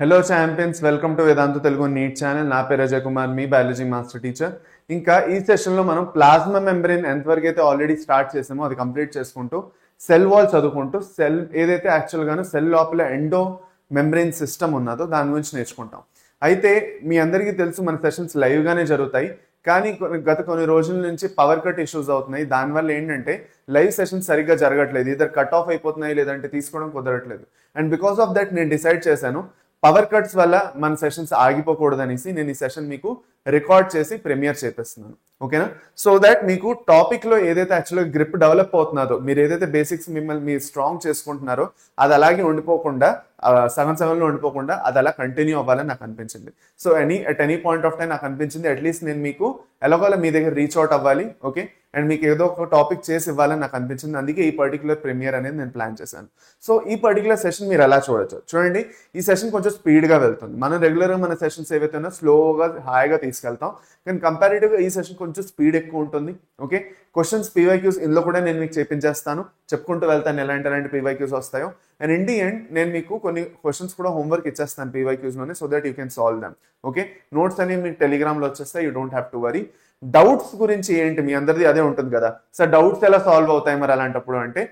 Hello champions, welcome to Vedanta Telugu NEET channel. నా పేరు అజయ్ కుమార్, మీ బయాలజీ మాస్టర్ టీచర్. ఇంకా ఈ సెషన్లో మనం ప్లాస్మా మెంబ్రెయిన్ ఎంతవరకు అయితే ఆల్రెడీ స్టార్ట్ చేసామో అది కంప్లీట్ చేసుకుంటూ సెల్ వాల్ చదువుకుంటూ సెల్ ఏదైతే యాక్చువల్గాను సెల్ లోపల ఎండో మెంబ్రెయిన్ సిస్టమ్ ఉన్నదో దాని గురించి నేర్చుకుంటాం. అయితే మీ అందరికీ తెలుసు మన సెషన్స్ లైవ్గానే జరుగుతాయి, కానీ గత కొన్ని రోజుల నుంచి పవర్ కట్ ఇష్యూస్ అవుతున్నాయి. దానివల్ల ఏంటంటే లైవ్ సెషన్స్ సరిగ్గా జరగట్లేదు, ఇద్దరు కట్ ఆఫ్ అయిపోతున్నాయి, లేదంటే తీసుకోవడం కుదరట్లేదు. అండ్ బికాస్ ఆఫ్ దట్ నేను డిసైడ్ చేశాను, పవర్ కట్స్ వల్ల మన సెషన్స్ ఆగిపోకూడదు అనేసి నేను ఈ సెషన్ మీకు రికార్డ్ చేసి ప్రీమియర్ చేపిస్తున్నాను. ఓకేనా? సో దట్ మీకు టాపిక్ లో ఏదైతే యాక్చువల్గా గ్రిప్ డెవలప్ అవుతున్నారో, మీరు ఏదైతే బేసిక్స్ మిమ్మల్ని మీరు స్ట్రాంగ్ చేసుకుంటున్నారో అది అలాగే ఉండిపోకుండా, సగం సగంలో ఉండిపోకుండా అది అలా కంటిన్యూ అవ్వాలని నాకు అనిపించింది. So at any point of time నాకు అనిపించింది అట్లీస్ట్ నేను మీకు ఎలాగోలా మీ దగ్గర రీచ్ అవుట్ అవ్వాలి, ఓకే, అండ్ మీకు ఏదో ఒక టాపిక్ చేసి ఇవ్వాలని నాకు అనిపించింది. అందుకే ఈ పర్టికులర్ ప్రీమియర్ అనేది నేను ప్లాన్ చేశాను. సో ఈ పర్టికులర్ సెషన్ మీరు ఎలా చూడండి, ఈ సెషన్ కొంచెం స్పీడ్గా వెళ్తుంది. మనం రెగ్యులర్గా మన సెషన్స్ ఏవైతే ఉన్నా స్లోగా హాయిగా తీసుకెళ్తాం, కానీ కంపారిటివ్గా ఈ సెషన్ కొంచెం స్పీడ్ ఎక్కువ ఉంటుంది. ఓకే, క్వశ్చన్స్ పీవైక్యూస్ ఇందులో కూడా నేను మీకు చేపించేస్తాను, చెప్పుకుంటూ వెళ్తాను ఎలాంటి పీవైక్యూస్ వస్తాయో. అండ్ ఇన్ ది ఎండ్ నేను మీకు కొన్ని క్వశ్చన్స్ కూడా హోంవర్క్ ఇచ్చేస్తాను పీవైక్యూస్లోనే, so that you can solve them. Okay, notes అనేవి మీకు టెలిగ్రామ్లో వచ్చేస్తాయి, you don't have to worry. Doubts గురించి ఏంటి, మీ అందరిది అదే ఉంటుంది కదా సార్, డౌట్స్ ఎలా సాల్వ్ అవుతాయి మరి అలాంటప్పుడు అంటే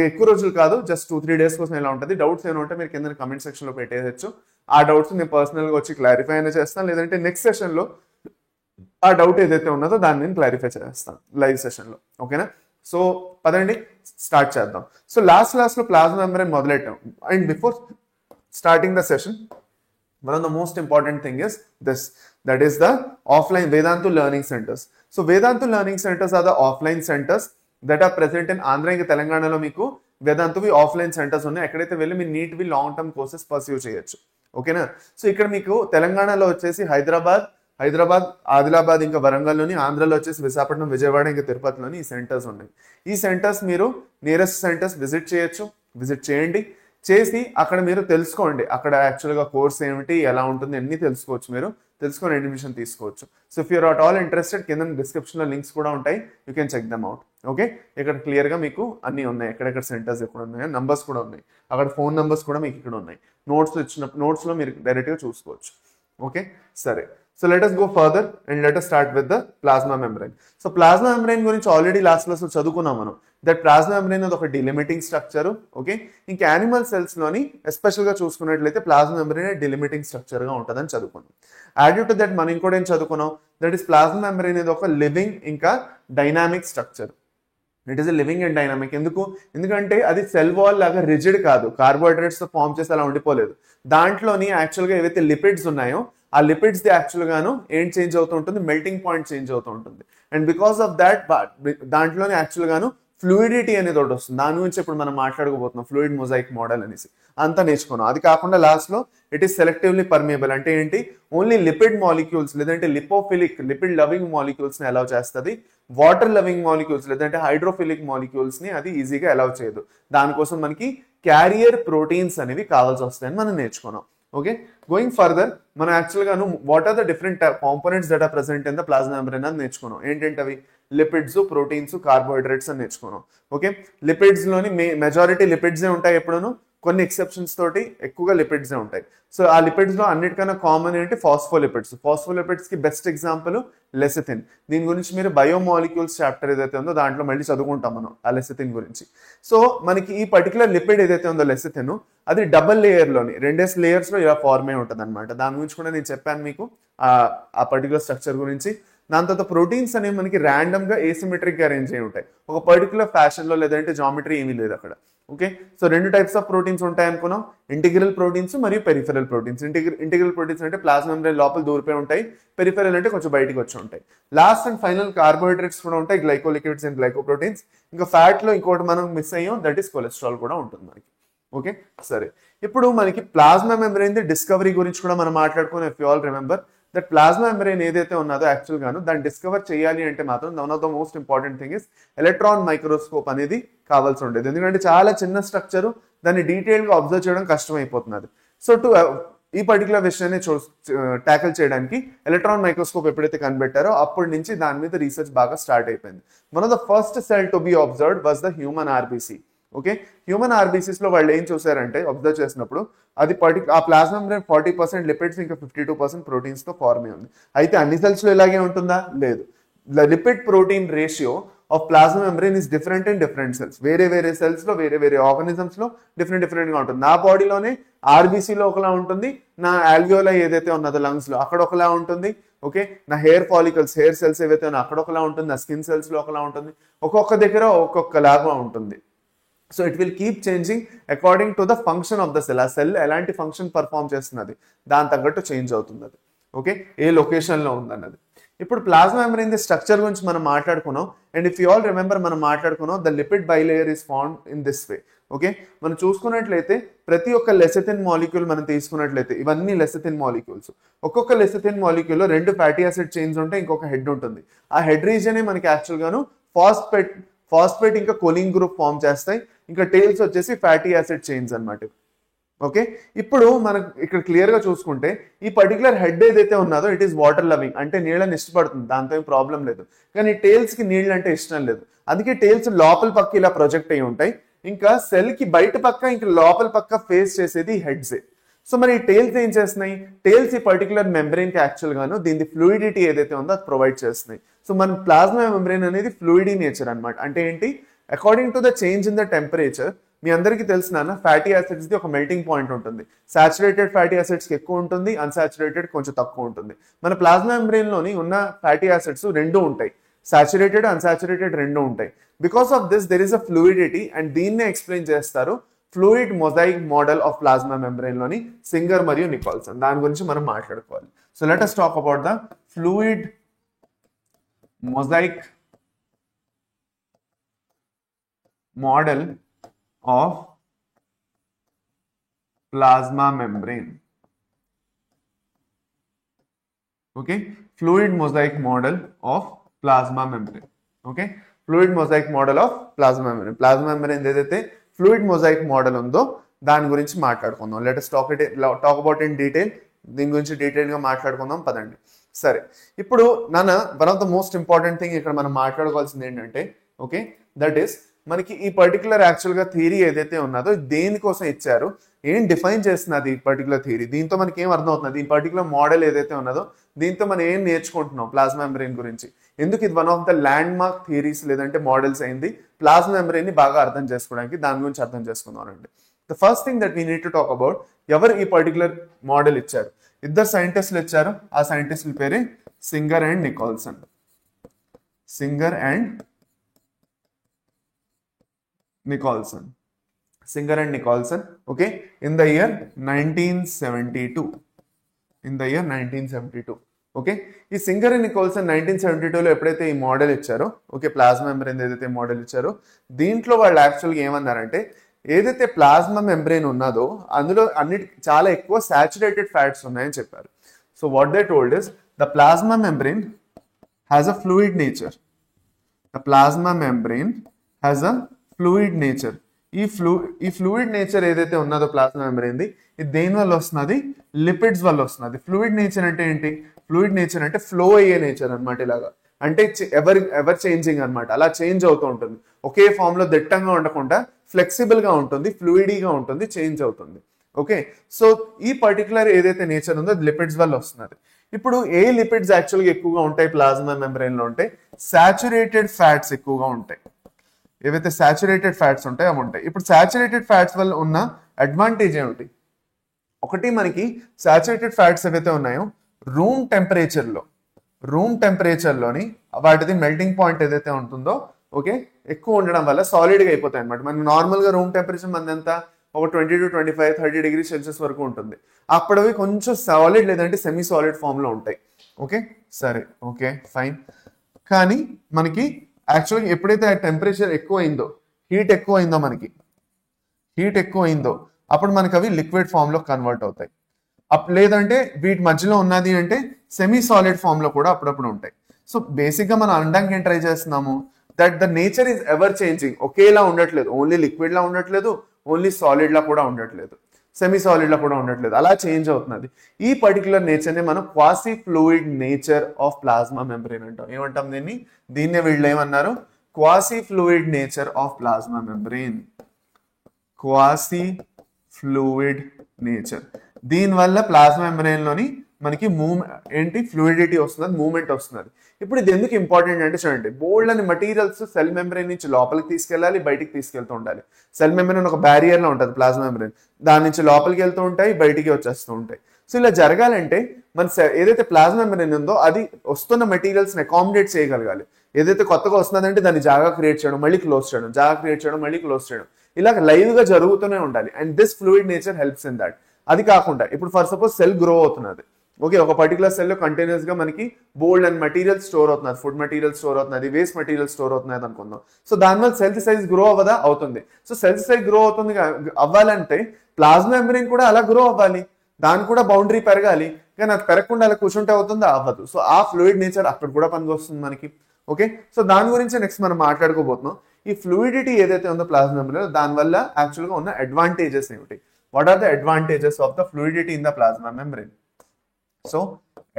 ఎక్కువ రోజులు కాదు, జస్ట్ 2-3 days కోసం ఎలా ఉంటుంది. డౌట్స్ ఏమైనా ఉంటే మీరు కింద కమెంట్ సెక్షన్లో పెట్టేయచ్చు. ఆ డౌట్స్ నేను పర్సనల్గా వచ్చి క్లారిఫై అయినా చేస్తాను, లేదంటే నెక్స్ట్ సెషన్లో ఆ డౌట్ ఏదైతే ఉన్నదో దాన్ని నేను క్లారిఫై చేస్తాను లైవ్ సెషన్లో. ఓకేనా? సో పదండి స్టార్ట్ చేద్దాం. సో లాస్ట్లో ప్లాస్మా మెంబ్రెయిన్ మొదలెట్టాం. And before starting the session, one of the most important thing is this, that is the offline Vedantu learning centers. So Vedantu learning centers are the offline centers that are present in Andhra and Telangana lo meeku Vedantu offline centers ఉన్నాయి. ఎక్కడైతే వెళ్ళి మీ neat వి long term courses pursue చేయొచ్చు. ఓకేనా? So ఇక్కడ మీకు తెలంగాణలో వచ్చేసి హైదరాబాద్, ఆదిలాబాద్, ఇంకా వరంగల్లోని, ఆంధ్రలో వచ్చేసి విశాఖపట్నం, విజయవాడ, ఇంకా తిరుపతిలోని ఈ సెంటర్స్ ఉన్నాయి. ఈ సెంటర్స్ మీరు నియరెస్ట్ సెంటర్స్ విజిట్ చేయండి. చేసి అక్కడ మీరు తెలుసుకోండి, అక్కడ యాక్చువల్గా కోర్స్ ఏమిటి, ఎలా ఉంటుంది అన్నీ తెలుసుకోవచ్చు. మీరు తెలుసుకొని అడ్మిషన్ తీసుకోవచ్చు. So if you're at all interested, కింద డిస్క్రిప్షన్లో లింక్స్ కూడా ఉంటాయి, you can check them out. Okay, ఇక్కడ క్లియర్గా మీకు అన్నీ ఉన్నాయి, ఎక్కడెక్కడ సెంటర్స్ ఎక్కడ ఉన్నాయో నంబర్స్ కూడా ఉన్నాయి, అక్కడ ఫోన్ నెంబర్స్ కూడా మీకు ఇక్కడ ఉన్నాయి. నోట్స్లో మీరు డైరెక్ట్గా చూసుకోవచ్చు. ఓకే, సరే. So let us go further and let us start with the plasma membrane. So plasma membrane గురించి ఆల్రెడీ లాస్ట్ క్లాస్లో చదువుకున్నాం మనం. దట్ ప్లాస్మా మెంబ్రెయిన్ అది ఒక డిలిమిటింగ్ స్ట్రక్చర్. ఓకే, ఇంకా యానిమల్ సెల్స్ లోని ఎస్పెషల్గా చూసుకున్నట్లయితే ప్లాస్మా మెంబ్రెయిన్ డిలిమిటింగ్ స్ట్రక్చర్ గా ఉంటుందని చదువుకున్నాం. యాడెడ్ టు దట్ మనం ఇంకోటి ఏం చదువుకున్నాం, దట్ ఈస్ ప్లాస్మా మెంబ్రెయిన్ అనేది ఒక లివింగ్ ఇంకా dynamic structure. It is a living and dynamic. ఎందుకంటే అది సెల్ వాల్ లాగా రిజిడ్ కాదు, కార్బోహైడ్రేట్స్ తో ఫామ్ చేసి అలా ఉండిపోలేదు. దాంట్లోని యాక్చువల్గా ఏవైతే లిపిడ్స్ ఉన్నాయో ఆ లిపిడ్స్ ది యాక్చువల్ గాను ఏం చేంజ్ అవుతూ ఉంటుంది, మెల్టింగ్ పాయింట్ చేంజ్ అవుతూ ఉంటుంది. అండ్ బికాస్ ఆఫ్ దాట్ దాంట్లోనే యాక్చువల్ గాను ఫ్లూయిడిటీ అనేది ఒకటి వస్తుంది. దాని గురించి ఇప్పుడు మనం మాట్లాడుకోబోతున్నాం, ఫ్లూయిడ్ మొజాయిక్ మోడల్ అనేసి అంతా నేర్చుకున్నాం. అది కాకుండా లాస్ట్ లో ఇట్ ఈస్ సెలెక్టివ్లీ పర్మియబుల్ అంటే ఏంటి, ఓన్లీ లిపిడ్ మాలిక్యూల్స్ లేదంటే లిపోఫిలిక్ లిపిడ్ లవింగ్ మాలిక్యూల్స్ ని అలౌ చేస్తుంది, వాటర్ లవింగ్ మాలిక్యూల్స్ లేదంటే హైడ్రోఫిలిక్ మాలిక్యూల్స్ ని అది ఈజీగా అలౌ చేయదు. దానికోసం మనకి క్యారియర్ ప్రోటీన్స్ అనేవి కావాల్సి వస్తాయని మనం నేర్చుకున్నాం. ఓకే, గోయింగ్ ఫర్దర్ మనం యాక్చువల్గా what are the different components that are present in the plasma membrane అని నేర్చుకున్నాం. ఏంటంటే అవి లిపిడ్స్, ప్రోటీన్స్, కార్బోహైడ్రేట్స్ అని నేర్చుకున్నాం. ఓకే, లిపిడ్స్ లోని మెజారిటీ లిపిడ్సే ఉంటాయి ఎప్పుడూను, కొన్ని ఎక్సెప్షన్స్ తోటి ఎక్కువగా లిపిడ్సే ఉంటాయి. సో ఆ లిపిడ్స్ లో అన్నిటికన్నా కామన్ ఏంటి, ఫాస్ఫోలిపిడ్స్ కి బెస్ట్ ఎగ్జాంపుల్ లెసిథిన్. దీని గురించి మీరు బయోమాలిక్యూల్స్ చాప్టర్ ఏదైతే ఉందో దాంట్లో మళ్ళీ చదువుకుంటాం మనం ఆ లెసిథిన్ గురించి. సో మనకి ఈ పర్టికులర్ లిపిడ్ ఏదైతే ఉందో లెసిథిన్, అది డబుల్ లేయర్ లోని 2 layers లో ఇలా ఫార్మ్ అయి ఉంటుంది అనమాట. దాని గురించి కూడా నేను చెప్పాను మీకు ఆ పర్టికులర్ స్ట్రక్చర్ గురించి. దాని తర్వాత ప్రోటీన్స్ అనేవి మనకి ర్యాండమ్ గా ఏసిమెట్రిక్ గా అరేంజ్ అయి ఉంటాయి, ఒక పర్టికులర్ ఫ్యాషన్ లో, లేదంటే జామెట్రీ ఏమీ లేదు అక్కడ. Okay, so 2 types of proteins ఉంటాయి అనుకున్నాం, ఇంటిగ్రల్ ప్రోటీన్స్ మరియు పెరిఫెరల్ ప్రోటీన్స్. ఇంటిగ్రల్ ప్రోటీన్స్ అంటే ప్లాస్మా మెంబ్రెయిన్ లోపల దూరిపోయి ఉంటాయి, పెరిఫెరల్ అంటే కొంచెం బయటికి వచ్చి ఉంటాయి. లాస్ట్ అండ్ ఫైనల్ కార్బోహైడ్రేట్స్ కూడా ఉంటాయి, గ్లైకోలిపిడ్స్ అండ్ గ్లైకోప్రోటీన్స్. ఇంకా ఫ్యాట్ లో ఇంకోటి మనం మిస్ అయ్యాం, దట్ ఈస్ కొలెస్ట్రాల్ కూడా ఉంటుంది మనకి. ఓకే, సరే. ఇప్పుడు మనకి ప్లాస్మా మెంబ్రెయిన్ డిస్కవరీ గురించి కూడా మనం మాట్లాడుకున్నాం. If you all remember that plasma membrane ఏదైతే ఉన్నదో యాక్చువల్ గాను దాన్ని డిస్కవర్ చేయాలి అంటే మాత్రం one of the most important thing is electron microscope అనేది కావాల్సి ఉండేది. ఎందుకంటే చాలా చిన్న స్ట్రక్చర్, దాన్ని డీటెయిల్ గా అబ్జర్వ్ చేయడం కష్టం అయిపోతున్నది. సో ఈ పర్టికులర్ విషయాన్ని ట్యాకిల్ చేయడానికి ఎలక్ట్రాన్ మైక్రోస్కోప్ ఎప్పుడైతే కనిపెట్టారో అప్పటి నుంచి దాని మీద రీసెర్చ్ బాగా స్టార్ట్ అయిపోయింది. One of the first cell to be observed was the human RBC. Okay, human RBCs లో వాళ్ళు ఏం చూసారంటే అబ్జర్వ్ చేసినప్పుడు అది ఆ ప్లాస్మా మెంబ్రేన్ 40% లిపిడ్స్ ఇంకా 52% ప్రోటీన్స్ తో ఫార్మ్ అయి ఉంది. అయితే అన్ని సెల్స్ లో ఇలాగే ఉంటుందా? లేదు. Lipid protein ratio of plasma membrane is different in different cells. వేరే వేరే సెల్స్ లో వేరే వేరే ఆర్గానిజమ్స్ లో డిఫరెంట్ గా ఉంటుంది. నా బాడీలోనే ఆర్బీసీలో ఒకలా ఉంటుంది, నా ఆల్వియోలా ఏదైతే ఉన్నదో లంగ్స్ లో అక్కడ ఒకలా ఉంటుంది. ఓకే, నా హెయిర్ ఫాలికల్స్ హెయిర్ సెల్స్ ఏవైతే ఉన్నాయో అక్కడ ఒకలా ఉంటుంది, నా స్కిన్ సెల్స్ లో ఒకలా ఉంటుంది, ఒక్కొక్క దగ్గర ఒక్కొక్కలాగా ఉంటుంది. So it will keep changing according to the function of the cell. ఆ సెల్ ఎలాంటి ఫంక్షన్ పర్ఫామ్ చేస్తున్నది దాని తగ్గట్టు చేంజ్ అవుతుంది అది. ఓకే, ఏ లొకేషన్ లో ఉందన్నది. ఇప్పుడు ప్లాస్మా మెంబ్రేన్ స్ట్రక్చర్ గురించి మనం మాట్లాడుకున్నాం. And if you all remember మనం మాట్లాడుకున్నాం the lipid bilayer is found in this way. Okay, మనం చూసుకున్నట్లయితే ప్రతి ఒక్క లెసిథిన్ మాలిక్యూల్ మనం తీసుకున్నట్లయితే ఇవన్నీ లెసిథిన్ మాలిక్యూల్స్. ఒక్కొక్క లెసిథిన్ మాలిక్యూల్ లో 2 ఫ్యాటీ యాసిడ్ చైన్స్ ఉంటాయి, ఇంకొక హెడ్ ఉంటుంది. ఆ హెడ్ రీజన్ మనకి యాక్చువల్ గాను ఫాస్ఫేట్ ఇంకా కొలిన్ గ్రూప్ ఫామ్ చేస్తాయి. ఇంకా టేల్స్ వచ్చేసి ఫ్యాటీ యాసిడ్ చైన్స్ అన్నమాట. ఓకే, ఇప్పుడు మనకు ఇక్కడ క్లియర్ గా చూసుకుంటే ఈ పర్టికులర్ హెడ్ ఏదైతే ఉన్నదో ఇట్ ఈస్ వాటర్ లవింగ్, అంటే నీళ్ళని ఇష్టపడుతుంది, దాంతో ఏం ప్రాబ్లం లేదు. కానీ టేల్స్ కి నీళ్ళు అంటే ఇష్టం లేదు. అందుకే టేల్స్ లోపల పక్క ఇలా ప్రొజెక్ట్ అయ్యి ఉంటాయి. ఇంకా సెల్ కి బయట పక్క ఇంకా లోపల పక్క ఫేస్ చేసేది హెడ్సే. సో మరి ఈ టేల్స్ ఏం చేస్తున్నాయి? టేల్స్ ఈ పర్టికులర్ మెంబ్రెయిన్ కి యాక్చువల్ గాను దీని ఫ్లూయిడిటీ ఏదైతే ఉందో అది ప్రొవైడ్ చేస్తున్నాయి. సో మన ప్లాస్మా మెంబ్రెయిన్ అనేది ఫ్లూయిడీ నేచర్ అనమాట. అంటే ఏంటి? According to the change in the temperature, మీ అందరికీ తెలిసిన ఫ్యాటీ యాసిడ్స్ ది ఒక మెల్టింగ్ పాయింట్ ఉంటుంది. సాచురేటెడ్ ఫ్యాటీ యాసిడ్స్ కి ఎక్కువ ఉంటుంది, అన్సాచురేటెడ్ కొంచెం తక్కువ ఉంటుంది. మన ప్లాస్మా మెంబ్రెయిన్ లోని ఉన్న ఫ్యాటీ యాసిడ్స్ రెండు ఉంటాయి, సాచురేటెడ్ అన్సాచురేటెడ్ రెండు ఉంటాయి. Because of this there is a fluidity, and దీన్నే ఎక్స్ప్లెయిన్ చేస్తారు fluid mosaic model of plasma membrane లోని సింగర్ మరియు నికోల్సన్. దాని గురించి మనం మాట్లాడుకోవాలి. So let us talk about the fluid mosaic model of plasma membrane. Okay, fluid mosaic model of plasma membrane. Okay, fluid mosaic model of plasma membrane. Plasma membrane ఏదైతే fluid mosaic model ఉందో దాని గురించి మాట్లాడుకుందాం. Let us talk about in detail. దీని గురించి detail గా మాట్లాడుకుందాం పదండి. సరే, ఇప్పుడు one of the most important thing ఇక్కడ మనం మాట్లాడుకోవాల్సింది ఏంటంటే, ఓకే, దట్ ఈస్ మనకి ఈ పర్టికులర్ యాక్చువల్ గా థియరీ ఏదైతే ఉన్నదో దేనికోసం ఇచ్చారు, ఏం డిఫైన్ చేస్తున్నది ఈ పర్టికులర్ థియరీ, దీంతో మనకి ఏం అర్థం అవుతుంది, ఈ పర్టికులర్ మోడల్ ఏదైతే ఉన్నదో దీంతో మనం ఏం నేర్చుకుంటున్నాం ప్లాస్మా మెంబ్రెయిన్ గురించి, ఎందుకు ఇది one of the land mark theories లేదంటే మోడల్స్ అయింది ప్లాస్మా మెంబ్రెయిన్ ని బాగా అర్థం చేసుకోవడానికి. దాని గురించి అర్థం చేసుకుందాం అండి. The first thing that we need to talk about, ఎవరు ఈ పర్టికులర్ మోడల్ ఇచ్చారు? ఇద్దరు సైంటిస్టులు ఇచ్చారు. ఆ సైంటిస్టుల పేరే singer and Nicholson. Singer and Nicholson. Singer and Nicholson. Okay, in the year 1972. In the year 1972. Okay, ఈ సింగర్ అండ్ నికోల్సన్ 1972లో ఎప్పుడైతే ఈ మోడల్ ఇచ్చారో, ఓకే, ప్లాస్మా మెంబ్రెయిన్ ఏదైతే మోడల్ ఇచ్చారో దీంట్లో వాళ్ళు యాక్చువల్గా ఏమన్నారంటే, ఏదైతే ప్లాస్మా మెంబ్రెయిన్ ఉన్నదో అందులో చాలా ఎక్కువ సాచురేటెడ్ ఫ్యాట్స్ ఉన్నాయని చెప్పారు. So what they told is the plasma membrane has a fluid nature. The plasma membrane has a fluid nature. ఈ ఫ్లూయిడ్ నేచర్ ఏదైతే ఉన్నదో ప్లాస్మా మెంబ్రెయిన్ ది, ఇది దేని వల్ల వస్తున్నది? లిపిడ్స్ వల్ల వస్తున్నది. ఫ్లూయిడ్ నేచర్ అంటే ఏంటి? ఫ్లూయిడ్ నేచర్ అంటే ఫ్లో అయ్యే నేచర్ అనమాట. ఇలాగా అంటే ఎవర్ చేంజింగ్ అనమాట. అలా చేంజ్ అవుతూ ఉంటుంది. ఒకే ఫామ్ లో దిట్టంగా ఉండకుండా ఫ్లెక్సిబుల్ గా ఉంటుంది, ఫ్లూయిడీగా ఉంటుంది, చేంజ్ అవుతుంది. ఓకే, సో ఈ పర్టికులర్ ఏదైతే నేచర్ ఉందో అది లిపిడ్స్ వల్ల వస్తున్నది. ఇప్పుడు ఏ లిపిడ్స్ యాక్చువల్గా ఎక్కువగా ఉంటాయి ప్లాస్మా మెంబ్రెయిన్ లో ఉంటాయి? సాచురేటెడ్ ఫ్యాట్స్ ఎక్కువగా ఉంటాయి. ఏవైతే సాచురేటెడ్ ఫ్యాట్స్ ఉంటాయి అవి ఉంటాయి. ఇప్పుడు సాచురేటెడ్ ఫ్యాట్స్ వల్ల ఉన్న అడ్వాంటేజ్ ఏమిటి? ఒకటి, మనకి సాచురేటెడ్ ఫ్యాట్స్ ఏవైతే ఉన్నాయో రూమ్ టెంపరేచర్లోని వాటిది మెల్టింగ్ పాయింట్ ఏదైతే ఉంటుందో, ఓకే, ఎక్కువ ఉండడం వల్ల సాలిడ్గా అయిపోతాయి అనమాట. మనకి నార్మల్గా రూమ్ టెంపరేచర్ మన ఎంత ఒక 20 to 25, 30 degrees Celsius వరకు ఉంటుంది. అప్పుడవి కొంచెం సాలిడ్ లేదంటే సెమీ సాలిడ్ ఫామ్లో ఉంటాయి. ఓకే, సరే, ఓకే, ఫైన్. కానీ మనకి యాక్చువల్గా ఎప్పుడైతే ఆ టెంపరేచర్ ఎక్కువ అయిందో, హీట్ ఎక్కువ అయిందో అప్పుడు మనకి అవి లిక్విడ్ ఫామ్లో కన్వర్ట్ అవుతాయి. లేదంటే వీటి మధ్యలో ఉన్నది అంటే సెమీ సాలిడ్ ఫామ్లో కూడా అప్పుడప్పుడు ఉంటాయి. సో బేసిక్గా మనం అనడానికి ఏం ట్రై చేస్తున్నాము, that the nature is ever changing. ఒకేలా ఉండట్లేదు, ఓన్లీ లిక్విడ్ లా ఉండట్లేదు, ఓన్లీ సాలిడ్ లా కూడా ఉండట్లేదు, సెమీ సాలిడ్ లా కూడా ఉండట్లేదు, అలా చేంజ్ అవుతున్నది. ఈ పర్టికులర్ నేచర్ ని మనం quasi fluid nature of plasma membrane అంటాం. ఏమంటాం దీన్నే వీళ్ళు ఏమన్నారు? Quasi fluid nature of plasma membrane. Quasi fluid nature. దీనివల్ల ప్లాస్మా మెంబ్రేన్ లోని మనకి ఫ్లూయిడిటీ వస్తుంది, మూవ్మెంట్ వస్తుంది. ఇప్పుడు ఇది ఎందుకు ఇంపార్టెంట్ అంటే చూడండి, బోల్డ్ అని మెటీరియల్స్ సెల్ మెంబ్రేన్ నుంచి లోపలికి తీసుకెళ్ళాలి, బయటికి తీసుకెళ్తూ ఉండాలి. సెల్ మెంబ్రేన్ ఒక బ్యారియర్ లో ఉంటుంది ప్లాస్మా మెంబ్రేన్, దాని నుంచి లోపలికి వెళ్తూ ఉంటాయి, బయటికి వచ్చేస్తూ ఉంటాయి. సో ఇలా జరగాలంటే మన ఏదైతే ప్లాస్మా మెంబ్రేన్ ఉందో అది వస్తున్న మెటీరియల్స్ ని అకామిడేట్ చేయగలగాలి. ఏదైతే కొత్తగా వస్తుందంటే దాన్ని జాగా క్రియేట్ చేయడం, మళ్ళీ క్లోజ్ చేయడం, జాగా క్రియేట్ చేయడం, మళ్ళీ క్లోజ్ చేయడం, ఇలా లైవ్ గా జరుగుతూనే ఉండాలి. And this fluid nature helps in that. అది కాకుండా ఇప్పుడు ఫర్ సపోజ్ సెల్ గ్రో అవుతున్నది, ఓకే, ఒక పర్టికులర్ సెల్ లో కంటిన్యూస్ గా మనకి బోల్డ్ అండ్ మెటీరియల్ స్టోర్ అవుతున్నది, ఫుడ్ మెటీరియల్ స్టోర్ అవుతున్నది, వేస్ట్ మెటీరియల్ స్టోర్ అవుతున్నది అనుకుందాం. సో దానివల్ల సెల్ సైజ్ గ్రో అవ్వదా? అవుతుంది. సో సెల్ సైజ్ గ్రో అవుతుంది అవ్వాలంటే ప్లాస్మా మెంబ్రేన్ కూడా అలా గ్రో అవ్వాలి, దాని కూడా బౌండరీ పెరగాలి. కానీ అది పెరగకుండా అలా కూర్చుంటే అవుతుందా? అవ్వదు. సో ఆ ఫ్లూయిడ్ నేచర్ అక్కడ కూడా పనికి వస్తుంది మనకి. ఓకే, సో దాని గురించి నెక్స్ట్ మనం మాట్లాడుకోబోతున్నాం. ఈ ఫ్లూయిడిటీ ఏదైతే ఉందో ప్లాస్మా మెంబ్రేన్, దానివల్ల యాక్చువల్ గా ఉన్న అడ్వాంటేజెస్ ఏమిటి? What are the advantages of the fluidity in the plasma membrane? So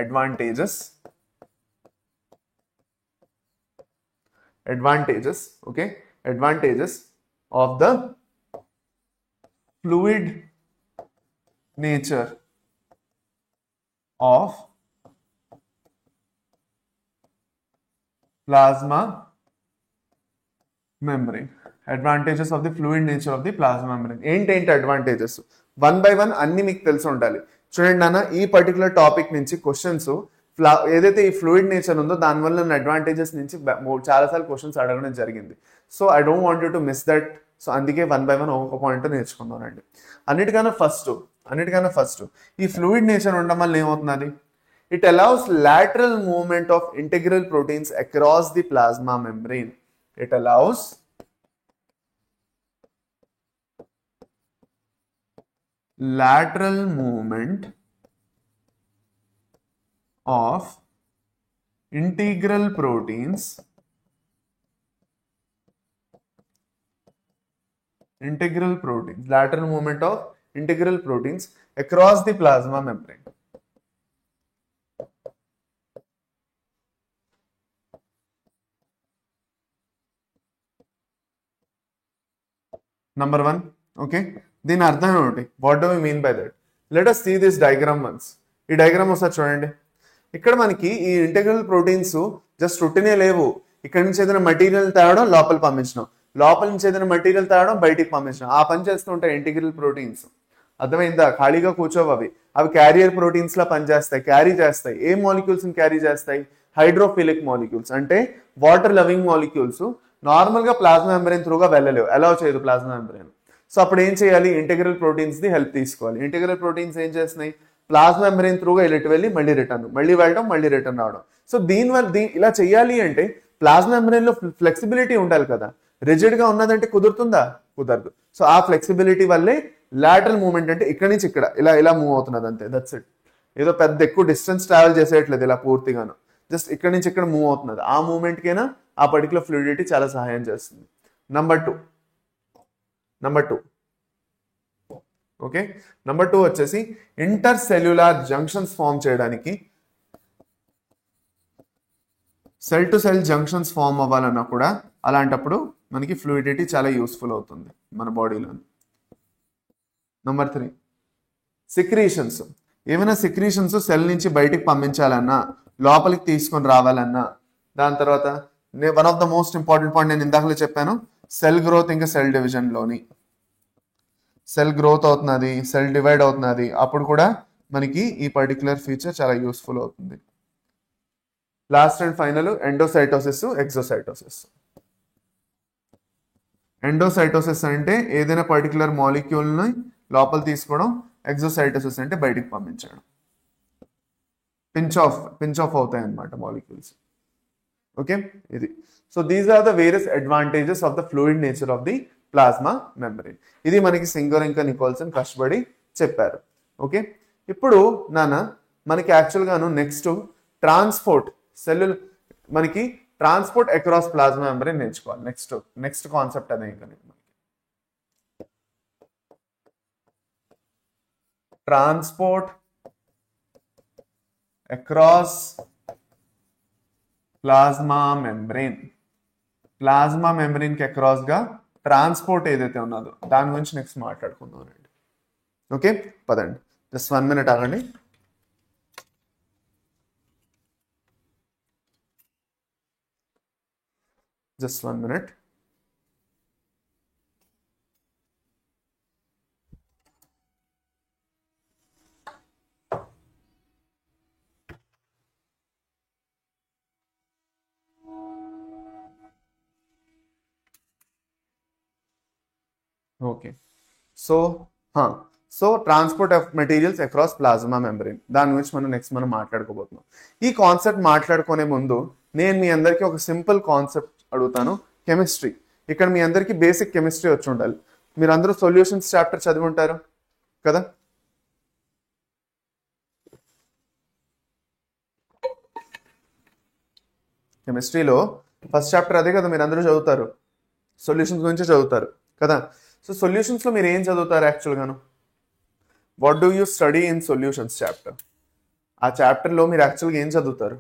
advantages, okay, advantages of the fluid nature of plasma membrane. Advantages of the fluid nature of the plasma membrane. ఏంటి advantages? One by one అన్ని మీకు తెలిసి ఉండాలి. చూడండి నాన్న, ఈ particular topic నుంచి questions ఏదైతే ఈ ఫ్లూయిడ్ నేచర్ ఉందో దానివల్ల ఉన్న అడ్వాంటేజెస్ నుంచి చాలాసార్లు క్వశ్చన్స్ అడగడం జరిగింది. So I don't want you to miss that. So అందుకే వన్ బై వన్ ఒక పాయింట్ నేర్చుకున్నానండి. అన్నిటికన్నా ఫస్ట్ ఈ ఫ్లూయిడ్ నేచర్ ఉండడం వల్ల ఏమవుతున్నది? It allows lateral movement of integral proteins across the plasma membrane. It allows lateral movement of integral proteins lateral movement of integral proteins across the plasma membrane. Number one, okay, దీని అర్థం ఏమిటి? What do we mean by that? Let us see this diagram once. ఈ diagram ఒకసారి చూడండి. ఇక్కడ మనకి ఈ integral proteins just రుట్టినే లేవు. ఇక్కడ నుంచి ఏదైనా మెటీరియల్ తేవడం, లోపల పంపించడం, లోపల నుంచి ఏదైనా మెటీరియల్ తేవడం, బయటికి పంపించడం, ఆ పని చేస్తూ ఉంటాయి ఇంటెగ్రల్ ప్రోటీన్స్. అర్థమైందా? ఖాళీగా కూర్చోవు అవి క్యారియర్ ప్రోటీన్స్ లా పనిచేస్తాయి, క్యారీ చేస్తాయి. ఏ మాలిక్యూల్స్ ని క్యారీ చేస్తాయి? హైడ్రోఫిలిక్ మాలిక్యూల్స్, అంటే వాటర్ లవింగ్ మాలిక్యూల్స్. నార్మల్ గా ప్లాస్మా మెంబ్రేన్ త్రూగా వెళ్ళలేవు, అలౌ చేయదు ప్లాస్మా మెంబ్రేన్. సో అప్పుడు ఏం చేయాలి? ఇంటెగ్రల్ ప్రోటీన్స్ ది హెల్ప్ తీసుకోవాలి. ఇంటెగ్రల్ ప్రోటీన్స్ ఏం చేస్తున్నాయి? ప్లాస్మా మెంబ్రేన్ త్రూగా ఇటు వెళ్ళి మళ్ళీ రిటర్న్, మళ్ళీ వెళ్ళడం, మళ్ళీ రిటర్న్ రావడం. సో దీనివల్ల ఇలా చేయాలి అంటే ప్లాస్మా మెంబ్రేన్ లో ఫ్లెక్సిబిలిటీ ఉండాలి కదా. రిజిడ్ గా ఉన్నదంటే కుదురుతుందా? కుదరదు. సో ఆ ఫ్లెక్సిబిలిటీ వల్లే లాటరల్ మూవ్మెంట్, అంటే ఇక్కడ నుంచి ఇక్కడ ఇలా మూవ్ అవుతున్నది అంతే, దట్స్ ఇట్. ఏదో పెద్ద ఎక్కువ డిస్టెన్స్ ట్రావెల్ చేసేయట్లేదు ఇలా పూర్తిగాను, జస్ట్ ఇక్కడ నుంచి ఇక్కడ మూవ్ అవుతున్నది. ఆ మూవ్మెంట్ కైనా ఆ పర్టికులర్ ఫ్లూయిడిటీ చాలా సహాయం చేస్తుంది. Number two okay, number two వచ్చేసి ఇంటర్ సెల్యులార్ జంక్షన్స్ ఫామ్ చేయడానికి, cell to cell junctions form అవ్వాలన్నా కూడా అలాంటప్పుడు మనకి ఫ్లూయిడిటీ చాలా యూస్ఫుల్ అవుతుంది మన బాడీలో. Number three, secretions. ఏమైనా సిక్రీషన్స్ సెల్ నుంచి బయటికి పంపించాలన్నా, లోపలికి తీసుకొని రావాలన్నా, దాని తర్వాత one of the most important point నేను ఇందాకలే చెప్పాను, సెల్ గ్రోత్ ఇంకా సెల్ డివిజన్ లోని సెల్ గ్రోత్ అవుతున్నది, సెల్ డివైడ్ అవుతున్నది, అప్పుడు కూడా మనకి ఈ పర్టికులర్ ఫీచర్ చాలా యూస్ఫుల్ అవుతుంది. Last and final endocytosis, exocytosis. Endocytosis అంటే ఏదైనా పర్టికులర్ మాలిక్యూల్ ని లోపల తీసుకోవడం, ఎక్సోసైటోసిస్ అంటే బయటికి పంపించడం. పించ్ ఆఫ్ అవుతాయి అన్నమాట మాలిక్యూల్స్. ఓకే, ఇది. So these are the various advantages of the fluid nature of the plasma membrane. ఇది మనకి సింగర్ ఇంకా నికోల్సన్ కష్టపడి చెప్పారు. ఓకే, ఇప్పుడు మనకి యాక్చువల్ గాను నెక్స్ట్ ట్రాన్స్పోర్ట్ మనకి ట్రాన్స్పోర్ట్ అక్రాస్ ప్లాస్మా మెంబ్రేన్ నేర్చుకోవాలి. నెక్స్ట్ కాన్సెప్ట్ అదే. ఇంకా ట్రాన్స్పోర్ట్ అక్రాస్ ప్లాస్మా మెంబ్రేన్ కి అక్రాస్ గా ట్రాన్స్పోర్ట్ ఏదైతే ఉన్నదో దాని గురించి నెక్స్ట్ మాట్లాడుకుందాం అండి. ఓకే, పదండి. జస్ట్ 1 minute ఆగండి. Just 1 minute. Okay, so transport of materials across plasma membrane దాని గురించి మనం మాట్లాడుకోబోతున్నాం. ఈ కాన్సెప్ట్ మాట్లాడుకునే ముందు నేను మీ అందరికీ ఒక సింపుల్ కాన్సెప్ట్ అడుగుతాను. కెమిస్ట్రీ. ఇక్కడ మీ అందరికీ బేసిక్ కెమిస్ట్రీ వచ్చి ఉండాలి. మీరు అందరూ సొల్యూషన్స్ చాప్టర్ చదివి ఉంటారు కదా. కెమిస్ట్రీలో ఫస్ట్ చాప్టర్ అదే కదా, మీరు అందరూ చదువుతారు. సొల్యూషన్స్ గురించి చదువుతారు కదా. సో సొల్యూషన్స్లో మీరు ఏం చదువుతారు యాక్చువల్గాను? What do you study in solutions chapter? ఆ చాప్టర్లో మీరు యాక్చువల్గా ఏం చదువుతారు?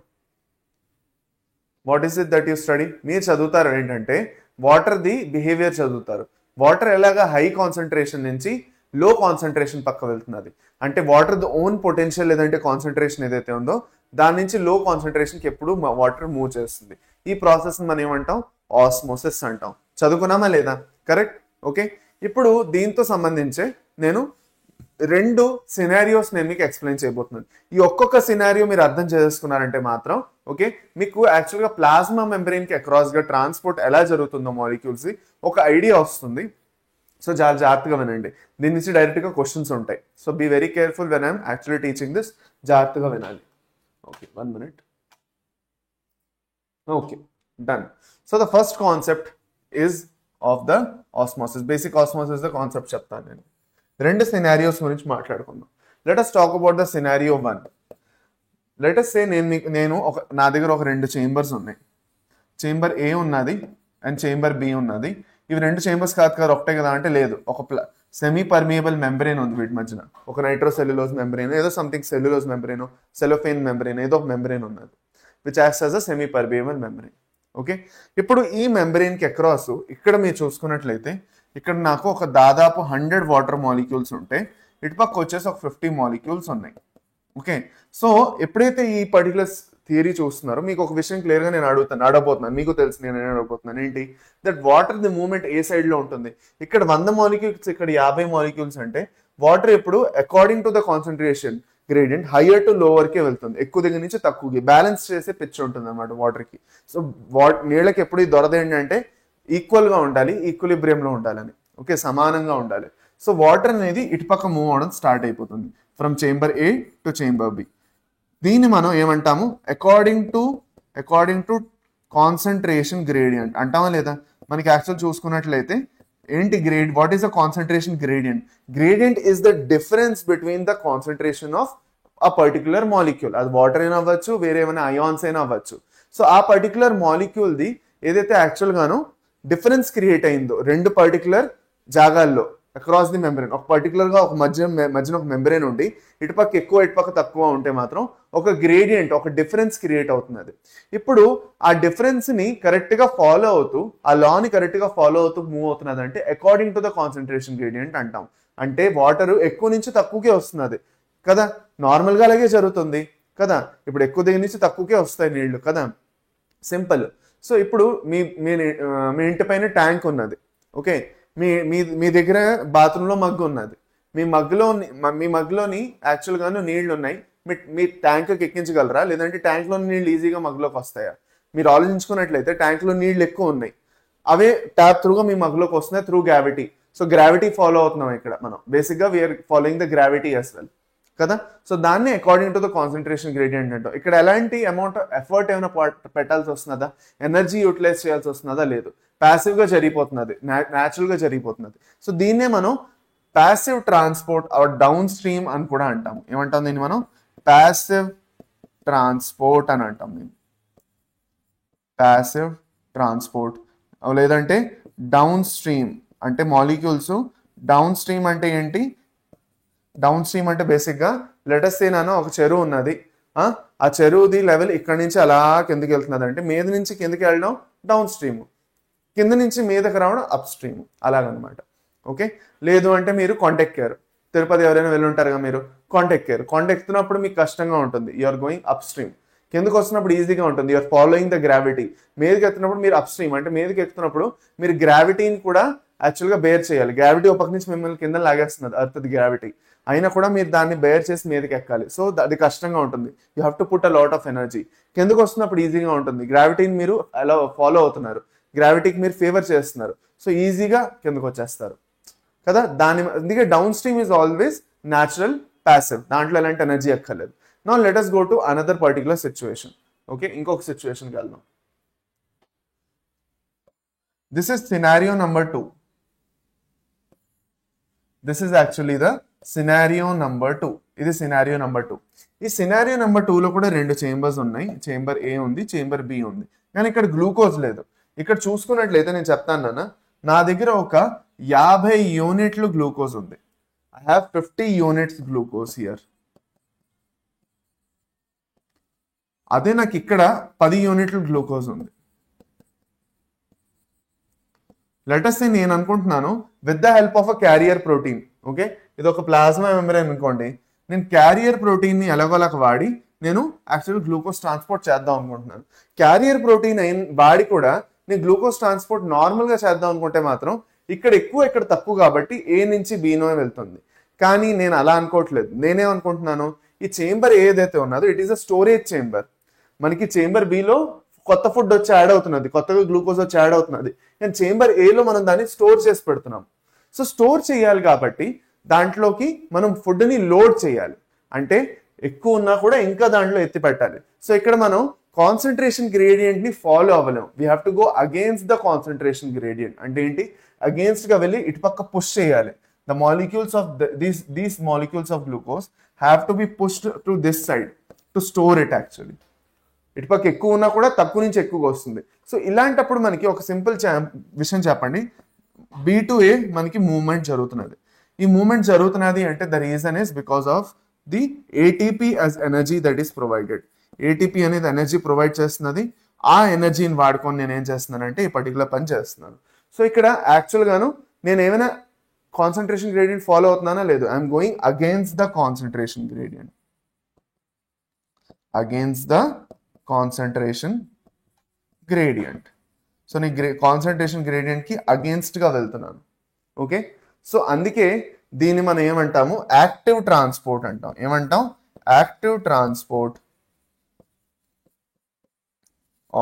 What is it that you study? మీరు చదువుతారు ఏంటంటే వాటర్ ది బిహేవియర్ చదువుతారు. వాటర్ ఎలాగా హై కాన్సన్ట్రేషన్ నుంచి లో కాన్సన్ట్రేషన్ పక్క వెళ్తున్నది అంటే వాటర్ ది ఓన్ పొటెన్షియల్ లేదంటే కాన్సన్ట్రేషన్ ఏదైతే ఉందో దాని నుంచి లో కాన్సన్ట్రేషన్కి ఎప్పుడు వాటర్ మూవ్ చేస్తుంది. ఈ ప్రాసెస్ మనం ఏమంటాం? ఆస్మోసిస్ అంటాం. చదువుకున్నామా లేదా? కరెక్ట్. ఓకే, ఇప్పుడు దీంతో సంబంధించి నేను 2 సినారియోస్ నేను మీకు ఎక్స్ప్లెయిన్ చేయబోతున్నాను. ఈ ఒక్కొక్క సినారియో మీరు అర్థం చేసుకున్నారంటే మాత్రం ఓకే మీకు యాక్చువల్గా ప్లాస్మా మెంబ్రెయిన్కి అక్రాస్గా ట్రాన్స్పోర్ట్ ఎలా జరుగుతుందో మాలిక్యూల్స్ ఒక ఐడియా వస్తుంది. సో చాలా జాగ్రత్తగా వినండి. దీని నుంచి డైరెక్ట్గా క్వశ్చన్స్ ఉంటాయి. So be very careful when I'm actually teaching this. జాగ్రత్తగా వినాలి. Okay, 1 minute. Okay, done. So the first concept is of the osmosis. Basic osmosis the concept చెప్తాను నేను. 2 సినారియోస్ గురించి మాట్లాడుకుందాం. Let us talk about the scenario 1. Let us say నా దగ్గర ఒక 2 chambers ఉన్నాయి. చేంబర్ ఏ ఉన్నది అండ్ చేంబర్ బి ఉన్నది. ఇవి 2 చేంబర్స్ కాదు ఒకటే కదా అంటే లేదు. ఒక సెమీ పర్మియబుల్ మెంబ్రెయిన్ ఉంది వీటి మధ్యన. ఒక నైట్రోసెల్యులోజ్ మెంబ్రెయిన్ ఏదో సంథింగ్ సెల్యులోజ్ మెంబ్రెయిన్ సెలోఫేన్ మెంబ్రెయిన్ ఏదో ఒక మెంబ్రెయిన్ ఉన్నది which acts as a semi permeable membrane. Okay, ఇప్పుడు ఈ మెంబ్రెయిన్కి అక్రాస్ ఇక్కడ మీరు చూసుకున్నట్లయితే ఇక్కడ నాకు ఒక దాదాపు 100 వాటర్ మాలిక్యూల్స్ ఉంటే ఇటుపక్క వచ్చేసి ఒక 50 మాలిక్యూల్స్ ఉన్నాయి. ఓకే, సో ఎప్పుడైతే ఈ పర్టికులర్ థియరీ చూస్తున్నారో మీకు ఒక విషయం క్లియర్గా నేను అడగబోతున్నాను. మీకు తెలుసు నేను అడగబోతున్నాను ఏంటి? దట్ వాటర్ ది మూవ్మెంట్ ఏ సైడ్లో ఉంటుంది. ఇక్కడ 100 మాలిక్యూల్స్ ఇక్కడ 50 మాలిక్యూల్స్ అంటే వాటర్ ఎప్పుడు according to the concentration gradient higher to లోవర్కే వెళ్తుంది. ఎక్కువ దగ్గర నుంచి తక్కువకి బ్యాలెన్స్ చేసే పిచ్ ఉంటుంది అనమాట వాటర్కి. సో నీళ్ళకి ఎప్పుడు ఈ దొరద ఏంటంటే ఈక్వల్గా ఉండాలి, ఈక్విలిబ్రియంలో ఉండాలని. ఓకే, సమానంగా ఉండాలి. సో వాటర్ అనేది ఇటుపక్క మూవ్ అవడం స్టార్ట్ అయిపోతుంది from chamber A to chamber B. దీన్ని మనం ఏమంటాము? అకార్డింగ్ టు కాన్సన్ట్రేషన్ గ్రేడియంట్ అంటామా లేదా? మనకి యాక్చువల్ చూసుకున్నట్లయితే ఏంటి what is the concentration gradient? Gradient is the difference between the concentration of ఆ పర్టికులర్ మాలిక్యూల్. అది వాటర్ అయినా అవ్వచ్చు, వేరే ఏమైనా అయాన్స్ అయినా అవ్వచ్చు. సో ఆ పర్టికులర్ మాలిక్యూల్ది ఏదైతే యాక్చువల్గాను డిఫరెన్స్ క్రియేట్ అయిందో 2 పర్టికులర్ జాగాల్లో అక్రాస్ ది మెంబ్రెయిన్, ఒక పర్టికులర్గా ఒక మధ్యన ఒక మెంబ్రెయిన్ ఉండి ఇటుపక్క ఎక్కువ ఇటుపక్క తక్కువ ఉంటే మాత్రం ఒక గ్రేడియంట్, ఒక డిఫరెన్స్ క్రియేట్ అవుతుంది. ఇప్పుడు ఆ డిఫరెన్స్ని కరెక్ట్గా ఫాలో అవుతూ ఆ లాని కరెక్ట్గా ఫాలో అవుతూ మూవ్ అవుతున్నది అంటే according to the concentration gradient అంటాం. అంటే వాటర్ ఎక్కువ నుంచి తక్కువకే వస్తున్నది కదా, నార్మల్గా అలాగే జరుగుతుంది కదా. ఇప్పుడు ఎక్కువ దగ్గర నుంచి తక్కువకే వస్తాయి నీళ్లు కదా, సింపుల్. సో ఇప్పుడు మీ ఇంటి పైన ట్యాంక్ ఉన్నది. ఓకే, మీ దగ్గర బాత్రూంలో మగ్గు ఉన్నది. మీ మగ్గులోని యాక్చువల్గాను నీళ్లు ఉన్నాయి. మీ ట్యాంక్కి ఎక్కించగలరా? లేదంటే ట్యాంక్లో నీళ్ళు ఈజీగా మగ్గులోకి వస్తాయా? మీరు ఆలోచించుకున్నట్లయితే ట్యాంక్లో నీళ్ళు ఎక్కువ ఉన్నాయి, అవే ట్యాప్ త్రూగా మీ మగ్గులోకి వస్తున్నాయి through gravity. So gravity follow అవుతున్నాం ఇక్కడ మనం. బేసిక్గా we're following the gravity as well కదా. సో దాన్ని according to the concentration gradient అంటాం. ఇక్కడ ఎలాంటి అమౌంట్ ఎఫర్ట్ ఏమైనా పెట్టాల్సి వస్తున్నదా, ఎనర్జీ యూటిలైజ్ చేయాల్సి వస్తున్నదా? లేదు, ప్యాసివ్గా జరిగిపోతున్నది, న్యాచురల్గా జరిగిపోతున్నది. సో దీన్నే మనం passive transport are down stream అని కూడా అంటాం. ఏమంటాం దీన్ని మనం? ప్యాసివ్ ట్రాన్స్పోర్ట్ అని అంటాం. దీన్ని ప్యాసివ్ ట్రాన్స్పోర్ట్. లేదంటే డౌన్ స్ట్రీమ్ అంటే మాలిక్యూల్స్. డౌన్ స్ట్రీమ్ అంటే ఏంటి? డౌన్ స్ట్రీమ్ అంటే బేసిక్గా లెటస్ సే నాను ఒక చెరువు ఉన్నది. ఆ చెరువుది లెవెల్ ఇక్కడ నుంచి అలా కిందకి వెళ్తున్నది అంటే మీద నుంచి కిందకి వెళ్ళడం డౌన్ స్ట్రీమ్. కింద నుంచి మీదకి రావడం అప్ స్ట్రీమ్ అలాగనమాట. ఓకే, లేదు అంటే మీరు కొండెక్కారు, తిరుపతి ఎవరైనా వెళ్ళి ఉంటారుగా మీరు, కొండెక్కారు, కొండెక్కుతున్నప్పుడు మీకు కష్టంగా ఉంటుంది, యూఆర్ గోయింగ్ అప్ స్ట్రీమ్. కిందకు వస్తున్నప్పుడు ఈజీగా ఉంటుంది, యూఆర్ ఫాలోయింగ్ ద గ్రావిటీ. మీదకి ఎత్తున్నప్పుడు మీరు అప్ స్ట్రీమ్, అంటే మీదకి ఎక్కుతున్నప్పుడు మీరు గ్రావిటీని కూడా యాక్చువల్గా బేర్ చేయాలి. గ్రావిటీ ఒక పక్క నుంచి మిమ్మల్ని కింద లాగేస్తున్నది, అర్త్ గ్రావిటీ, అయినా కూడా మీరు దాన్ని బేర్ చేసి మీదకి ఎక్కాలి. సో అది కష్టంగా ఉంటుంది, you have to put a lot of energy. కిందకు వస్తున్నప్పుడు ఈజీగా ఉంటుంది, గ్రావిటీని మీరు అలా ఫాలో అవుతున్నారు, గ్రావిటీకి మీరు ఫేవర్ చేస్తున్నారు, సో ఈజీగా కిందకు వచ్చేస్తారు కదా. అందుకే downstream is always natural passive, దాంట్లో ఎలాంటి ఎనర్జీ ఎక్కర్లేదు. Now let us go to another particular situation. Okay, ఇంకొక సిచ్యువేషన్ కి వెళ్దాం. This is scenario number 2. This is actually the scenario number 2. ఇది scenario number 2. ఈ scenario number 2 లో కూడా రెండు చేంబర్స్ ఉన్నాయి, చేంబర్ A ఉంది, చేంబర్ B ఉంది, కానీ ఇక్కడ గ్లూకోజ్ లేదు. ఇక్కడ చూసుకున్నట్లయితే నేను చెప్తాను నాన్న, నా దగ్గర ఒక 50 యూనిట్లు గ్లూకోజ్ ఉంది. I have 50 units glucose here. అదే నాకు ఇక్కడ 10 యూనిట్లు గ్లూకోజ్ ఉంది. లెటస్ సే నేను అనుకుంటున్నాను with the help of a carrier protein. Okay, ఇది ఒక ప్లాస్మా మెంబ్రేన్ అనుకోండి, నేను క్యారియర్ ప్రోటీన్ ని ఎలాగోలాగా వాడి నేను యాక్చువల్ గ్లూకోజ్ ట్రాన్స్పోర్ట్ చేద్దాం అనుకుంటున్నాను. క్యారియర్ ప్రోటీన్ వాడి కూడా నేను గ్లూకోజ్ ట్రాన్స్పోర్ట్ నార్మల్ గా చేద్దాం అనుకుంటే మాత్రం ఇక్కడ ఎక్కువ ఇక్కడ తక్కువ కాబట్టి ఏ నుంచి బీనో వెళ్తుంది. కానీ నేను అలా అనుకోవట్లేదు, నేనేమనుకుంటున్నాను, ఈ చేంబర్ ఏదైతే ఉన్నదో it is a storage chamber. మనకి చేంబర్ బిలో కొత్త ఫుడ్ వచ్చి యాడ్ అవుతున్నది, కొత్తగా గ్లూకోజ్ వచ్చి యాడ్ అవుతున్నది, కానీ చేంబర్ ఏలో మనం దాన్ని స్టోర్ చేసి పెడుతున్నాం. సో స్టోర్ చేయాలి కాబట్టి దాంట్లోకి మనం ఫుడ్ని లోడ్ చేయాలి, అంటే ఎక్కువ ఉన్నా కూడా ఇంకా దాంట్లో ఎత్తి పెట్టాలి. సో ఇక్కడ మనం కాన్సన్ట్రేషన్ గ్రేడియంట్ ని ఫాలో అవ్వలేం, we have to go against the concentration gradient. అంటే ఏంటి, అగేన్స్ట్ గా వెళ్ళి ఇటు పక్క పుష్ చేయాలి. The molecules of these molecules of glucose have to be pushed to this side to store it actually. ఇటు పక్క ఎక్కువ ఉన్నా కూడా తక్కువ నుంచి ఎక్కువగా వస్తుంది. సో ఇలాంటప్పుడు మనకి ఒక సింపుల్ విషయం చెప్పండి, B to A మనకి మూవ్మెంట్ జరుగుతున్నది. ఈ మూవ్మెంట్ జరుగుతున్నది అంటే the reason is because of the ATP as energy that is provided. ATP అనేది ఎనర్జీ ప్రొవైడ్ చేస్తున్నది, ఆ ఎనర్జీని వాడుకొని నేను ఏం చేస్తున్నానంటే ఈ పర్టికులర్ పని చేస్తున్నాను. సో ఇక్కడ యాక్చువల్ గాను నేను ఏమైనా కాన్సన్ట్రేషన్ గ్రేడియంట్ ఫాలో అవుతున్నానా లేదు, I'm going against the concentration gradient, against the concentration gradient. So నేను కాన్సన్ట్రేషన్ గ్రేడియంట్ కి అగేన్స్ట్ గా వెళ్తున్నాను. ఓకే, సో అందుకే దీన్ని మనం ఏమంటాము, యాక్టివ్ ట్రాన్స్పోర్ట్ అంటాం. ఏమంటాం, active transport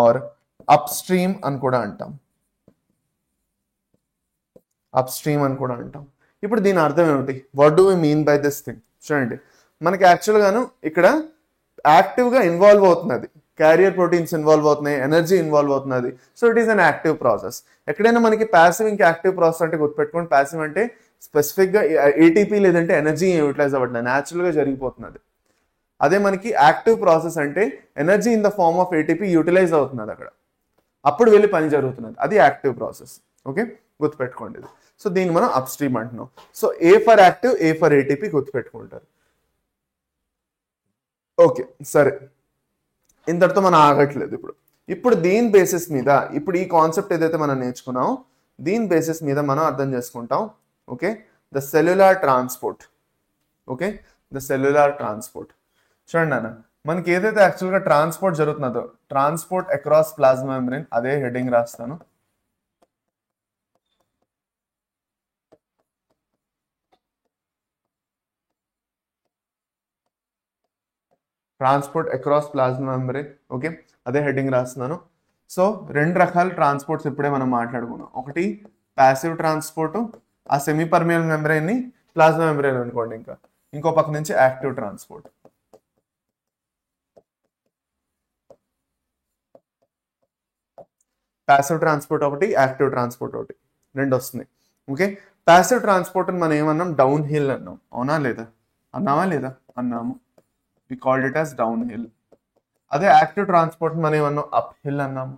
are up stream అని కూడా అంటాం, అప్ స్ట్రీమ్ అని కూడా అంటాం. ఇప్పుడు దీని అర్థం ఏమిటి, what do we mean by this thing? చూడండి, మనకి యాక్చువల్ గాను ఇక్కడ యాక్టివ్ గా ఇన్వాల్వ్ అవుతున్నది, క్యారియర్ ప్రోటీన్స్ ఇన్వాల్వ్ అవుతున్నాయి, ఎనర్జీ ఇన్వాల్వ్ అవుతున్నది. So it is an active process. ఎక్కడైనా మనకి ప్యాసివ్ ఇంకా యాక్టివ్ ప్రాసెస్ అంటే గుర్తుపెట్టుకోండి, ప్యాసివ్ అంటే స్పెసిఫిక్ గా ATP లేదంటే ఎనర్జీ యూటిలైజ్ అవ్వట్లేదు, న్యాచురల్ గా జరిగిపోతున్నది. అదే మనకి యాక్టివ్ ప్రాసెస్ అంటే energy in the form of ATP utilize అవుతున్నది అక్కడ, అప్పుడు వెళ్ళి పని జరుగుతున్నది, అది యాక్టివ్ ప్రాసెస్. ఓకే, గుర్తుపెట్టుకోండి ఇది. సో దీన్ని మనం అప్ స్ట్రీమ్ అంటున్నాం. So A for active, A for ATP గుర్తుపెట్టుకుంటారు. ఓకే సరే, ఇంతటితో మనం ఆగట్లేదు. ఇప్పుడు దీని బేసిస్ మీద, ఇప్పుడు ఈ కాన్సెప్ట్ ఏదైతే మనం నేర్చుకున్నామో దీని బేసిస్ మీద మనం అర్థం చేసుకుంటాం. Okay, the cellular transport. Okay, the cellular transport. చూడండి అన్న, మనకి ఏదైతే యాక్చువల్గా ట్రాన్స్పోర్ట్ జరుగుతున్నదో, ట్రాన్స్పోర్ట్ అక్రాస్ ప్లాస్మా మెంబ్రేన్, అదే హెడ్డింగ్ రాస్తాను. Transport across plasma membrane. Okay, అదే హెడ్డింగ్ రాస్తున్నాను. సో రెండు రకాల ట్రాన్స్పోర్ట్స్ ఇప్పుడే మనం మాట్లాడుకున్నాం. ఒకటి ప్యాసివ్ ట్రాన్స్పోర్ట్, ఆ సెమీ పర్మియల్ మెంబ్రేన్ ని ప్లాస్మా మెంబ్రేన్ అనుకోండి, ఇంకో పక్క నుంచి యాక్టివ్ ట్రాన్స్పోర్ట్. ప్యాసివ్ ట్రాన్స్పోర్ట్ ఒకటి, యాక్టివ్ ట్రాన్స్పోర్ట్ ఒకటి, రెండు వస్తుంది. ఓకే, ప్యాసివ్ ట్రాన్స్పోర్ట్ మనం ఏమన్నాం, డౌన్ హిల్ అన్నాం, అవునా లేదా, అన్నామా లేదా, అన్నాము, we called it as downhill. అదే యాక్టివ్ ట్రాన్స్పోర్ట్ మనం ఏమన్నాం, అప్ హిల్ అన్నాము.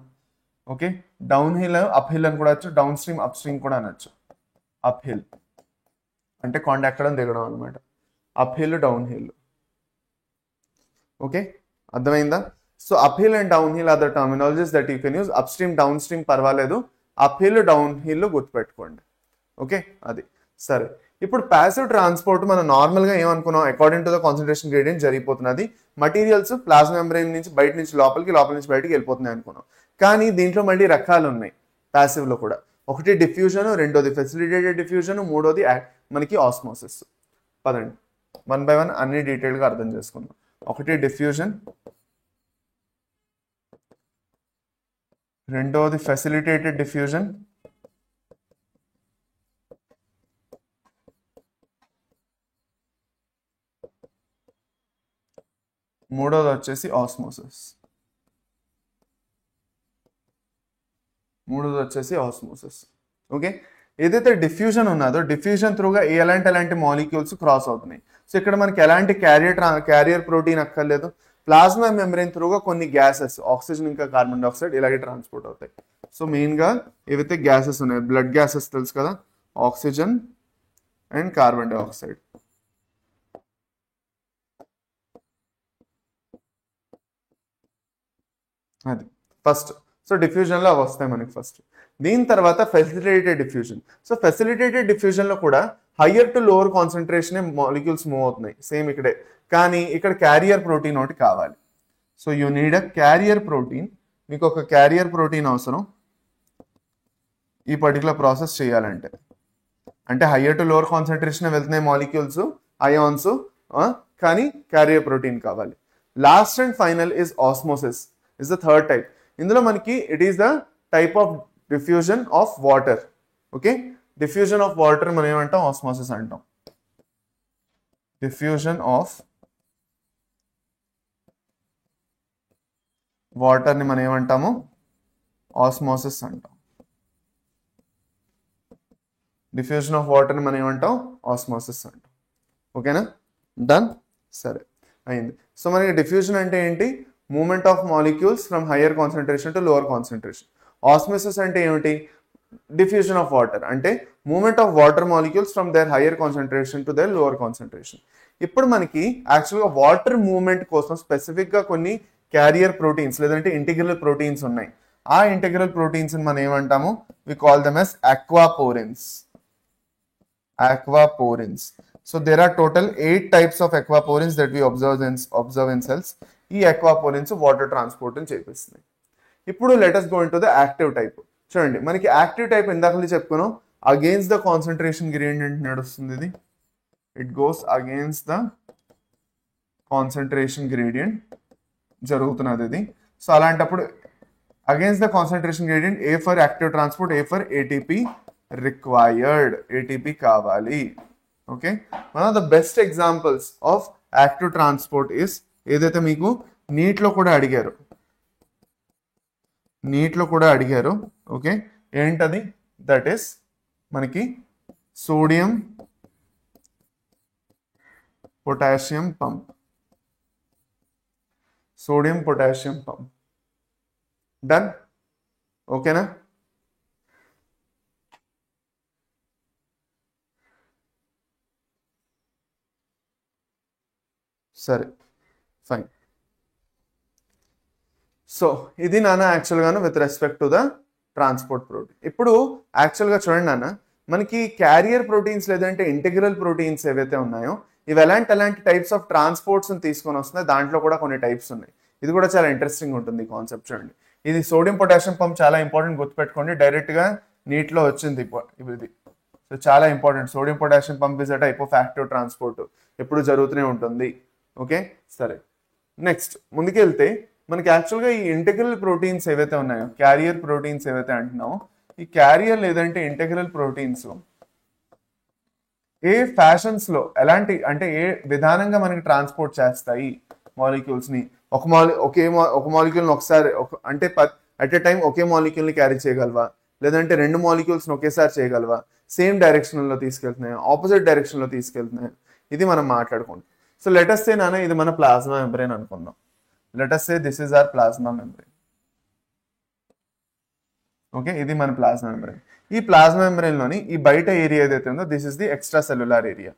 Okay, down hill up hill అని కూడా అనొచ్చు, డౌన్ స్ట్రీమ్ అప్ స్ట్రీమ్ కూడా అనొచ్చు. అప్ హిల్ అంటే కొండ ఎక్కడం దిగడం అనమాట, uphill downhill. Okay, అర్థమైందా? So uphill and downhill are the terminologies that you can use. Upstream downstream పర్వాలేదు, అప్ హిల్ డౌన్ హిల్ గుర్తుపెట్టుకోండి. ఓకే, అది సరే. ఇప్పుడు ప్యాసివ్ ట్రాన్స్పోర్ట్ మనం నార్మల్గా ఏమనుకున్నాం, according to the concentration gradient జరిగిపోతున్నది, మటీరియల్స్ ప్లాస్మా మెంబ్రేన్ నుంచి బయట నుంచి లోపలికి, లోపల నుంచి బయటికి వెళ్ళిపోతున్నాయి అనుకున్నాం. కానీ దీంట్లో మళ్ళీ రకాలు ఉన్నాయి ప్యాసివ్లో కూడా. ఒకటి డిఫ్యూజన్, రెండోది ఫెసిలిటేటెడ్ డిఫ్యూజన్, మూడోది మనకి ఆస్మోసిస్. పదండి 1 by 1 అన్ని డీటెయిల్గా అర్థం చేసుకుందాం. ఒకటి డిఫ్యూజన్, రెండోది ఫెసిలిటేటెడ్ డిఫ్యూజన్, మూడోది వచ్చేసి ఆస్మోసిస్. ఓకే, ఏదైతే డిఫ్యూజన్ ఉన్నదో డిఫ్యూజన్ త్రూగా ఎలాంటి మాలిక్యూల్స్ క్రాస్ అవుతున్నాయి. సో ఇక్కడ మనకి ఎలాంటి క్యారియర్ ప్రోటీన్ అక్కర్లేదు. ప్లాస్మా మెంబ్రేన్ త్రూగా కొన్ని గ్యాసెస్, ఆక్సిజన్ ఇంకా కార్బన్ డైఆక్సైడ్ ఇలాగే ట్రాన్స్పోర్ట్ అవుతాయి. సో మెయిన్గా ఏవైతే గ్యాసెస్ ఉన్నాయి, బ్లడ్ గ్యాసెస్ తెలుసు కదా, ఆక్సిజన్ అండ్ కార్బన్ డైఆక్సైడ్. అది ఫస్ట్. సో డిఫ్యూజన్లో అవి వస్తాయి మనకి ఫస్ట్. దీని తర్వాత ఫెసిలిటేటెడ్ డిఫ్యూజన్. సో ఫెసిలిటేటెడ్ డిఫ్యూజన్లో కూడా higher to lower concentration molecules move అవుతున్నాయి, సేమ్ ఇక్కడే. కానీ ఇక్కడ క్యారియర్ ప్రోటీన్ ఒకటి కావాలి. So you need a carrier protein. మీకు ఒక క్యారియర్ ప్రోటీన్ అవసరం ఈ పర్టికులర్ ప్రాసెస్ చేయాలంటే. అంటే హయ్యర్ టు లోవర్ కాన్సన్ట్రేషన్ వెళ్తున్నాయి మాలిక్యూల్స్, అయాన్స్, కానీ క్యారియర్ ప్రోటీన్ కావాలి. Last and final is osmosis, is the third type. ఇందులో మనకి it is the type of diffusion of water. Okay, diffusion of water మనం ఏమంటాం, osmosis అంటాం. డిఫ్యూజన్ ఆఫ్ వాటర్ ని మనం ఏమంటాము, ఆస్మోసిస్ అంటాం. డిఫ్యూజన్ ఆఫ్ వాటర్ ని మనం ఏమంటాం, ఆస్మోసిస్ అంటాం. ఓకేనా, డన్, సరే అయింది. సో మనకి డిఫ్యూజన్ అంటే ఏంటి, moment of molecules from higher concentration to lower concentration. Osmosis అంటే ఏమిటి, డిఫ్యూజన్ ఆఫ్ వాటర్ అంటే moment of water molecules from their higher concentration to their lower concentration. ఇప్పుడు మనకి యాక్చువల్గా వాటర్ మూవ్మెంట్ కోసం స్పెసిఫిక్గా కొన్ని క్యారియర్ ప్రోటీన్స్ లేదంటే ఇంటిగ్రల్ ప్రోటీన్స్ ఉన్నాయి. ఆ ఇంటిగ్రల్ ప్రోటీన్స్ మనం ఏమంటాము, we call them as aquaporins. So there are total 8 types of aquaporins that we observe in cells. ఈ aquaporins వాటర్ ట్రాన్స్పోర్ట్ ని చేపిస్తున్నాయి. ఇప్పుడు let us go into the active type. చూడండి, మనకి active type ఇందాక చెప్పుకున్నాం, against the concentration gradient నడుస్తుంది. ఇది it goes against the concentration gradient జరుగుతున్నది ఇది. సో అలాంటప్పుడు against the concentration gradient, A for active transport, A for ATP required, ATP కావాలి. Okay, one of the best examples of active transport is, ఏదైతే మీకు నీట్లో కూడా అడిగారు. ఓకే, ఏంటది, దట్ ఈస్ మనకి సోడియం పొటాషియం పంప్. డన్, ఓకేనా. సరే ఫైన్. సో ఇది నాన్న యాక్చువల్గాను with respect to the transport protein. ఇప్పుడు యాక్చువల్గా చూడండి నాన్న, మనకి క్యారియర్ ప్రోటీన్స్ లేదంటే ఇంటిగ్రల్ ప్రోటీన్స్ ఏవైతే ఉన్నాయో ఇవి ఎలాంటి టైప్స్ ఆఫ్ ట్రాన్స్పోర్ట్స్ తీసుకొని వస్తున్నాయి. దాంట్లో కూడా కొన్ని టైప్స్ ఉన్నాయి. ఇది కూడా చాలా ఇంట్రెస్టింగ్ ఉంటుంది కాన్సెప్ట్. చూడండి, ఇది సోడియం పొటాషియం పంప్ చాలా ఇంపార్టెంట్, గుర్తుపెట్టుకోండి. డైరెక్ట్గా నీటిలో వచ్చింది ఇది. సో చాలా important. Sodium potassium pump is a type of active transport, ఎప్పుడు జరుగుతూనే ఉంటుంది. ఓకే, సరే నెక్స్ట్ ముందుకెళ్తే మనకి యాక్చువల్గా ఈ ఇంటిగ్రల్ ప్రోటీన్స్ ఏవైతే ఉన్నాయో, క్యారియర్ ప్రోటీన్స్ ఏవైతే అంటున్నామో, ఈ క్యారియర్ లేదంటే ఇంటిగ్రల్ ప్రోటీన్స్ ఏ ఫ్యాషన్స్ లో ఎలాంటి అంటే ఏ విధానంగా మనకి ట్రాన్స్పోర్ట్ చేస్తాయి మాలిక్యూల్స్ ని. ఒక మాలిక్యూల్ ని ఒకసారి అంటే at a time okay molecule ని క్యారీ చేయగలవా, లేదంటే రెండు మాలిక్యూల్స్ ని ఒకేసారి చేయగలవా, సేమ్ డైరెక్షన్ లో తీసుకెళ్తున్నాయా, ఆపోజిట్ డైరెక్షన్ లో తీసుకెళ్తున్నాయా, ఇది మనం మాట్లాడుకుంటాం. సో లెట్ us say నాన్న ఇది మన ప్లాస్మా మెంబ్రేన్ అనుకుందాం. Let us say this is our plasma membrane. Okay, ఇది మన ప్లాస్మా మెంబ్రేన్. ఈ ప్లాస్మా మెంబ్రేన్ లోని ఈ బయట ఏరియా ఏదైతే ఉందో this is the extra cellular area.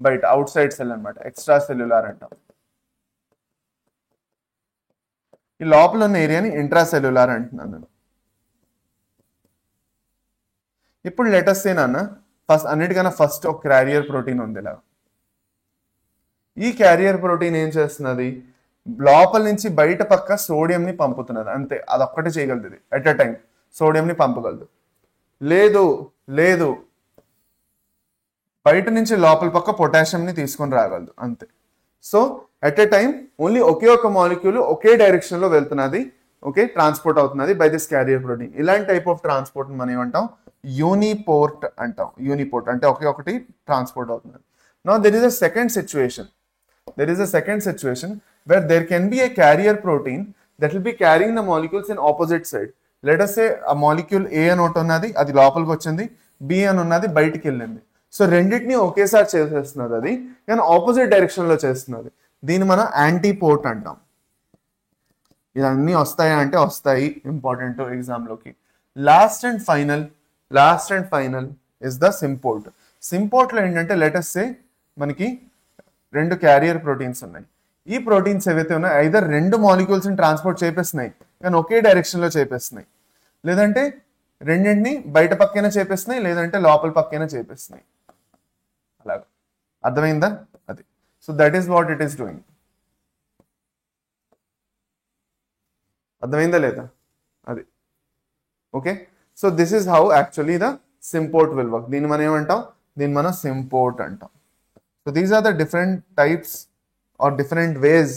బయట అవుట్ సైడ్ సెల్ అనమాట, ఎక్స్ట్రా సెల్యులార్ అంటాం. ఈ లోపల ఉన్న ఏరియాని ఇంట్రా సెల్యులార్ అంటున్నాను నేను. ఇప్పుడు లెటస్ నాన్న ఫస్ట్ అన్నిటికన్నా ఫస్ట్ ఒక క్యారియర్ ప్రోటీన్ ఉంది ఇలా. ఈ క్యారియర్ ప్రోటీన్ ఏం చేస్తున్నది, లోపల నుంచి బయట పక్క సోడియంని పంపుతున్నది అంతే. అదొక్కటే చేయగలదు ఇది ఎట్ ఎ టైం, సోడియంని పంపగలదు. లేదు లేదు బయట నుంచి లోపల పక్క పొటాషియంని తీసుకొని రాగలదు అంతే. So at a time only ఒకే ఒక మాలిక్యూల్ ఒకే డైరెక్షన్ లో వెళ్తున్నది, ఓకే, ట్రాన్స్పోర్ట్ అవుతున్నది బై దిస్ క్యారియర్ ప్రోటీన్. ఇలాంటి టైప్ ఆఫ్ ట్రాన్స్పోర్ట్ మనం ఏమంటాం, యూనిపోర్ట్ అంటాం. యూనిపోర్ట్ అంటే ఒకే ఒకటి ట్రాన్స్పోర్ట్ అవుతున్నది. Now there is a second situation. There is a second situation where there can be a carrier protein that will be carrying the molecules in opposite side. Let us say a molecule A అని ఒకటి ఉన్నది, అది లోపలికి వచ్చింది, B అని ఉన్నది బయటికి వెళ్ళింది. సో రెండింటిని ఒకేసారి చేసేస్తున్నది అది, కానీ ఆపోజిట్ డైరెక్షన్ లో చేస్తున్నది. దీన్ని మనం యాంటీపోర్ట్ అంటాం. ఇవన్నీ వస్తాయా అంటే వస్తాయి, ఇంపార్టెంట్ ఎగ్జామ్ లోకి. Last and final is the symport. Symport లో ఏంటంటే లెట్ us say మనకి రెండు క్యారియర్ ప్రోటీన్స్ ఉన్నాయి. ఈ ప్రోటీన్స్ ఏవైతే ఉన్నాయో ఐదర్ రెండు మాలిక్యూల్స్ ని ట్రాన్స్పోర్ట్ చేపిస్తున్నాయి కానీ ఒకే డైరెక్షన్ లో చేపిస్తున్నాయి, లేదంటే రెండింటిని బయట పక్కైనా చేపిస్తున్నాయి, లేదంటే లోపల పక్కైనా చేపిస్తున్నాయి. అలాగా అర్థమైందా అది. So that is what it is doing. అర్థమైందా లేదా అది. Okay, so this is how actually the symport will work. దీన్ని మనం ఏమంటాం, దీన్ని మనం సింపోర్ట్ అంటాం. So these are the different types or different ways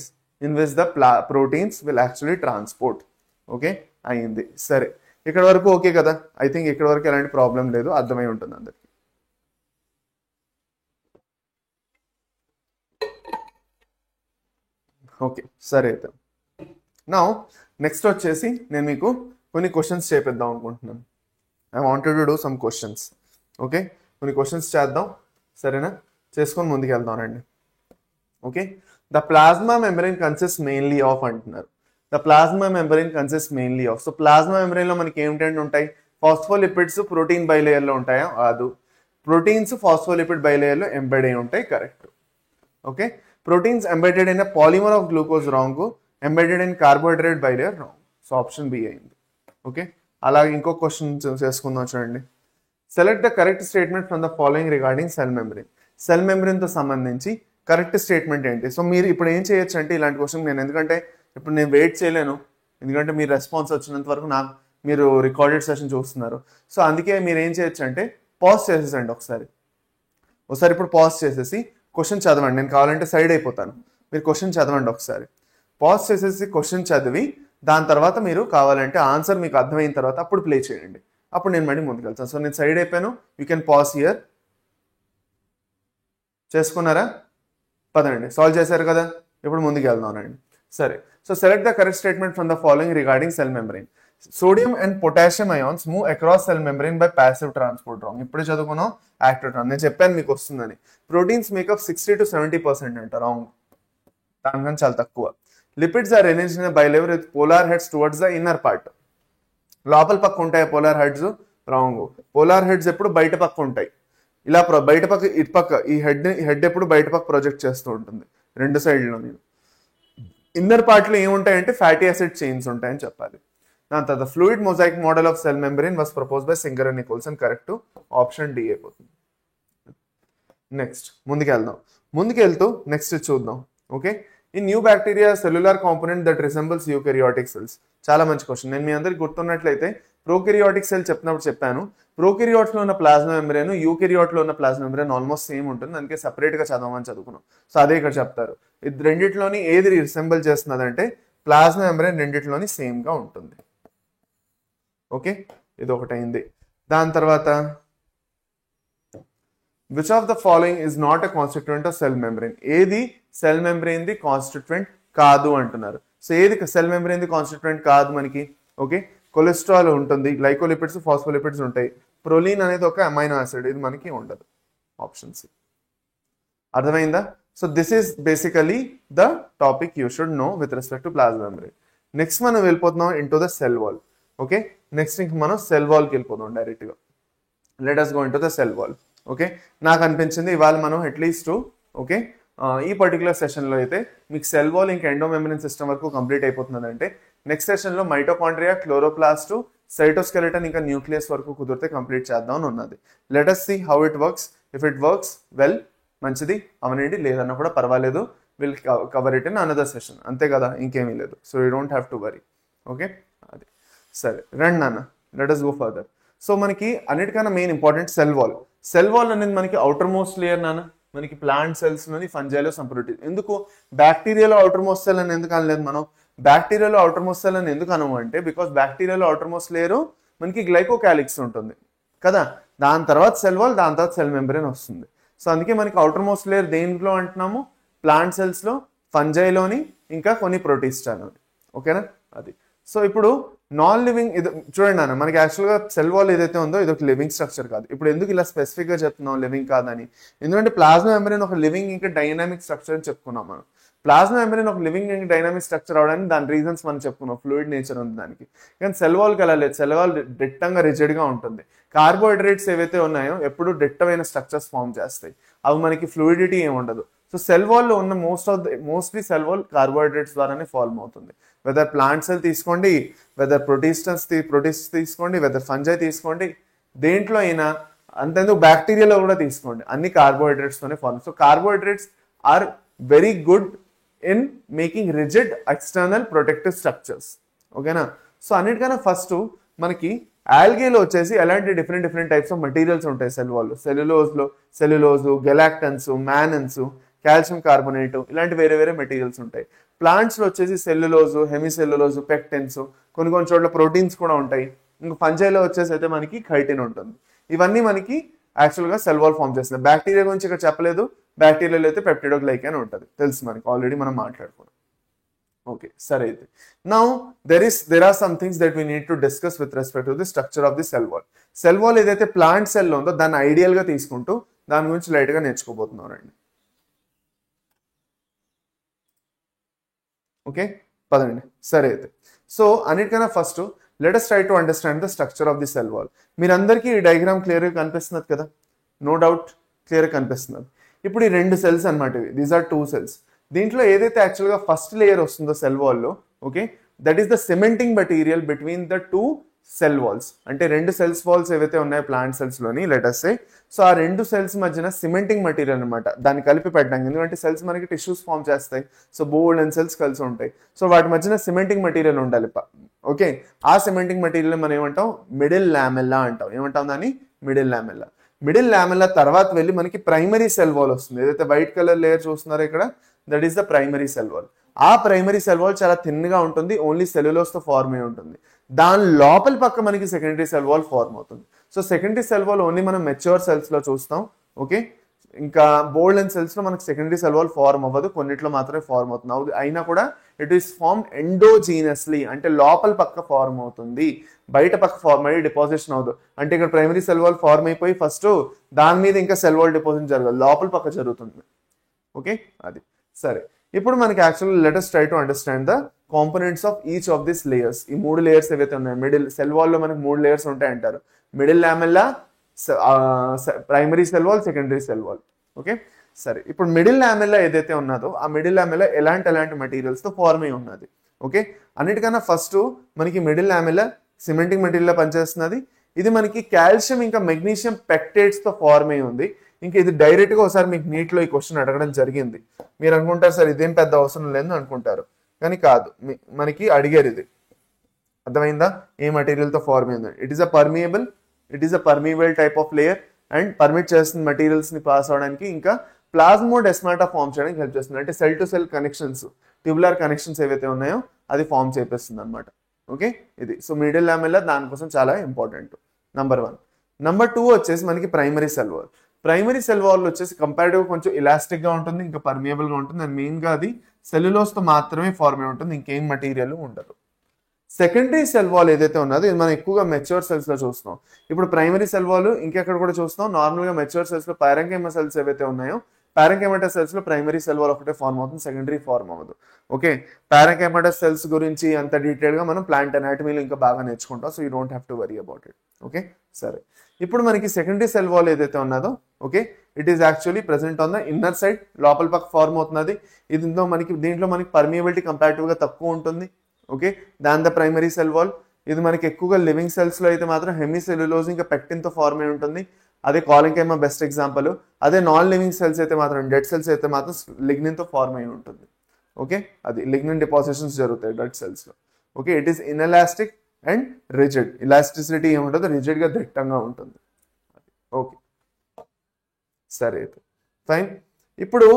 in which the proteins will actually transport. Okay, అయింది. సరే, ఇక్కడ వరకు ఓకే కదా. ఐ థింక్ ఇక్కడ వరకు ఎలాంటి ప్రాబ్లం లేదు, అర్థమై ఉంటుంది అందరికి. ఓకే సరే అయితే నౌ నెక్స్ట్ వచ్చేసి నేను మీకు కొన్ని క్వశ్చన్స్ చేపిద్దాం అనుకుంటున్నాను. I wanted to do some questions. Okay, కొన్ని క్వశ్చన్స్ చేద్దాం, సరేనా? చేసుకొని ముందుకు వెళ్తానండి. Okay, the plasma membrane consist mainly of అంటున్నారు. The plasma membrane consist mainly of. So plasma membrane లో మనకి ఏమిటంటే ఉంటాయి, ఫాస్ఫోలిపిడ్స్ ప్రోటీన్ బైలేయర్ లో ఉంటాయా? కాదు, ప్రోటీన్స్ ఫాస్ఫోలిపిడ్ బైలేయర్ లో ఎంబెడ్ అయి ఉంటాయి. Correct. Okay, proteins embedded in polymer of glucose wrong, embedded in carbohydrate bilayer wrong. So option B అయింది. ఓకే, అలాగే ఇంకో క్వశ్చన్ చేసుకుందాం చూడండి. Select the correct statement from the following regarding cell membrane. Cell membrane తో సంబంధించి correct statement ఏంటి? So మీరు ఇప్పుడు ఏం చేయొచ్చు అంటే ఇలాంటి క్వశ్చన్ నేను ఎందుకంటే ఇప్పుడు నేను వెయిట్ చేయలేను, ఎందుకంటే మీ రెస్పాన్స్ వచ్చినంత వరకు మీరు రికార్డెడ్ సెషన్ చూస్తున్నారు. సో అందుకే మీరు ఏం చేయొచ్చు అంటే పాజ్ చేసేసండి ఒకసారి ఇప్పుడు పాజ్ చేసేసి క్వశ్చన్ చదవండి. నేను కావాలంటే సైడ్ అయిపోతాను, మీరు క్వశ్చన్ చదవండి ఒకసారి. పాజ్ చేసేసి క్వశ్చన్ చదివి దాని తర్వాత మీరు కావాలంటే ఆన్సర్ మీకు అర్థమైన తర్వాత అప్పుడు ప్లే చేయండి, అప్పుడు నేను మళ్ళీ ముందుకు వెళ్తాను. సో నేను సైడ్ అయిపోయాను, యూ కెన్ పాజ్ హియర్. చేసుకున్నారా? పదండి, సాల్వ్ చేశారు కదా, ఇప్పుడు ముందుకు వెళ్దానండి. సరే, so select the correct statement from the following regarding cell membrane. Sodium and potassium ions move across cell membrane by passive transport wrong. ఇప్పుడు చదువుకున్నాం యాక్టివ్ ట్రాన్స్, నేను చెప్పాను మీకు వస్తుందని. ప్రోటీన్స్ మేకప్ 60 to 70% అంట, రాంగ్, దానికన్నా చాలా తక్కువ. Lipids are arranged in bilayer with polar heads towards the inner part. లోపల పక్క ఉంటాయి polar heads, wrong. Polar heads ఎప్పుడు బయట పక్క ఉంటాయి, ఇలా బయట పక్క ఇటు పక్క ఈ హెడ్ ఎప్పుడు బయట పక్క ప్రొజెక్ట్ చేస్తూ ఉంటుంది రెండు సైడ్లో. ఇన్నర్ పార్ట్ లో ఏముంటాయంటే ఫ్యాటీ యాసిడ్ చైన్స్ ఉంటాయని చెప్పాలి. దాని తర్వాత fluid mosaic model of cell membrane was propose by Singer and Nicolson. Correct, option D అయిపోతుంది. నెక్స్ట్ ముందుకెళ్తూ నెక్స్ట్ చూద్దాం. ఓకే, ఈ new bacteria cellular component that resembles eukaryotic cells. చాలా మంచి క్వశ్చన్. నేను మీ అందరికి గుర్తున్నట్లయితే ప్రోకెరియాటిక్ సెల్ చెప్పినప్పుడు ప్రోకెరియాట్స్ లో ఉన్న ప్లాస్మా మెంబ్రెయిన్ యూకెరియాట్ లో ఉన్న ప్లాస్మా మెంబ్రెయిన్ ఆల్మోస్ట్ సేమ్ ఉంటుంది, అందుకే సెపరేట్ గా చదవమని చదువుకున్నాం. సో అదే ఇక్కడ చెప్తారు, ఇది రెండిట్లోని ఏది రిసెంబుల్ చేస్తున్నది అంటే ప్లాస్మా మెంబ్రెయిన్ రెండిట్లోని సేమ్ గా ఉంటుంది. ఓకే, ఇది ఒకటైంది. దాని తర్వాత which of the following is not a constituent of cell membrane. ఏది సెల్ మెంబ్రెయిన్ ది కాన్స్టిట్యూయెంట్ కాదు అంటున్నారు. సో ఏది సెల్ మెంబ్రెయిన్ ది కాన్స్టిట్యూయెంట్ కాదు మనకి? ఓకే, కొలెస్ట్రాల్ ఉంటుంది, గ్లైకోలిపిడ్స్ ఫాస్ఫోలిపిడ్స్ ఉంటాయి, ప్రొలీన్ అనేది ఒక అమైనో యాసిడ్, ఇది మనకి ఉండదు. Option C. అర్థమైందా? So this is basically the topic you should know with respect to plasma membrane. Next మనం వెళ్ళిపోతున్నాం into the cell wall. Okay, next ఇంక మనం సెల్ వాల్కి వెళ్ళిపోతాం డైరెక్ట్ గా. Let us go into the cell wall. Okay, నాకు అనిపించింది ఇవాళ మనం అట్లీస్ట్ ఓకే ఈ పర్టికులర్ సెషన్లో అయితే మీకు సెల్ వాల్ ఇంకా ఎండోమెమ్బ్రేన్ సిస్టమ్ వరకు కంప్లీట్ అయిపోతుందంటే నెక్స్ట్ సెషన్లో మైటోకాండ్రియా, క్లోరోప్లాస్ట్, సైటోస్కెలిటన్ ఇంకా న్యూక్లియస్ వరకు కుదిరితే కంప్లీట్ చేద్దాం అని ఉన్నది. Let us see how it works. If it works well, మంచిది అవనండి, లేదన్నా కూడా పర్వాలేదు, will cover it in another session, అంతే కదా, ఇంకేమీ లేదు. So you don't have to worry. Okay, అది సరే. రండి నాన్న, let us go further. So మనకి అన్నిటికన్నా main important cell wall. Cell wall అనేది మనకి అవుటర్ మోస్ట్ లేయర్ నాన్న, మనకి ప్లాంట్ సెల్స్ లోని ఫంజైలో సంప్రోటీన్. ఎందుకు బ్యాక్టీరియాలో అవుటర్ మోస్ట్ సెల్ అని ఎందుకు అనలేదు మనం? బ్యాక్టీరియాలో అవుటర్ మోస్ట్ సెల్ అని ఎందుకు అనము అంటే బికాస్ బ్యాక్టీరియాలో అవుటర్ మోస్ట్ లేయర్ మనకి గ్లైకోకాలిక్స్ ఉంటుంది కదా, దాని తర్వాత సెల్ వాల్, దాని తర్వాత సెల్ మెంబ్రేన్ వస్తుంది. సో అందుకే మనకి అవుటర్ మోస్ట్ లేయర్ దేంట్లో అంటున్నాము? ప్లాంట్ సెల్స్ లో, ఫంజైలోని, ఇంకా కొన్ని ప్రోటిస్టాలోని. ఓకేనా, అది. సో ఇప్పుడు నాన్ లివింగ్ ఇది చూడండి నాన్న, మనకి యాక్చువల్గా సెల్ వాల్ ఏదైతే ఉందో ఇది ఒక లివింగ్ స్ట్రక్చర్ కాదు. ఇప్పుడు ఎందుకు ఇలా స్పెసిఫిక్గా చెప్తున్నాం లివింగ్ కాదని? ఎందుకంటే ప్లాస్మా మెంబ్రేన్ ఒక లివింగ్ ఇంకా డైనామిక్ స్ట్రక్చర్ అని చెప్పుకున్నాం మనం. ప్లాస్మా మెంబ్రేన్ ఒక లివింగ్ ఇంకా డైనామిక్ స్ట్రక్చర్ అవడానికి దాని రీజన్స్ మనం చెప్పుకున్నాం, ఫ్లూయిడ్ నేచర్ ఉంది దానికి. కానీ సెల్ వాల్కి అలా లేదు, సెల్ వాల్ డిట్టంగా రిజిడ్గా ఉంటుంది. కార్బోహైడ్రేట్స్ ఏవైతే ఉన్నాయో ఎప్పుడు డిట్టమైన స్ట్రక్చర్స్ ఫామ్ చేస్తాయి, అవి మనకి ఫ్లూయిడిటీ ఏమి ఉండదు. సో సెల్ వాల్లో ఉన్న మోస్ట్లీ సెల్ వాల్ కార్బోహైడ్రేట్స్ ద్వారానే ఫార్మ్ అవుతుంది. వెదర్ ప్లాంట్ సెల్ తీసుకోండి, వెదర్ ప్రోటీస్ట్ తీసుకోండి, వెదర్ ఫంజై తీసుకోండి, దేంట్లో అయినా, అంతెందుకు బ్యాక్టీరియాలో కూడా తీసుకోండి, అన్ని కార్బోహైడ్రేట్స్ తోనే form. So carbohydrates are very good in making rigid external protective structures. ఓకేనా. సో అన్నిటికన్నా ఫస్ట్ మనకి ఆల్గేలో వచ్చేసి ఎలాంటి డిఫరెంట్ టైప్స్ ఆఫ్ మెటీరియల్స్ ఉంటాయి సెల్ వాల్లో. Cellulose, galactans, mannans, calcium carbonate, ఇలాంటి వేరే మెటీరియల్స్ ఉంటాయి. ప్లాంట్స్ లో వచ్చేసి సెల్యులోజు, హెమిసెల్యులోజు, పెక్టిన్స్, కొన్ని చోట్ల ప్రోటీన్స్ కూడా ఉంటాయి. ఇంకా ఫంజైలో వచ్చేసి అయితే మనకి ఖైటిన్ ఉంటుంది. ఇవన్నీ మనకి యాక్చువల్గా సెల్ వాల్ ఫామ్ చేస్తుంది. బ్యాక్టీరియా గురించి ఇక్కడ చెప్పలేదు, బ్యాక్టీరియాలో అయితే పెప్టిడోగ్లైకాన్ ఉంటుంది, తెలుసు మనకి, ఆల్రెడీ మనం మాట్లాడుకున్నాం. ఓకే, సరే. అయితే now there are some things that we need to discuss with respect to the structure of the cell wall. Cell wall ఏదైతే ప్లాంట్ సెల్ ఉందో దాన్ని ఐడియల్ గా తీసుకుంటూ దాని గురించి లైట్ గా నేర్చుకోబోతున్నారండి. ఓకే, పదండి. సరే అయితే సో అన్నిటికన్నా first let us try to understand the structure of the cell wall. మీరందరికీ ఈ డయాగ్రామ్ క్లియర్గా కనిపిస్తున్నది కదా, నో డౌట్ క్లియర్గా కనిపిస్తున్నది. ఇప్పుడు ఈ రెండు సెల్స్ అనమాట, దీస్ ఆర్ 2 cells. దీంట్లో ఏదైతే యాక్చువల్గా ఫస్ట్ లేయర్ వస్తుందో సెల్ వాల్లో, okay, that is the cementing material between the 2 cell walls. అంటే 2 సెల్స్ వాల్స్ ఏవైతే ఉన్నాయో ప్లాంట్ సెల్స్ లోని, లెట్ us say, సో ఆ 2 సెల్స్ మధ్యన సిమెంటింగ్ మెటీరియల్ అనమాట, దాన్ని కలిపి పెట్టడానికి. ఎందుకంటే సెల్స్ మనకి టిష్యూస్ ఫామ్ చేస్తాయి, సో బోల్డ్ అండ్ సెల్స్ కలిసి ఉంటాయి. సో వాటి మధ్యన సిమెంటింగ్ మెటీరియల్ ఉండాలి. ఓకే, ఆ సిమెంటింగ్ మెటీరియల్ మనం ఏమంటాం? మిడిల్ లామెల్లా అంటాం. ఏమంటాం దాన్ని? Middle lamella. మిడిల్ లామెల్లా తర్వాత వెళ్ళి మనకి ప్రైమరీ సెల్ వాల్ వస్తుంది. ఏదైతే వైట్ కలర్ లేయర్ చూస్తున్నారో ఇక్కడ, that is the primary cell wall. ఆ ప్రైమరీ సెల్ వాల్ చాలా థిన్ గా ఉంటుంది, ఓన్లీ సెల్యులోస్ తో ఫార్మ్ అయి ఉంటుంది. దాని లోపల పక్క మనకి సెకండరీ సెల్ వాల్ ఫార్మ్ అవుతుంది. So secondary cell wall only మనం మెచ్యూర్ సెల్స్ లో చూస్తాం. ఓకే, ఇంకా బోల్డ్ అండ్ సెల్స్ లో మనకి సెకండరీ సెల్ వాల్ ఫార్మ్ అవ్వదు, కొన్నిట్లో మాత్రమే ఫార్మ్ అవుతుంది. అయినా కూడా ఇట్ ఈస్ ఫార్మ్ ఎండోజీనస్లీ, అంటే లోపల పక్క ఫార్మ్ అవుతుంది, బయట పక్క ఫార్మ్ అయ్యి డిపాజిషన్ అవ్వదు. అంటే ఇక్కడ ప్రైమరీ సెల్ వాల్ ఫార్మ్ అయిపోయి ఫస్ట్ దాని మీద ఇంకా సెల్ వాల్ డిపాజిషన్ జరగదు, లోపల పక్క జరుగుతుంది. ఓకే, అది సరే. ఇప్పుడు మనకి actually let us try to understand the components of each of these layers. ఈ 3 లేయర్స్ ఏవైతే ఉన్నాయో, మిడిల్ సెల్ వాల్ లో మనకి 3 లేయర్స్ ఉంటాయి అంటారు. Middle lamella, primary cell wall, secondary cell wall. Okay, సరే. ఇప్పుడు మిడిల్ లామెల్లా ఏదైతే ఉన్నదో ఆ మిడిల్ లామెల్లా ఎలాంటి మెటీరియల్స్ తో ఫార్మ్ అయి ఉన్నది. ఓకే, అన్నిటికన్నా ఫస్ట్ మనకి మిడిల్ లామెల్లా సిమెంటింగ్ మెటీరియల్ పనిచేస్తున్నది. ఇది మనకి కాల్షియం ఇంకా మెగ్నీషియం పెక్టేట్స్ తో ఫార్మ్ అయి ఉంది. ఇంకా ఇది డైరెక్ట్ గా ఒకసారి మీకు నీట్ లో ఈ క్వశ్చన్ అడగడం జరిగింది. మీరు అనుకుంటారు సార్ ఇదేం పెద్ద అవసరం లేదు అనుకుంటారు, కానీ కాదు, మనకి అడిగారు ఇది. అర్థమైందా? ఏ మెటీరియల్ తో ఫార్మ్ అయింది? It is a permeable type of layer and permit చేస్తుంది మెటీరియల్స్ ని పాస్ అవడానికి, ఇంకా ప్లాస్మోడెస్మాటా ఫార్మ్ చేయడానికి హెల్ప్ చేస్తుంది. అంటే cell to cell connections, tubular connections ఏవైతే ఉన్నాయో అది ఫార్మ్ చేపిస్తుంది అనమాట. ఓకే, ఇది. సో మిడిల్ లామెల్లా దానికోసం చాలా ఇంపార్టెంట్, నంబర్ 1. నంబర్ 2 వచ్చేసి మనకి primary cell wall. Primary cell wall వచ్చేసి కంపారిటివ్ కొంచెం ఇలాస్టిక్ గా ఉంటుంది, ఇంకా పర్మియబుల్ గా ఉంటుంది, అండ్ మెయిన్ గా అది సెల్యులోస్ తో మాత్రమే ఫార్మ్ అయి ఉంటుంది, ఇంకేం మెటీరియల్ ఉండదు. సెకండరీ సెల్ వాల్ ఏదైతే ఉన్నదో ఇది మనం ఎక్కువగా మెచ్యూర్ సెల్స్ లో చూస్తాం. ఇప్పుడు ప్రైమరీ సెల్ వాల్ ఇంకెక్కడ కూడా చూస్తాం. నార్మల్ గా మెచ్యూర్ సెల్స్ లో పారెంకైమా సెల్స్ ఏవైతే ఉన్నాయో, పారెంకైమాటస్ సెల్స్ లో ప్రైమరీ సెల్ వాల్ ఒకటే ఫార్మ్ అవుతుంది, సెకండరీ ఫార్మ్ అవ్వదు. ఓకే, పారెంకైమాటస్ సెల్స్ గురించి అంత డీటెయిల్ గా మనం ప్లాంట్ అనాటమీలో ఇంకా బాగా నేర్చుకుంటాం. So you don't have to worry about it. Okay, సరే. ఇప్పుడు మనకి సెకండరీ సెల్ వాల్ ఏదైతే ఉన్నదో, okay, it is actually present on the inner side, లోపల పక్క ఫార్మ్ అవుతున్నది. దీంట్లో మనకి పర్మియబిలిటీ కంపారిటివ్ గా తక్కువ ఉంటుంది. Okay, than the primary cell wall. ఇది మనకి ఎక్కువగా లివింగ్ సెల్స్ లో అయితే మాత్రం హెమిసెల్యులోజ్ ఇంకా పెక్టిన్ తో ఫార్మ్ అయి ఉంటుంది. అదే కాలింకైమా బెస్ట్ ఎగ్జాంపుల్. అదే నాన్ లివింగ్ సెల్స్ అయితే మాత్రం డెడ్ సెల్స్ అయితే మాత్రం లిగ్నిన్ తో ఫార్మ్ అయి ఉంటుంది. ఓకే, అది లిగ్నిన్ డిపాజిషన్స్ జరుగుతాయి డెడ్ సెల్స్ లో. Okay, it is inelastic and rigid. Elasticity ఏముంటుంది, రిజిడ్ గా దిట్టంగా ఉంటుంది. ఓకే, సరే అయితే ఫైన్. ఇప్పుడు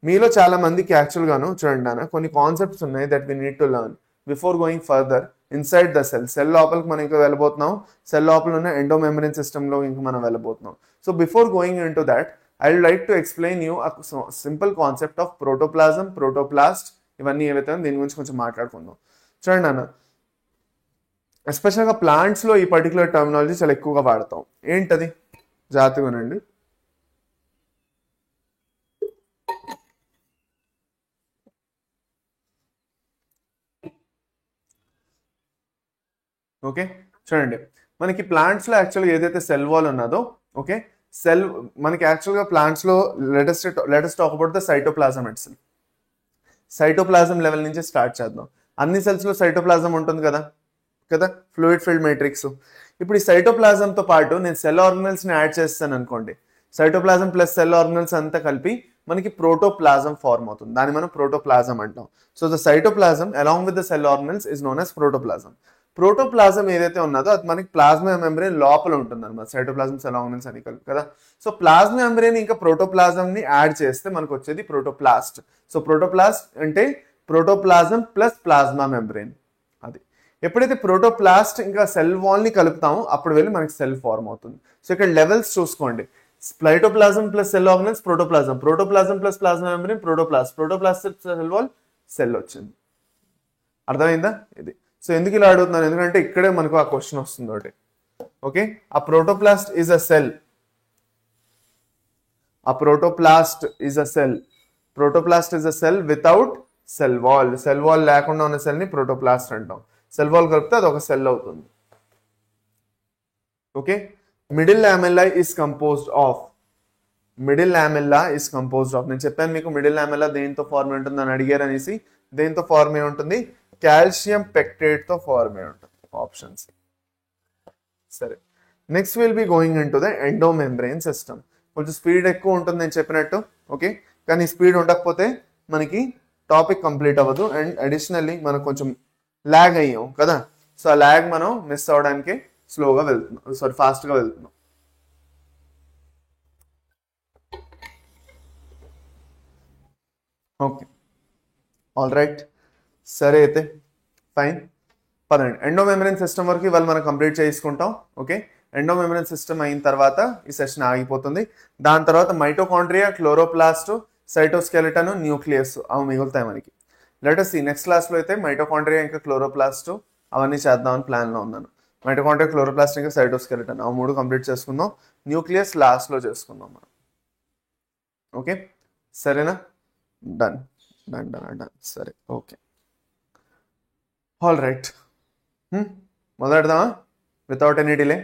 మీలో చాలా మందికి యాక్చువల్ గాను చూడండి నాన్న, కొన్ని కాన్సెప్ట్స్ ఉన్నాయి that we need to learn before going further inside the cell. Cell లోపలికి మనం ఇంకా వెళ్ళబోతున్నాం. సెల్ లోపల ఉన్న ఎండో మెమరీన్ సిస్టమ్ లో ఇంకా మనం వెళ్ళబోతున్నాం. So before going into that I would like to explain you simple concept of protoplasm, protoplast, ఇవన్నీ ఏవైతే దీని గురించి కొంచెం మాట్లాడుకుందాం. చూడండి నాన్న, ఎస్పెషల్గా ప్లాంట్స్ లో ఈ పర్టికులర్ టర్మినాలజీ చాలా ఎక్కువగా వాడతాం. ఏంటది, జాగ్రత్తగానండి. ఓకే, చూడండి మనకి ప్లాంట్స్ లో యాక్చువల్గా ఏదైతే సెల్ వాల్ ఉన్నదో, ఓకే, సెల్ మనకి యాక్చువల్గా ప్లాంట్స్ లో latest talk about the cytoplasm itself. Cytoplasm level నుంచి స్టార్ట్ చేద్దాం. అన్ని సెల్స్ లో సైటోప్లాజం ఉంటుంది కదా కదా, ఫ్లూయిడ్ ఫిల్డ్ మ్యాట్రిక్స్. ఇప్పుడు ఈ సైటోప్లాజంతో పాటు నేను సెల్ ఆర్గనల్స్ ని యాడ్ చేస్తాను అనుకోండి. సైటోప్లాజం ప్లస్ సెల్ ఆర్గనల్స్ అంతా కలిపి మనకి ప్రోటోప్లాజం ఫార్మ్ అవుతుంది. దాన్ని మనం ప్రోటోప్లాజం అంటాం. So the cytoplasm along with the cell organelles is known as protoplasm. Protoplasm ఏదైతే ఉన్నదో అది మనకి ప్లాస్మా మెంబ్రేన్ లోపల ఉంటుంది అనమాట. సైటోప్లాజం, సెల్ ఆర్గనల్స్ అని కలిపి కదా. సో ప్లాస్మా మెంబ్రేన్ ఇంకా ప్రోటోప్లాజం ని యాడ్ చేస్తే మనకు వచ్చేది ప్రోటోప్లాస్ట్. సో ప్రోటోప్లాస్ట్ అంటే ప్రోటోప్లాజం ప్లస్ ప్లాస్మా మెంబ్రేన్. అది ఎప్పుడైతే ప్రోటోప్లాస్ట్ ఇంకా సెల్ వాల్ ని కలుపుతామో అప్పుడు వెళ్ళి మనకి సెల్ ఫార్మ్ అవుతుంది. సో ఇక్కడ లెవెల్స్ చూసుకోండి. Cytoplasm plus cell organelles protoplasm, protoplasm plus plasma membrane protoplast, protoplast cell wall cell వచ్చింది. అర్థమైందా ఇది? సో ఎందుకు ఇలా అడుగుతున్నాను, ఎందుకంటే ఇక్కడే మనకు ఆ క్వశ్చన్ వస్తుంది ఒకటి. ఓకే, ఆ ప్రోటోప్లాస్ట్ ఈజ్ అ సెల్, ఆ protoplast is a cell, protoplast is a cell without cell wall. Cell wall లేకుండా ఉన్న సెల్ ని ప్రోటోప్లాస్ట్ అంటాం. సెల్ వాల్ కలిపితే అది ఒక సెల్ అవుతుంది. Okay, middle lamella is composed of, middle lamella is composed of, నేను చెప్పాను మీకు మిడిల్ లామెల్లా దేంతో ఫార్మ్ ఉంటుంది అని అడిగారు అనేసి. దేంతో ఫార్మ్ అయి ఉంటుంది, కాల్షియం పెక్టేట్ తో ఫార్మ్ అయి ఉంటుంది. ఆప్షన్స్. సరే, next will be going in to the endo membrane system. కొంచెం స్పీడ్ ఎక్కువ ఉంటుంది నేను చెప్పినట్టు. ఓకే, కానీ స్పీడ్ ఉండకపోతే మనకి టాపిక్ కంప్లీట్ అవ్వదు. అండ్ అడిషనల్లీ మనం కొంచెం ల్యాగ్ అయ్యాం కదా. సో ఆ ల్యాగ్ మనం మిస్ అవడానికి స్లోగా వెళ్తున్నాం, సారీ ఫాస్ట్గా వెళ్తున్నాం. ఓకే, ఆల్ రైట్, సరే అయితే ఫైన్. పదండి, ఎండో మెమరీన్ సిస్టమ్ వరకు ఇవాళ మనం కంప్లీట్ చేసుకుంటాం. ఓకే, ఎండో మెమరీన్ సిస్టమ్ అయిన తర్వాత ఈ సెషన్ ఆగిపోతుంది. దాని తర్వాత మైటోకాండ్రియా, క్లోరోప్లాస్ట్, సైటోస్కెలిటన్, న్యూక్లియస్ అవి మిగులుతాయి మనకి. లెట్ us see నెక్స్ట్ క్లాస్లో అయితే మైటోకాండ్రియా ఇంకా క్లోరోప్లాస్ట్ అవన్నీ చేద్దామని ప్లాన్లో ఉన్నాను. మైటోకాండ్రియా, క్లోరోప్లాస్ట్ ఇంకా సైటోస్కెలిటన్ అవి 3 కంప్లీట్ చేసుకుందాం. న్యూక్లియస్ లాస్ట్లో చేసుకుందాం మనం. ఓకే, సరేనా? Done done done done. సరే, ఓకే, ఆల్ రైట్, మొదలెడదామా? వితౌట్ ఎనీ డిలే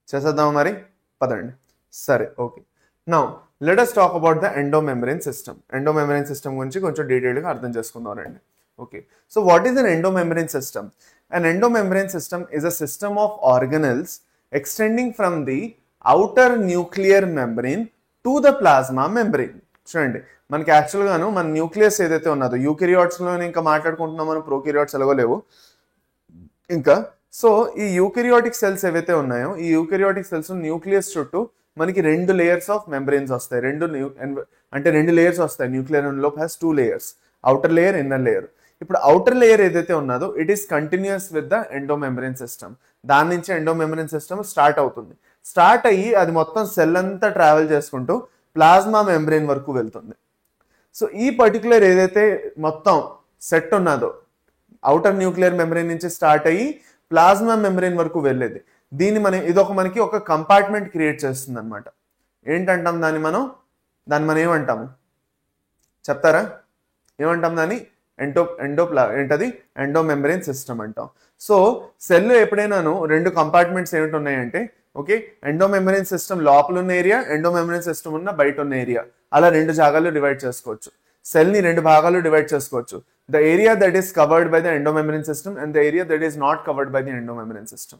చేసేద్దామా మరి? పదండి. సరే, okay. Now let us talk about the endomembrane system. Endomembrane system గురించి కొంచెం డీటెయిల్గా అర్థం చేసుకుందాం రండి. Okay, so what is an endomembrane system? An endomembrane system is a system of organelles extending from the outer nuclear membrane to the plasma membrane. చూడండి, మనకి యాక్చువల్గాను మన nucleus ఏదైతే ఉన్నదో, యూకెరియాట్స్లో ఇంకా మాట్లాడుకుంటున్నాం మనం, ప్రోకెరియాట్స్ ఎలాగో లేవు ఇంకా. సో ఈ యూకెరియాటిక్ సెల్స్ ఏవైతే ఉన్నాయో, ఈ యూకెరియాటిక్ సెల్స్ న్యూక్లియస్ చుట్టూ మనకి 2 లేయర్స్ ఆఫ్ మెంబ్రెయిన్స్ వస్తాయి. 2 లేయర్స్ వస్తాయి. న్యూక్లియర్ లోపు has 2 layers, outer layer, inner layer. ఇప్పుడు అవుటర్ లేయర్ ఏదైతే ఉన్నదో it is continuous with the endomembrane system. దాని నుంచి ఎండోమెమ్బ్రేన్ సిస్టమ్ స్టార్ట్ అవుతుంది. స్టార్ట్ అయ్యి అది మొత్తం సెల్ అంతా ట్రావెల్ చేసుకుంటూ ప్లాస్మా మెంబ్రేన్ వరకు వెళ్తుంది. సో ఈ పర్టికులర్ ఏదైతే మొత్తం సెట్ ఉన్నదో అవుటర్ న్యూక్లియర్ మెంబ్రేన్ నుంచి స్టార్ట్ అయ్యి ప్లాస్మా మెంబ్రేన్ వరకు వెళ్ళేది, దీన్ని మనకి ఒక కంపార్ట్మెంట్ క్రియేట్ చేస్తుంది అనమాట. ఏంటంటాం దాన్ని మనం ఏమంటాము చెప్తారా? ఏమంటాం దాన్ని? ఏంటది? ఎండోమెమ్బ్రేన్ సిస్టమ్ అంటాం. సో సెల్ ఎప్పుడైనాను 2 కంపార్ట్మెంట్స్ ఏమిటి ఉన్నాయంటే, ఓకే, ఎండోమెమ్బ్రేన్ సిస్టమ్ లోపల ఉన్న ఏరియా, ఎండోమెమ్బ్రేన్ సిస్టమ్ ఉన్న బయట ఉన్న ఏరియా, అలా 2 భాగాలు డివైడ్ చేసుకోవచ్చు. సెల్ ని 2 భాగాలు డివైడ్ చేసుకోవచ్చు. the area that is covered by the endomembrane system and the area that is not covered by the endomembrane system.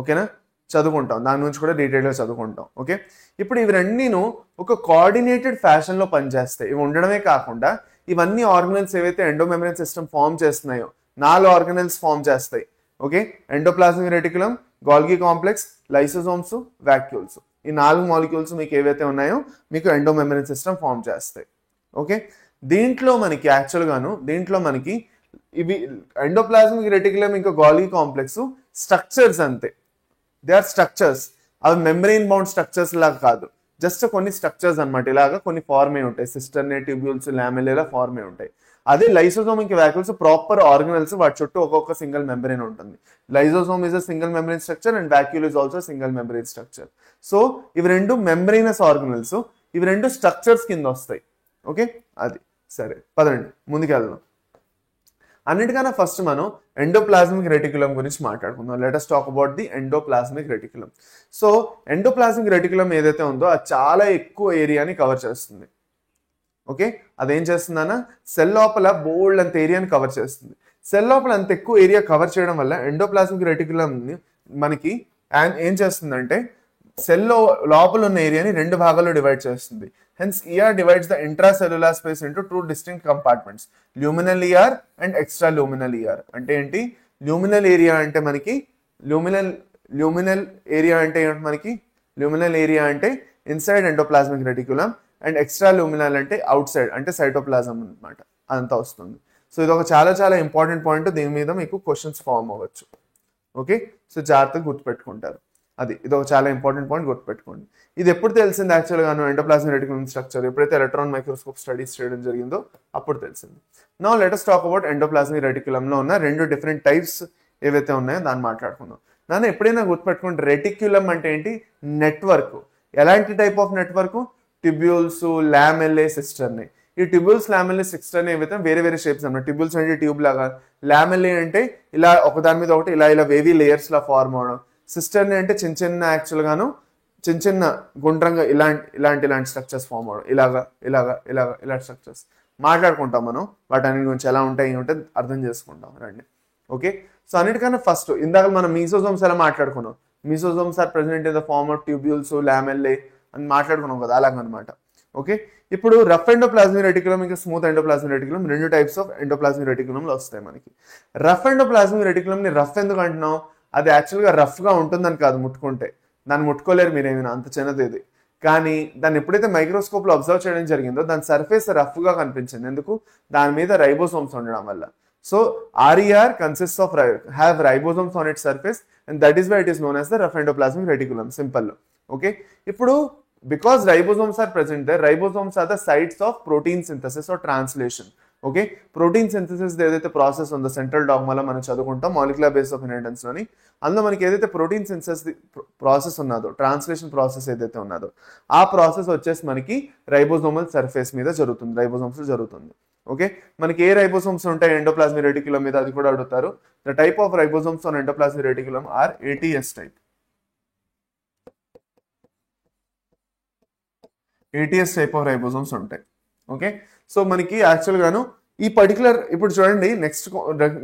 ఓకేనా, చదువుకుంటాం దాని గురించి కూడా డీటెయిల్గా చదువుకుంటాం. ఓకే, ఇప్పుడు ఇవి రెండీను ఒక కోఆర్డినేటెడ్ ఫ్యాషన్లో పనిచేస్తాయి. ఇవి ఉండడమే కాకుండా ఇవన్నీ ఆర్గనల్స్ ఏవైతే ఎండోమెమ్బ్రేన్ సిస్టమ్ ఫామ్ చేస్తున్నాయో 4 ఆర్గనల్స్ ఫామ్ చేస్తాయి. Okay, endoplasmic reticulum, Golgi complex, lysosomes, vacuoles. ఈ 4 మాలిక్యూల్స్ మీకు ఏవైతే ఉన్నాయో మీకు ఎండోమెమ్బ్రేన్ సిస్టమ్ ఫామ్ చేస్తాయి. ఓకే, దీంట్లో మనకి ఇవి ఎండోప్లాస్మిక్ రెటిక్యులం ఇంకా గోల్గి కాంప్లెక్స్ స్ట్రక్చర్స్ అంతే. They are structures. అవి మెంబ్రెయిన్ బౌండ్ స్ట్రక్చర్స్ లాగా కాదు, జస్ట్ కొన్ని స్ట్రక్చర్స్ అనమాట. ఇలాగా కొన్ని ఫార్మ్ అయి ఉంటాయి, సిస్టర్నే, ట్యూబ్యూల్స్, లామెల్లా ఫార్మ్ అయి ఉంటాయి. అదే లైసోజోమ్ ఇంకా వాక్యూల్స్ ప్రాపర్ ఆర్గనల్స్, వాటి చుట్టూ ఒక్కొక్క సింగిల్ మెంబ్రెయిన్ ఉంటుంది. Lysosome is a single membrane structure and vacuole is also single membrane structure. So ఇవి రెండు మెంబ్రెయినస్ ఆర్గనల్స్, ఇవి రెండు స్ట్రక్చర్స్ కింద వస్తాయి. ఓకే, అది సరే, పదండి ముందుకెళ్దాం. అన్నిటికన్నా ఫస్ట్ మనం ఎండోప్లాస్మిక్ రెటిక్యులం గురించి మాట్లాడుకుందాం. Let us talk about the endoplasmic reticulum. So endoplasmic reticulum ఏదైతే ఉందో అది చాలా ఎక్కువ ఏరియాని కవర్ చేస్తుంది. ఓకే, అదేం చేస్తుందన్నా సెల్ లోపల బోల్డ్ అంత ఏరియాని కవర్ చేస్తుంది. సెల్ లోపల అంత ఎక్కువ ఏరియా కవర్ చేయడం వల్ల ఎండోప్లాస్మిక్ రెటిక్యులం మనకి ఏం చేస్తుందంటే సెల్ లోపల ఉన్న ఏరియాని 2 భాగాల్లో డివైడ్ చేస్తుంది. Hence ER divides the intracellular space into 2 distinct compartments, luminal ER and extraluminal ER. అంటే ఏంటి? ల్యూమినల్ ఏరియా అంటే మనకి ల్యూమినల్ ఏరియా అంటే ఇన్సైడ్ ఎండోప్లాస్మిక్ రెటిక్యులం అండ్ ఎక్స్ట్రాల్యూమినల్ అంటే అవుట్ సైడ్ అంటే సైటోప్లాజం అనమాట, అదంతా వస్తుంది. సో ఇది ఒక చాలా చాలా ఇంపార్టెంట్ పాయింట్. దీని మీద మీకు క్వశ్చన్స్ ఫామ్ అవ్వచ్చు. ఓకే, సో జాగ్రత్తగా గుర్తుపెట్టుకుంటారు. ఇది ఒక చాలా ఇంపార్టెంట్ పాయింట్, గుర్తుపెట్టుకోండి. ఇది ఎప్పుడు తెలిసింది యాక్చువల్గా ఎండోప్లాస్మిక్ రెటిక్యులం స్ట్రక్చర్? ఎప్పుడైతే ఎలక్ట్రాన్ మైక్రోస్కోప్ స్టడీస్ చేయడం జరిగిందో అప్పుడు తెలిసింది. Now let us talk about endoplasmic రెటిక్యులంలో ఉన్న 2 డిఫరెంట్ టైప్స్ ఏవైతే ఉన్నాయో దాన్ని మాట్లాడుకుందాం. నన్ను ఎప్పుడైనా గుర్తుపెట్టుకోండి, రెటిక్యులం అంటే ఏంటి? నెట్వర్క్. ఎలాంటి type of network? Tubules, lamellae, cisternae. ఈ ట్యూబ్యూల్స్, లామెల్లే, సిస్టర్ని ఏవైతే వేరే వేరే షేప్స్ అన్నమాట. ట్యూబ్యూల్స్ అంటే ట్యూబ్ లాగా, లామెల్లే అంటే ఇలా ఒకదాని మీద ఒకటి ఇలా వేవీ లేయర్స్ లా ఫార్మ్ అవడం, సిస్టర్ని అంటే చిన్న గుండ్రంగా ఇలాంటి స్ట్రక్చర్స్ ఫామ్ అవడం, ఇలా స్ట్రక్చర్స్ మాట్లాడుకుంటాం మనం. వాటన్నిటి గురించి ఎలా ఉంటాయి అర్థం చేసుకుంటాం రండి. ఓకే, సో అన్నిటికన్నా ఫస్ట్ ఇందాక మనం మీసోజోమ్స్ ఎలా మాట్లాడుకున్నాం. Mesosomes are present in the form of tubules, lamellae అని మాట్లాడుకున్నాం కదా, అలాగనమాట. ఓకే, ఇప్పుడు రఫ్ ఎండోప్లాస్మిక్ రెటిక్యులం ఇంకా smooth endoplasmic reticulum 2 types of endoplasmic రెటిక్యులంలో వస్తాయి మనకి. రఫ్ ఎండోప్లాస్మిక్ రెటిక్యులంని రఫ్ ఎందుకు అంటున్నాం? అది యాక్చువల్గా రఫ్గా ఉంటుందని కాదు, ముట్టుకుంటే దాన్ని ముట్టుకోలేరు మీరేమైనా, అంత చిన్నది ఇది. కానీ దాన్ని ఎప్పుడైతే మైక్రోస్కోప్లో అబ్జర్వ్ చేయడం జరిగిందో దాని సర్ఫేస్ రఫ్గా కనిపించింది. ఎందుకు? దాని మీద రైబోసోమ్స్ ఉండడం వల్ల. So RER consists of have ribosomes on its surface and that is why it is known as the rough endoplasmic reticulum. Simple. Okay, ఇప్పుడు because ribosomes are present there, ribosomes are the sites of protein synthesis or translation. Okay, protein synthesis ఏదైతే process ఉందో central డాగ్మాలో మనం చదువుకుంటాం molecular base of inheritance లోని. అందులో మనకి ఏదైతే protein synthesis process ఉన్నదో, ట్రాన్స్లేషన్ ప్రాసెస్ ఏదైతే ఉన్నదో ఆ ప్రాసెస్ వచ్చేసి మనకి రైబోజోమల్ సర్ఫేస్ మీద జరుగుతుంది, రైబోజోమ్స్ జరుగుతుంది. ఓకే, మనకి ఏ రైబోసోమ్స్ ఉంటాయి ఎండోప్లాస్మిక్ రెటిక్యులం మీద, అది కూడా అడుగుతారు. The type of ribosomes on endoplasmic reticulum are ATS type. ATS type of ribosomes ఉంటాయి. ఓకే, సో మనకి యాక్చువల్గాను ఈ పర్టికులర్ ఇప్పుడు చూడండి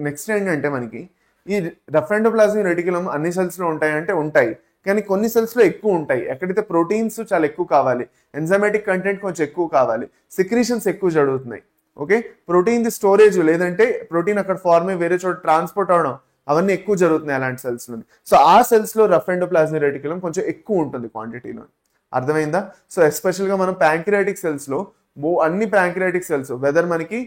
నెక్స్ట్ ఏంటంటే మనకి ఈ రఫ్ ఎండోప్లాస్మిక్ రెటిక్యులం అన్ని సెల్స్లో ఉంటాయంటే ఉంటాయి, కానీ కొన్ని సెల్స్లో ఎక్కువ ఉంటాయి. ఎక్కడైతే ప్రోటీన్స్ చాలా ఎక్కువ కావాలి, ఎంజైమాటిక్ కంటెంట్ కొంచెం ఎక్కువ కావాలి, సిక్రీషన్స్ ఎక్కువ జరుగుతున్నాయి. ఓకే, ప్రోటీన్ ది స్టోరేజ్ లేదంటే ప్రోటీన్ అక్కడ ఫార్మ్ అయ్యి వేరే చోట ట్రాన్స్పోర్ట్ అవడం అవన్నీ ఎక్కువ జరుగుతున్నాయి అలాంటి సెల్స్లో. సో ఆ సెల్స్లో రఫ్ ఎండోప్లాస్మిక్ రెటిక్యులం కొంచెం ఎక్కువ ఉంటుంది క్వాంటిటీలో. అర్థమైందా? సో ఎస్పెషల్గా మనం ప్యాంక్రియాటిక్ సెల్స్లో అన్ని ప్యాంక్రియాటిక్ సెల్స్ వెదర్ మనకి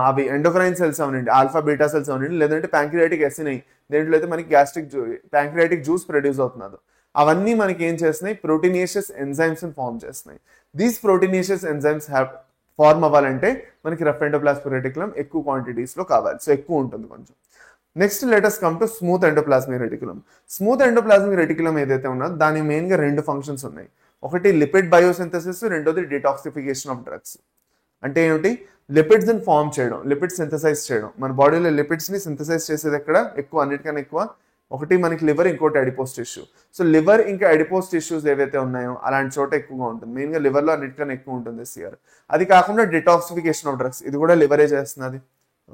అవి ఎండోక్రైన్ సెల్స్ అవనండి, ఆల్ఫా బీటా సెల్స్ అవనండి, లేదంటే ప్యాంక్రియాటిక్ ఎసినై దేంట్లో అయితే మనకి ప్యాంక్రియాటిక్ జ్యూస్ ప్రొడ్యూస్ అవుతున్నదో అవన్నీ మనకి ఏం చేస్తున్నాయి? ప్రోటీనియేషియస్ ఎంజైమ్స్ ఫార్మ్ చేస్తున్నాయి. దీస్ ప్రోటీనియేషియస్ ఎంజైమ్స్ ఫార్మ్ అవ్వాలంటే మనకి రఫ్ ఎండోప్లాస్మిక్ రెటిక్యులం ఎక్కువ క్వాంటిటీస్లో కావాలి, సో ఎక్కువ ఉంటుంది కొంచెం. Next let's come to smooth endoplasmic reticulum. Smooth endoplasmic reticulum ఏదైతే ఉన్నదో దాని మెయిన్గా 2 ఫంక్షన్స్ ఉన్నాయి. ఒకటి లిపిడ్ బయోసింథసిస్, రెండోది డిటాక్సిఫికేషన్ ఆఫ్ డ్రగ్స్. అంటే ఏమిటి? లిపిడ్స్ ని ఫార్మ్ చేయడం, లిపిడ్స్ సింథసైజ్ చేయడం. మన బాడీలో లిపిడ్స్ ని సింథసైజ్ చేసేది ఎక్కడ ఎక్కువ? అన్నిటికన్నా ఎక్కువ ఒకటి మనకి లివర్, ఇంకోటి అడిపోస్ టిష్యూ. సో లివర్ ఇంకా అడిపోస్ టిష్యూస్ ఏవైతే ఉన్నాయో అలాంటి చోట ఎక్కువగా ఉంటుంది. మెయిన్గా లివర్లో అన్నిటికన్నా ఎక్కువ ఉంటుంది SCR. అది కాకుండా డిటాక్సిఫికేషన్ ఆఫ్ డ్రగ్స్, ఇది కూడా లివరే చేస్తున్నది.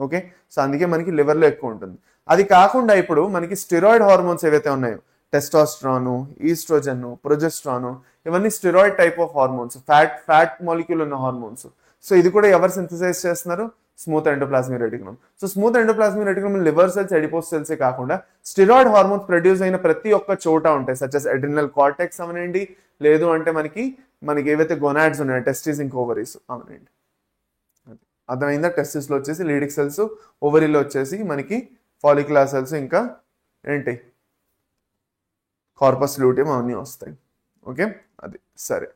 ఓకే, సో అందుకే మనకి లివర్లో ఎక్కువ ఉంటుంది. అది కాకుండా ఇప్పుడు మనకి స్టెరాయిడ్ హార్మోన్స్ ఏవైతే ఉన్నాయో, టెస్టోస్ట్రాను, ఈస్ట్రోజన్, ప్రొజెస్ట్రాను, ఇవన్నీ steroid type of hormones, fat molecule ఉన్న హార్మోన్స్. సో ఇది కూడా ఎవరు సింథసైజ్ చేస్తున్నారు? Smooth endoplasmic reticulum. So smooth endoplasmic reticulum liver cells, adipose సెల్సే కాకుండా స్టెరాయిడ్ హార్మోన్స్ ప్రొడ్యూస్ అయిన ప్రతి ఒక్క చోట ఉంటాయి, సచ్ as అడ్రినల్ కార్టెక్స్ అవనండి, లేదు అంటే మనకి ఏవైతే గొనాడ్స్ ఉన్నాయో, టెస్టిస్ ఇంకా ఓవరీస్ అవనండి. అర్థమైందా? టెస్టిస్ లో వచ్చేసి లీడిక్ సెల్స్, ఓవరీలో వచ్చేసి మనకి ఫాలిక్యులర్ సెల్స్, ఇంకా ఏంటి కార్పస్ లూటియం అవన్నీ వస్తాయి. ఓకే, అది సరే.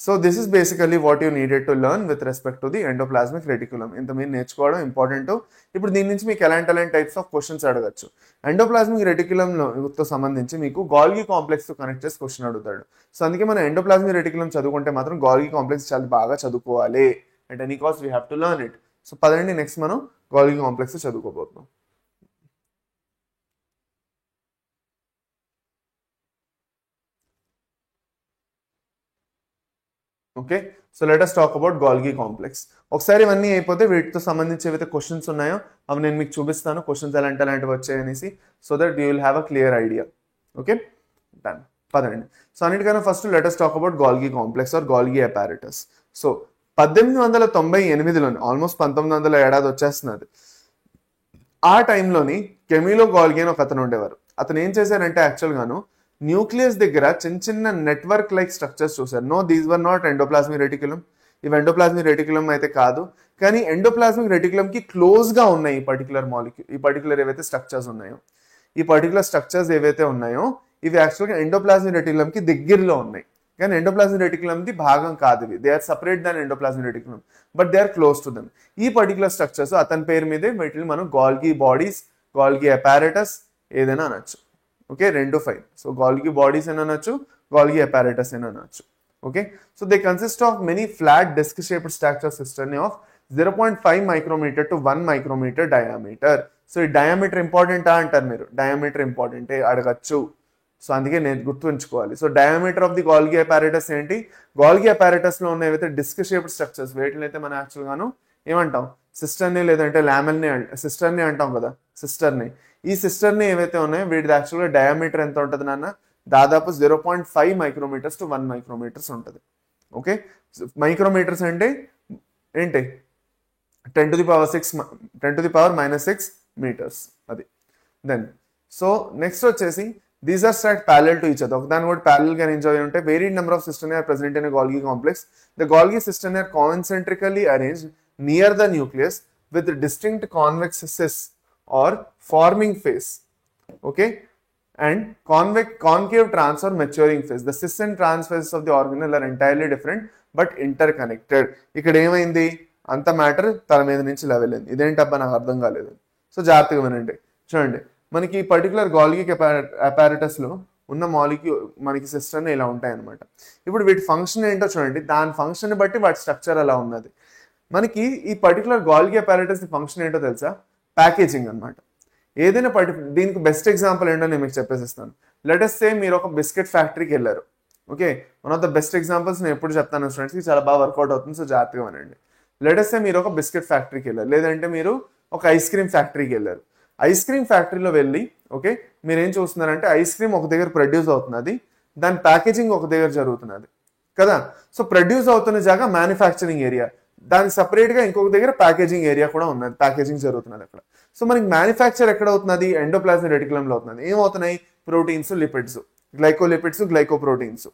So this is basically what you needed to learn with respect to the endoplasmic reticulum. ఇంత మీరు నేర్చుకోవడం ఇంపార్టెంట్. ఇప్పుడు దీని నుంచి మీకు ఎలాంటి టైప్స్ ఆఫ్ క్వశ్చన్స్ అడగచ్చు. ఎండోప్లాస్మిక్ రెటిక్యులంతో సంబంధించి మీకు గాల్గి కాంప్లెక్స్ తో కనెక్ట్ చేసి క్వశ్చన్ అడుగుతాడు. సో అందుకే మనం ఎండోప్లాస్మిక్ రెటిక్యులం చదువుకుంటే మాత్రం గాల్గి కాంప్లెక్స్ చాలా బాగా చదువుకోవాలి. At any cost we have to learn it. So పదండి, నెక్స్ట్ మనం గాల్గి కాంప్లెక్స్ చదువుకోబోతున్నాం. Okay, so let us talk about Golgi complex. ఒకసారి ఇవన్నీ అయిపోతే వీటితో సంబంధించి ఏవైతే క్వశ్చన్స్ ఉన్నాయో అవి నేను మీకు చూపిస్తాను, క్వశ్చన్స్ ఎలాంటివి వచ్చాయనేసి, so that you will have a clear idea. Okay, done. పదండి. సో అన్నిటికన్నా first let us talk about Golgi complex or Golgi apparatus. So 1898లోని, ఆల్మోస్ట్ 1900 ఏడాది వచ్చేస్తున్నది, ఆ టైంలోని కెమిలో గాల్గి అని ఒక అతను ఉండేవారు. అతను ఏం చేశారంటే యాక్చువల్ గాను న్యూక్లియస్ దగ్గర చిన్న చిన్న నెట్వర్క్ లైక్ స్ట్రక్చర్స్ చూసారు. No, these were not endoplasmic reticulum. ఇవి ఎండోప్లాస్మిక్ రెటిక్యులం అయితే కాదు, కానీ ఎండోప్లాస్మిక్ రెటిక్యులం కి క్లోజ్ గా ఉన్నాయి ఈ పర్టికులర్ మాలిక్యూల్, ఈ పర్టికులర్ ఏవైతే స్ట్రక్చర్స్ ఉన్నాయో, ఈ పర్టికులర్ స్ట్రక్చర్స్ ఏవైతే ఉన్నాయో ఇవి యాక్చువల్గా ఎండోప్లాస్మిక్ రెటిక్యులం కి దగ్గరలో ఉన్నాయి, కానీ ఎండోప్లాస్మిక్ రెటిక్యులం ది భాగం కాదు. ఇవి they are separate than endoplasmic reticulum, but they are close to them. ఈ పర్టికులర్ స్ట్రక్చర్స్ అతని పేరు మీదే, వీటిని మనం గాల్గి బాడీస్, గాల్గి అపారటస్ ఏదైనా అనొచ్చు. ఓకే, రెండు ఫైన్. సో గాల్గి బాడీస్ అని అనొచ్చు, గాల్గి అపారటస్ అని అనొచ్చు. Okay, so they consist of many flat disk shaped structure system of 0.5 micrometer to 1 micrometer diameter. So ఈ డయామీటర్ ఇంపార్టెంటా అంటారు మీరు, డయామీటర్ ఇంపార్టెంటే అడగచ్చు. సో అందుకే నేను గుర్తుంచుకోవాలి. So diameter of the Golgi apparatus ఏంటి? గాల్గి అపారటస్ లో ఉన్న ఏవైతే డిస్క్ షేప్డ్ స్ట్రక్చర్స్, వీటిని అయితే మనం యాక్చువల్ గాను ఏమంటాం? సిస్టర్ని లేదంటే లామెల్ని, సిస్టర్ని అంటాం కదా, సిస్టర్ని. ఈ సిస్టర్ని ఏవైతే ఉన్నాయో వీటిది యాక్చువల్గా డయామీటర్ ఎంత ఉంటుంది నాన్న? దాదాపు 0.5 మైక్రోమీటర్స్ టు 1 మైక్రోమీటర్స్ ఉంటుంది. ఓకే, మైక్రోమీటర్స్ అంటే ఏంటి? 10 to the power -6 మీటర్స్ అది. దెన్ సో నెక్స్ట్ వచ్చేసి these are stacked parallel to each other. ఒకదాని కూడా parallel గా ఎంజాయ్ ఉంటే varied number of cisternae are present in Golgi complex. The Golgi cisternae are concentrically arranged near the nucleus with distinct convex cis or forming phase. Okay, and concave trans or maturing phase. The cis and trans phases of the organelle are entirely different but interconnected. ఇక్కడ ఏమైంది? అంత matter తల మీద నుంచి level అయింది. ఇదేంటబ్బా నాకు అర్థం కాలేదు. సో జాగ్రత్తగా వినండి. చూడండి, మనకి ఈ పర్టికులర్ గాల్గి అపారటస్ లో ఉన్న మాలిక్యూల్ మనకి సిస్టమ్ ఇలా ఉంటాయి అనమాట. ఇప్పుడు వీటి ఫంక్షన్ ఏంటో చూడండి, దాని ఫంక్షన్ బట్టి వాటి స్ట్రక్చర్ అలా ఉన్నది. మనకి ఈ పర్టికులర్ గాల్గి అపారటస్ ఫంక్షన్ ఏంటో తెలుసా? ప్యాకేజింగ్ అనమాట. ఏదైనా దీనికి బెస్ట్ ఎగ్జాంపుల్ ఏంటో నేను మీకు చెప్పేసిస్తాను. లెట్ us సే మీరు ఒక బిస్కెట్ ఫ్యాక్టరీకి వెళ్ళారు. Okay, one of the best examples నేను ఎప్పుడు చెప్తాను స్టూడెంట్స్కి, చాలా బాగా వర్కౌట్ అవుతుంది. సో జాగ్రత్తగా వినండి. లెట్ us సే మీరు ఒక బిస్కెట్ ఫ్యాక్టరీకి వెళ్ళారు, లేదంటే మీరు ఒక ఐస్ క్రీమ్ ఫ్యాక్టరీకి వెళ్ళారు. ఐస్ క్రీమ్ ఫ్యాక్టరీలో వెళ్ళి ఓకే మీరు ఏం చూస్తున్నారంటే ఐస్ క్రీమ్ ఒక దగ్గర ప్రొడ్యూస్ అవుతున్నది, దాని ప్యాకేజింగ్ ఒక దగ్గర జరుగుతున్నది కదా. సో ప్రొడ్యూస్ అవుతున్న జాగా మ్యానుఫ్యాక్చరింగ్ ఏరియా, దానికి సపరేట్ గా ఇంకొక దగ్గర ప్యాకేజింగ్ ఏరియా కూడా ఉన్నది, ప్యాకేజింగ్ జరుగుతున్నది అక్కడ. సో మనకి మ్యానుఫ్యాక్చర్ ఎక్కడ అవుతున్నది? ఎండోప్లాస్మిక్ రెటిక్యులంలో అవుతున్నది. ఏమవుతున్నాయి? ప్రోటీన్స్, లిపిడ్స్, గ్లైకోలిపిడ్స్, గ్లైకోప్రోటీన్స్,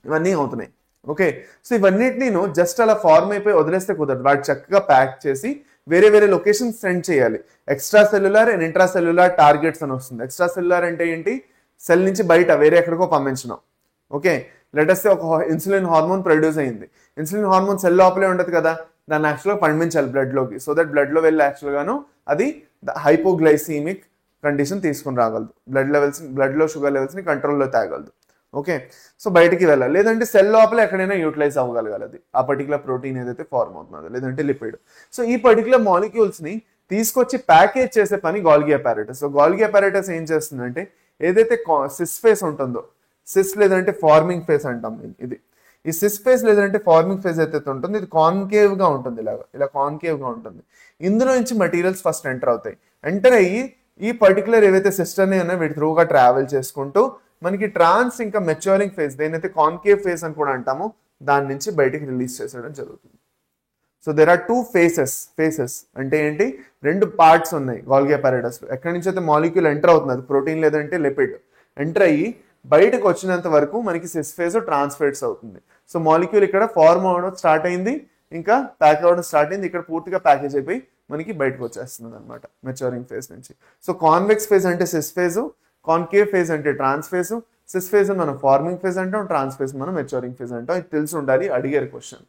ఇవన్నీ అవుతున్నాయి. ఓకే, సో ఇవన్నిటిని జస్ట్ అలా ఫార్మ్ అయిపోయి వదిలేస్తే కుదరదు. వాటి చక్కగా ప్యాక్ చేసి వేరే వేరే లొకేషన్ సెండ్ చేయాలి. Extra cellular and intra cellular targets అని వస్తుంది. ఎక్స్ట్రా సెల్యులార్ అంటే ఏంటి? సెల్ నుంచి బయట వేరే ఎక్కడికో పంపించడం. ఓకే, లెట్ us సే ఒక ఇన్సులిన్ హార్మోన్ ప్రొడ్యూస్ అయింది. ఇన్సులిన్ హార్మోన్ సెల్ లోపలే ఉండదు కదా, దాన్ని యాక్చువల్గా పంపించాలి బ్లడ్ లోకి. సో దట్ బ్లడ్ లో వెళ్ళి యాక్చువల్ గాను అది హైపోగ్లైసీమిక్ కండిషన్ తీసుకుని రాగలదు, బ్లడ్ లో షుగర్ లెవెల్స్ ని కంట్రోల్లో తేగలదు. ఓకే, సో బయటికి వెళ్ళాలి, లేదంటే సెల్ లోపల ఎక్కడైనా యూటిలైజ్ అవ్వగలగాలి ఆ పర్టికులర్ ప్రోటీన్ ఏదైతే ఫార్మ్ అవుతుందో, లేదంటే లిపిడ్. సో ఈ పర్టికులర్ మాలిక్యూల్స్ ని తీసుకొచ్చి ప్యాకేజ్ చేసే పని Golgi apparatus. So Golgi apparatus ఏం చేస్తుందంటే ఏదైతే సిస్ ఫేస్ ఉంటుందో, సిస్ లేదంటే ఫార్మింగ్ ఫేస్ అంటాం ఇది, ఈ సిస్ ఫేజ్ లేదంటే ఫార్మింగ్ ఫేజ్ అయితే ఉంటుంది ఇది కాన్కేవ్ గా ఉంటుంది, ఇలా కాన్కేవ్ గా ఉంటుంది. ఇందులో నుంచి మెటీరియల్స్ ఫస్ట్ ఎంటర్ అవుతాయి. ఎంటర్ అయ్యి ఈ పర్టికులర్ ఏవైతే సిస్టర్ని ఉన్నాయో వీటి త్రూగా ట్రావెల్ చేసుకుంటూ మనకి ట్రాన్స్ ఇంకా మెచ్యూరింగ్ ఫేజ్, దేనైతే కాన్కేవ్ ఫేజ్ అని కూడా అంటామో, దాని నుంచి బయటికి రిలీజ్ చేసేయడం జరుగుతుంది. So there are two phases అంటే ఏంటి, రెండు పార్ట్స్ ఉన్నాయి గోల్గి అపారటస్. ఎక్కడి నుంచి అయితే మాలిక్యూల్ ఎంటర్ అవుతుంది, ప్రోటీన్ లేదంటే లిపిడ్, ఎంటర్ అయ్యి బయటకు వచ్చినంత వరకు మనకి సిస్ ఫేజ్ ట్రాన్స్ఫేట్స్ అవుతుంది. సో మాలిక్యూల్ ఇక్కడ ఫార్మ్ అవ్వడం స్టార్ట్ అయింది, ఇంకా ప్యాక్ అవ్వడం స్టార్ట్ అయింది, ఇక్కడ పూర్తిగా ప్యాకేజ్ అయిపోయి మనకి బయటకు వచ్చేస్తుంది అనమాట మెచ్యూరింగ్ ఫేజ్ నుంచి. సో కాన్వెక్స్ ఫేజ్ అంటే సిస్ ఫేజ్, కాన్కేవ్ ఫేజ్ అంటే ట్రాన్స్ ఫేజ్. సిస్ ఫేజ్ మనం ఫార్మింగ్ ఫేజ్ అంటాం, ట్రాన్స్ ఫేజ్ మనం మెచ్యూరింగ్ ఫేజ్ అంటాం. ఇది తెలిసి ఉండాలి, అడిగారు క్వశ్చన్.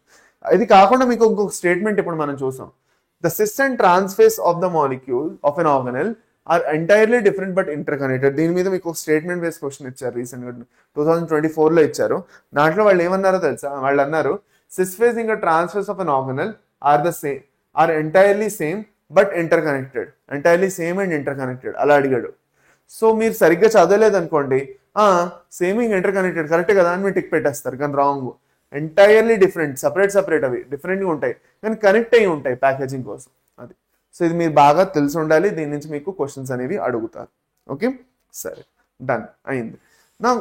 ఇది కాకుండా మీకు ఇంకొక స్టేట్మెంట్ ఇప్పుడు మనం చూసాం, the cis and trans phase of the molecule of an organelle are entirely different but interconnected. దీని మీద మీకు ఒక స్టేట్మెంట్ బేస్ క్వశ్చన్ ఇచ్చారు రీసెంట్ గా 2024లో ఇచ్చారు. దాంట్లో వాళ్ళు ఏమన్నారో తెలుసా, వాళ్ళు అన్నారు సిస్ ఫేజ్ ఇంకా trans phase of an organelle are entirely same but interconnected, entirely same and interconnected అలా అడిగాడు. సో మీరు సరిగ్గా చదవలేదు అనుకోండి, సేమింగ్ ఇంటర్ కనెక్టెడ్ కరెక్ట్ కదా అని మీరు టిక్ పెట్టేస్తారు, కానీ రాంగ్. ఎంటైర్లీ డిఫరెంట్, సపరేట్ అవి డిఫరెంట్గా ఉంటాయి కానీ కనెక్ట్ అయ్యి ఉంటాయి ప్యాకేజింగ్ కోసం, అది. సో ఇది మీరు బాగా తెలిసి ఉండాలి, దీని నుంచి మీకు క్వశ్చన్స్ అనేవి అడుగుతారు. ఓకే, సరే, డన్ అయింది. నా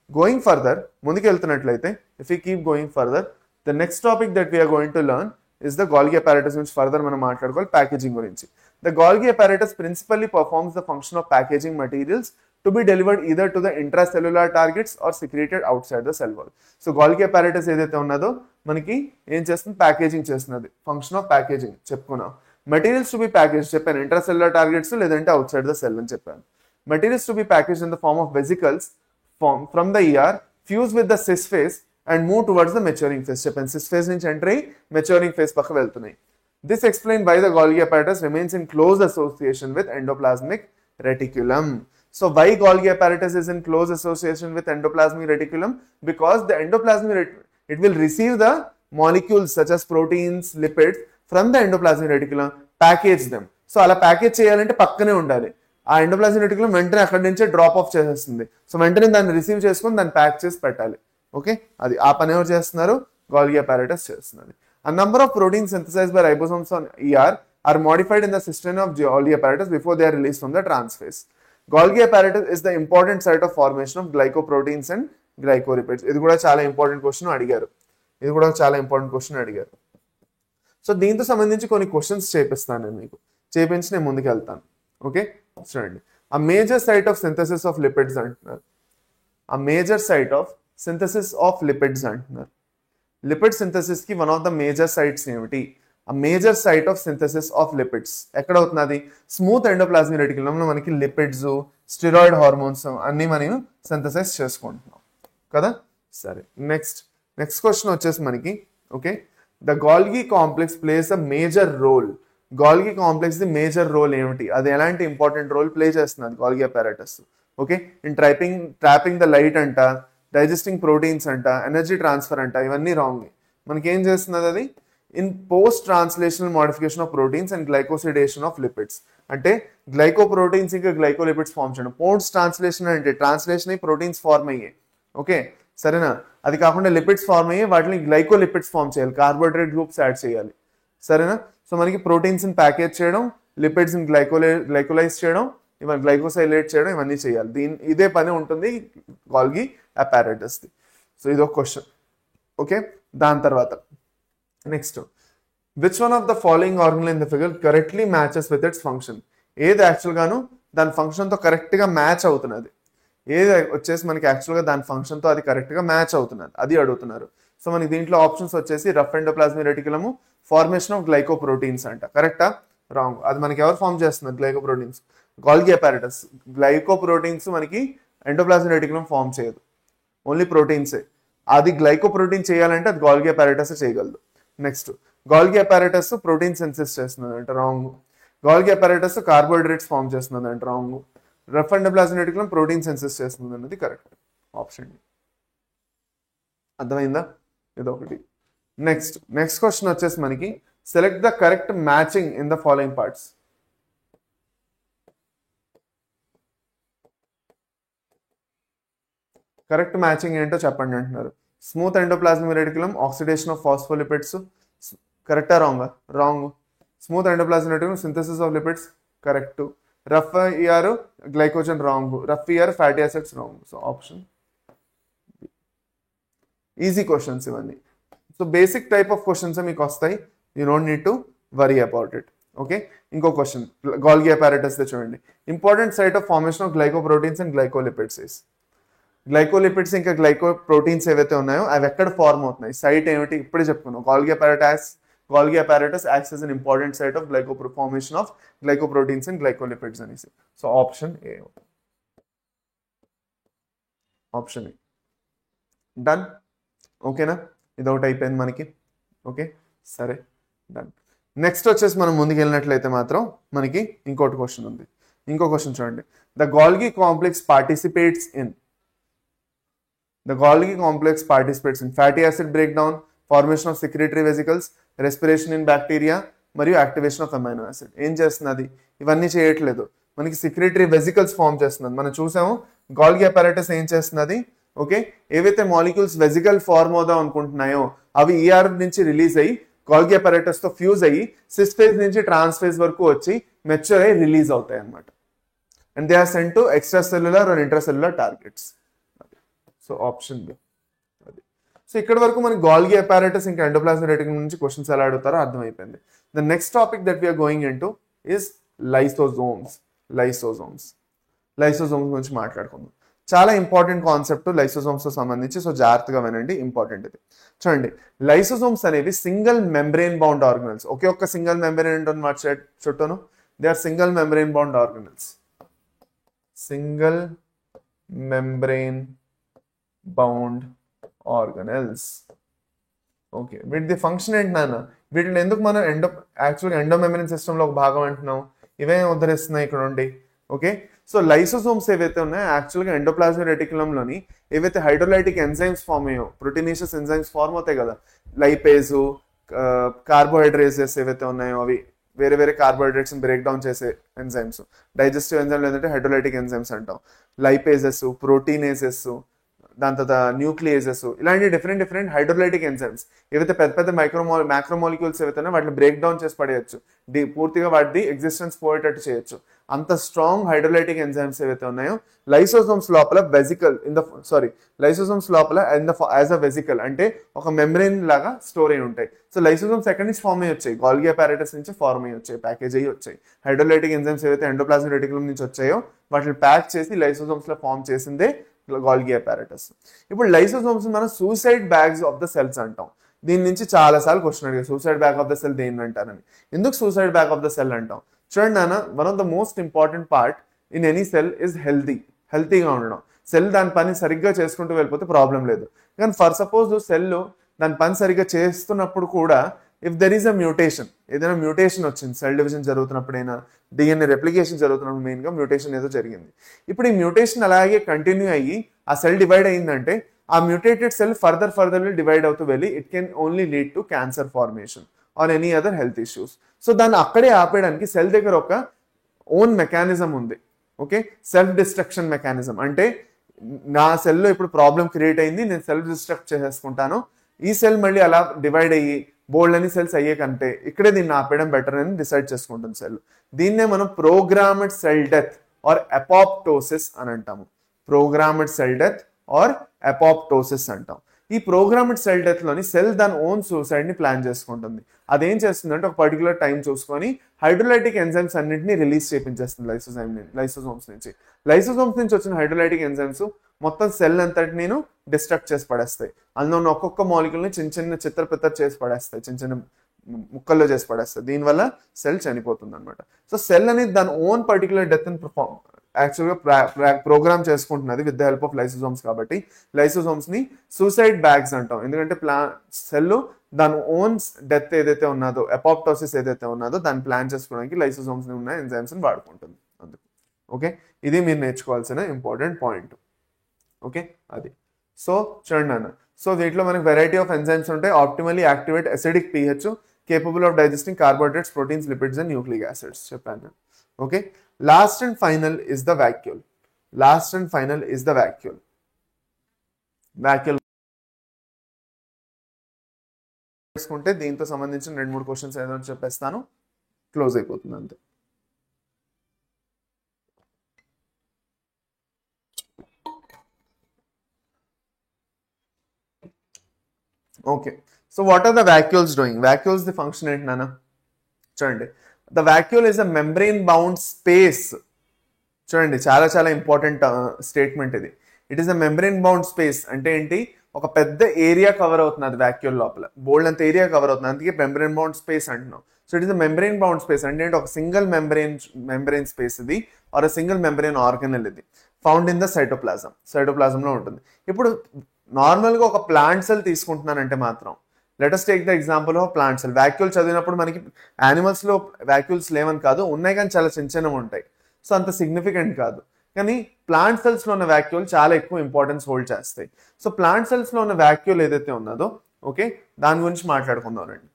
గోయింగ్ ఫర్దర్, ముందుకు వెళ్తున్నట్లయితే if you keep going further, the next topic that we're going to learn is the Golgi apparatus నుంచి ఫర్దర్ మనం మాట్లాడుకోవాలి ప్యాకేజింగ్ గురించి. The Golgi apparatus principally performs the function of packaging materials to be delivered either to the intracellular targets or secreted outside the cell wall. So Golgi apparatus ఏదైతే ఉన్నదో మనకి ఏం చేస్తుంది, packaging చేస్తున్నది. ఫంక్షన్ ఆఫ్ ప్యాకేజింగ్ చెప్పుకున్నాం. Materials to be package చెప్పాను, intracellular targets లేదంటే outside the cell అని చెప్పాను. Materials to be package in the form of vesicles from the ER fuse with the cis phase and move towards the maturing phase చెప్పాను. Cis phase నుంచి enter అయ్యి maturing phase పక్క వెళ్తున్నాయి. This explain why the Golgi apparatus remains in close association with endoplasmic reticulum. So why Golgi apparatus is in close association with endoplasmic reticulum? Because the endoplasmic it will receive the molecules such as proteins, lipids from the endoplasmic reticulum, package them. So అలా package చేయాలంటే పక్కనే ఉండాలి. ఆ endoplasmic reticulum వెంటనే అక్కడి నుంచే drop of చేసేస్తుంది. So వెంటనే దాన్ని రిసీవ్ చేసుకొని దాన్ని ప్యాక్ చేసి పెట్టాలి. ఓకే, అది ఆ పని ఎవరు చేస్తున్నారు, Golgi apparatus చేస్తున్నది. A number of proteins synthesized by ribosomes on ER are modified in the system of Golgi apparatus before they are released from the trans phase. Golgi apparatus is the important site of formation of glycoproteins and glycolipids. ఇది కూడా చాలా important question అడిగారు. So దీంతో సంబంధించి కొన్ని questions చేపిస్తాను నేను మీకు, చేపించి నేను ముందుకు వెళ్తాను. ఓకే, చూడండి. ఆ major site of synthesis of lipids అంటున్నారు. లిపిడ్ సింథసిస్ కి one of the major sites ఏమిటి? ఆ major site of synthesis of lipids ఎక్కడ అవుతున్నది? స్మూత్ ఎండోప్లాస్మిక్ రెటిక్యులంలో మనకి లిపిడ్స్, స్టిరాయిడ్ హార్మోన్స్ అన్ని మనం సింథసైజ్ చేసుకుంటున్నాం కదా. సరే, నెక్స్ట్ క్వశ్చన్ వచ్చేసి మనకి, okay, the Golgi complex plays a major role. Golgi complex the major role ఏమిటి, అది ఎలాంటి ఇంపార్టెంట్ రోల్ ప్లే చేస్తున్నది Golgi apparatus? Okay, in trapping the light అంట, డైజెస్టింగ్ ప్రోటీన్స్ అంట, ఎనర్జీ ట్రాన్స్ఫర్ అంట, ఇవన్నీ రాంగ్. మనకి ఏం చేస్తున్నది అది? In post translational modification of proteins and glycosidation of lipids. అంటే గ్లైకోప్రోటీన్స్ ఇంకా గ్లైకోలిపిడ్స్ ఫార్మ్ చేయడం. పోస్ట్ ట్రాన్స్లేషన్ అంటే ట్రాన్స్లేషన్ అయ్యి ప్రోటీన్స్ ఫార్మ్ అయ్యాయి, ఓకే, సరేనా? అది కాకుండా లిపిడ్స్ ఫార్మ్ అయ్యి వాటిని గ్లైకోలిపిడ్స్ ఫార్మ్ చేయాలి, కార్బోహైడ్రేట్ గ్రూప్స్ యాడ్ చేయాలి, సరేనా? సో మనకి ప్రోటీన్స్ ని ప్యాకేజ్ చేయడం, లిపిడ్స్ ని గ్లైకోలైజ్ చేయడం, ఇవన్నీ గ్లైకోసైలేట్ చేయడం, ఇవన్నీ చేయాలి. ఇదే పని ఉంటుంది గోల్గి అపారటస్ ది. సో ఇదొక క్వశ్చన్. ఓకే, దాని తర్వాత next, which one of the following organelle in the figure correctly matches with its function? ఏది యాక్చువల్ గాను దాని ఫంక్షన్ తో కరెక్ట్ గా మ్యాచ్ అవుతున్నది, ఏది వచ్చేసి మనకి యాక్చువల్ గా దాని ఫంక్షన్ తో అది కరెక్ట్ గా మ్యాచ్ అవుతున్నది, అది అడుగుతున్నారు. సో మనకి దీంట్లో ఆప్షన్స్ వచ్చేసి rough endoplasmic reticulum, formation of glycoproteins అంట. కరెక్టా, రాంగ్. అది మనకి ఎవరు ఫార్మ్ చేస్తున్నారు? Glycoproteins, Golgi apparatus. గ్లైకోప్రోటీన్స్ మనకి ఎండోప్లాస్మిక్ రెటిక్యులం ఫార్మ్ చేయదు, ఓన్లీ ప్రోటీన్సే. అది గ్లైకోప్రోటీన్ చేయాలంటే అది గోల్గి అపారటస్ చేయగలదు. Next, Golgi apparatus protein synthesis చేస్తున్నది అంటే wrong. Golgi apparatus carbohydrates form చేస్తున్నది అంటే wrong. Rough endoplasmic reticulum protein synthesis చేస్తుంది అనేది కరెక్ట్ ఆప్షన్. అర్థమైందా? ఇదొకటి. నెక్స్ట్ క్వశ్చన్ వచ్చేసి మనకి, select the correct matching in the following parts. Correct matching ఏంటో చెప్పండి అంటున్నారు. Smooth endoplasmic reticulum oxidation of phospholipids, కరెక్టా రాంగా? Wrong. Smooth endoplasmic reticulum synthesis of lipids, correct. Rough ER glycogen, wrong. Rough ER fatty acids, wrong. So option easy questions ఇవన్నీ. So basic type of questions మీకు వస్తాయి, you don't need to worry about it. Okay, ఇంకో question Golgi apparatus చూడండి. Important site of formation of glycoproteins and glycolipids is. Glycolipids ఇంకా glycoproteins ఏవైతే ఉన్నాయో అవి ఎక్కడ ఫార్మ్ అవుతున్నాయి, సైట్ ఏమిటి ఇప్పుడే చెప్పుకున్నాం. Golgi apparatus acts as an important site of formation of glycoproteins and glycolipids అనేసి. So option A. Option A. Done. ఓకేనా, ఇది ఒకటి అయిపోయింది మనకి. ఓకే సరే, డన్. నెక్స్ట్ వచ్చేసి మనం ముందుకు వెళ్ళినట్లయితే మాత్రం మనకి ఇంకోటి క్వశ్చన్ ఉంది. ఇంకో క్వశ్చన్ చూడండి. The Golgi complex participates in fatty acid break down, formation of secretary vesicles, respiration in bacteria మరియు యాక్టివేషన్ ఆఫ్ అమైనో యాసిడ్. ఏం చేస్తున్నది? ఇవన్నీ చేయట్లేదు, మనకి సెక్రెటరీ వెసికల్స్ ఫామ్ చేస్తున్నది. మనం చూసాము గోల్గి అపారటస్ ఏం చేస్తున్నది. ఓకే, ఏవైతే మాలిక్యూల్స్ వెసికల్ ఫార్మ్ అవుదాం అనుకుంటున్నాయో అవి ఈఆర్ నుంచి రిలీజ్ అయ్యి గోల్గి అపారటస్ తో ఫ్యూజ్ అయ్యి సిస్ ఫేజ్ నుంచి ట్రాన్స్ ఫేజ్ వరకు వచ్చి మెచ్యూర్ అయ్యి రిలీజ్ అవుతాయి అన్నమాట. And they are sent to extracellular and intracellular targets. So option B. So ఇక్కడ వరకు మనకి గోల్గి అపారటస్ ఇంకా ఎండోప్లాస్మిక్ రెటిక్యులం నుంచి క్వశ్చన్స్ ఎలా అడుగుతారో అర్థమైపోయింది. The next topic that we're going into is lysosomes గురించి మాట్లాడుకుందాం. చాలా ఇంపార్టెంట్ కాన్సెప్ట్ లైసోజోమ్స్ తో సంబంధించి. సో జాగ్రత్తగా వినండి, ఇంపార్టెంట్ ఇది. చూడండి, లైసోజోమ్స్ అనేవి సింగిల్ మెంబ్రెయిన్ బౌండ్ ఆర్గనల్స్. ఒకే ఒక్క సింగిల్ మెంబ్రెయిన్ ఉంటుంది వాటి చుట్టూను. They are single membrane bound organelles. Single membrane bound organelles. Okay, వీటి ఫంక్షన్ ఏంటి నాన్న? వీటిని ఎందుకు మనం యాక్చువల్గా ఎండోమెమ్బ్రేన్ సిస్టమ్ లో ఒక భాగం అంటున్నాం? ఇవే ఉద్ధరిస్తున్నాయి ఇక్కడ ఉండి. ఓకే, సో లైసోజోమ్స్ ఏవైతే ఉన్నాయో యాక్చువల్గా ఎండోప్లాస్మిక్ రెటిక్యులంలోని ఏవైతే హైడ్రోలైటిక్ ఎంజైమ్స్ ఫామ్ అయ్యో, ప్రోటీనేషియస్ ఎంజైమ్స్ ఫార్మ్ అవుతాయి కదా, లైపేజు, కార్బోహైడ్రేట్స్ ఏవైతే ఉన్నాయో అవి వేరే వేరే కార్బోహైడ్రేట్స్ బ్రేక్ డౌన్ చేసే ఎంజైమ్స్. డైజెస్టివ్ ఎంజైమ్లు ఏంటంటే హైడ్రోలైటిక్ ఎంజైమ్స్ అంటాం. లైపేజెస్, ప్రోటీనేసెస్, దాని తర్వాత న్యూక్లియేజెస్, ఇలాంటి డిఫరెంట్ హైడ్రోలైటిక్ ఎంజైమ్స్ ఏవైతే పెద్ద పెద్ద మ్యాక్రోమాలిక్యూల్స్ ఏవైతే ఉన్నాయో వాటిని బ్రేక్ డౌన్ చేసి పడేయచ్చు, పూర్తిగా వాటి ఎగ్జిస్టెన్స్ పోయేటట్టు చేయొచ్చు. అంత స్ట్రాంగ్ హైడ్రోలైటిక్ ఎంజైమ్స్ ఏవైతే ఉన్నాయో లైసోజోమ్స్ లోపల యాజ్ అ వెసికల్ అంటే ఒక మెంబ్రెయిన్ లాగా స్టోర్ అయి ఉంటాయి. సో లైసోజోమ్స్ ఎక్కడి నుంచి ఫార్మ్ అయ్యి వచ్చాయి? గోల్గి అపారటస్ నుంచి ఫార్మ్ అయ్యి వచ్చాయి, ప్యాకేజ్ అయ్యి వచ్చాయి. హైడ్రోలైటిక్ ఎంజైమ్స్ ఏవైతే ఎండోప్లాస్మిక్ రెటిక్యులం నుంచి వచ్చాయో వాటిని ప్యాక్ చేసి లైసోజోమ్స్ లో ఫార్మ్ చేసిందే గోల్గి అపారటస్. ఇప్పుడు లైసోజోమ్స్ మనం suicide bags of the cells అంటాం. దీని నుంచి చాలా సార్లు క్వశ్చన్ అడిగారు, suicide bag of the cell దేని అంటారని. ఎందుకు suicide bag of the cell అంటాం? చూడండి నాన్న, one of the most important part in any cell is హెల్తీగా ఉండడం. సెల్ దాని పని సరిగ్గా చేసుకుంటూ వెళ్ళిపోతే ప్రాబ్లం లేదు. కానీ ఫర్ సపోజ్ సెల్ దాని పని సరిగ్గా చేస్తున్నప్పుడు కూడా if there is a mutation, ఏదైనా మ్యూటేషన్ వచ్చింది, సెల్ డివిజన్ జరుగుతున్నప్పుడైనా, డిఎన్ఏ రెప్లికేషన్ జరుగుతున్నప్పుడు మెయిన్గా మ్యూటేషన్ ఏదో జరిగింది. ఇప్పుడు ఈ మ్యూటేషన్ అలాగే కంటిన్యూ అయ్యి ఆ సెల్ డివైడ్ అయ్యిందంటే ఆ మ్యూటేటెడ్ సెల్ ఫర్దర్ డివైడ్ అవుతూ వెళ్ళి it can only lead to cancer formation or any other health issues. So దాన్ని అక్కడే ఆపేయడానికి సెల్ దగ్గర ఒక ఓన్ మెకానిజం ఉంది. Okay, self destruction mechanism. అంటే నా సెల్లో ఇప్పుడు ప్రాబ్లం క్రియేట్ అయింది, నేను సెల్ఫ్ డిస్ట్రక్ట్ చేసేసుకుంటాను, ఈ సెల్ మళ్ళీ అలా డివైడ్ అయ్యి బోల్డ్ అని సెల్స్ అయ్యే కంటే ఇక్కడే దీన్ని ఆపేయడం బెటర్ అని డిసైడ్ చేసుకుంటుంది సెల్. దీన్నే మనం ప్రోగ్రామ్డ్ సెల్ డెత్ ఆర్ అపాప్టోసిస్ అని అంటాము. ప్రోగ్రామ్డ్ సెల్ డెత్ ఆర్ అపాప్టోసిస్ అంటాం. ఈ ప్రోగ్రామ్డ్ సెల్ డెత్ లోని సెల్ దాని ఓన్ సూసైడ్ ని ప్లాన్ చేసుకుంటుంది. అదేం చేస్తుందంటే ఒక పర్టికులర్ టైం చూసుకొని హైడ్రోలైటిక్ ఎంజైమ్స్ అన్నింటినీ రిలీజ్ చేయించేస్తుంది లైసోజోమ్స్ నుంచి. లైసోజోమ్స్ నుంచి వచ్చిన హైడ్రోలైటిక్ ఎంజైమ్స్ మొత్తం సెల్ అంతటి నేను డిస్ట్రక్ట్ చేసి పడేస్తాయి. అందులో ఉన్న ఒక్కొక్క మాలిక్యూల్ని చిన్న చిత్రపిత్తర్ చేసి పడేస్తాయి, చిన్న ముక్కల్లో చేసి పడేస్తాయి. దీనివల్ల సెల్ చనిపోతుంది అనమాట. సో సెల్ అనేది దాని ఓన్ పర్టికులర్ డెత్ ని యాక్చువల్గా ప్రోగ్రామ్ చేసుకుంటున్నది with the help of lysosomes. కాబట్టి లైసోజోమ్స్ ని సూసైడ్ బ్యాగ్స్ అంటాం. ఎందుకంటే సెల్ దాని ఓన్ డెత్ ఏదైతే ఉన్నదో, అపాప్టోసిస్ ఏదైతే ఉన్నదో దాన్ని ప్లాన్ చేసుకోవడానికి లైసోజోమ్స్ ఉన్న ఎంజైమ్స్ ని వాడుకుంటుంది అందుకు. ఓకే, ఇది మీరు నేర్చుకోవాల్సిన ఇంపార్టెంట్ పాయింట్. ఓకే, అది. సో చూడండి అన్న, సో వీటిలో మనకి వెరైటీ ఆఫ్ ఎంజైమ్స్ ఉంటాయి. Optimally activate acidic pH, capable of digesting carbohydrates, proteins, lipids and nucleic acids చెప్పాను. Okay, last and final is the vacuole. చేసుకుంటే దీంతో సంబంధించిన 2-3 క్వశ్చన్స్ ఏదో చెప్పేస్తాను, క్లోజ్ అయిపోతుంది అంతే. Okay, so what are the vacuoles doing? Vacuoles the function ఏంటి నాన్న? చూడండి, the vacuole is a membrane bound space. చూడండి, చాలా చాలా ఇంపార్టెంట్ స్టేట్మెంట్ ఇది. It is a membrane bound space అంటే ఏంటి? ఒక పెద్ద ఏరియా కవర్ అవుతుంది అది వాక్యూల్ లోపల, బోల్డ్ అంత ఏరియా కవర్ అవుతుంది, అందుకే మెంబ్రెయిన్ బౌండ్ స్పేస్ అంటున్నాం. So it is a membrane bound space అంటే ఏంటి? ఒక సింగిల్ మెంబ్రెయిన్ స్పేస్ ఇది, ఆర్ సింగిల్ మెంబ్రెయిన్ ఆర్గనల్ ఇది, ఫౌండ్ ఇన్ ద సైటోప్లాజంలో ఉంటుంది. ఇప్పుడు నార్మల్గా ఒక ప్లాంట్ సెల్ తీసుకుంటున్నానంటే మాత్రం, let us take the example of plant cell. Vacuole చదివినప్పుడు మనకి యానిమల్స్లో వాక్యూల్స్ లేవని కాదు, ఉన్నాయి కానీ చాలా చిన్న చిన్నవి ఉంటాయి, సో అంత సిగ్నిఫికెంట్ కాదు. కానీ ప్లాంట్ సెల్స్లో ఉన్న వాక్యూల్ చాలా ఎక్కువ ఇంపార్టెన్స్ హోల్డ్ చేస్తాయి. సో ప్లాంట్ సెల్స్లో ఉన్న వాక్యూల్ ఏదైతే ఉన్నదో, ఓకే, దాని గురించి మాట్లాడుకుందాం రండి.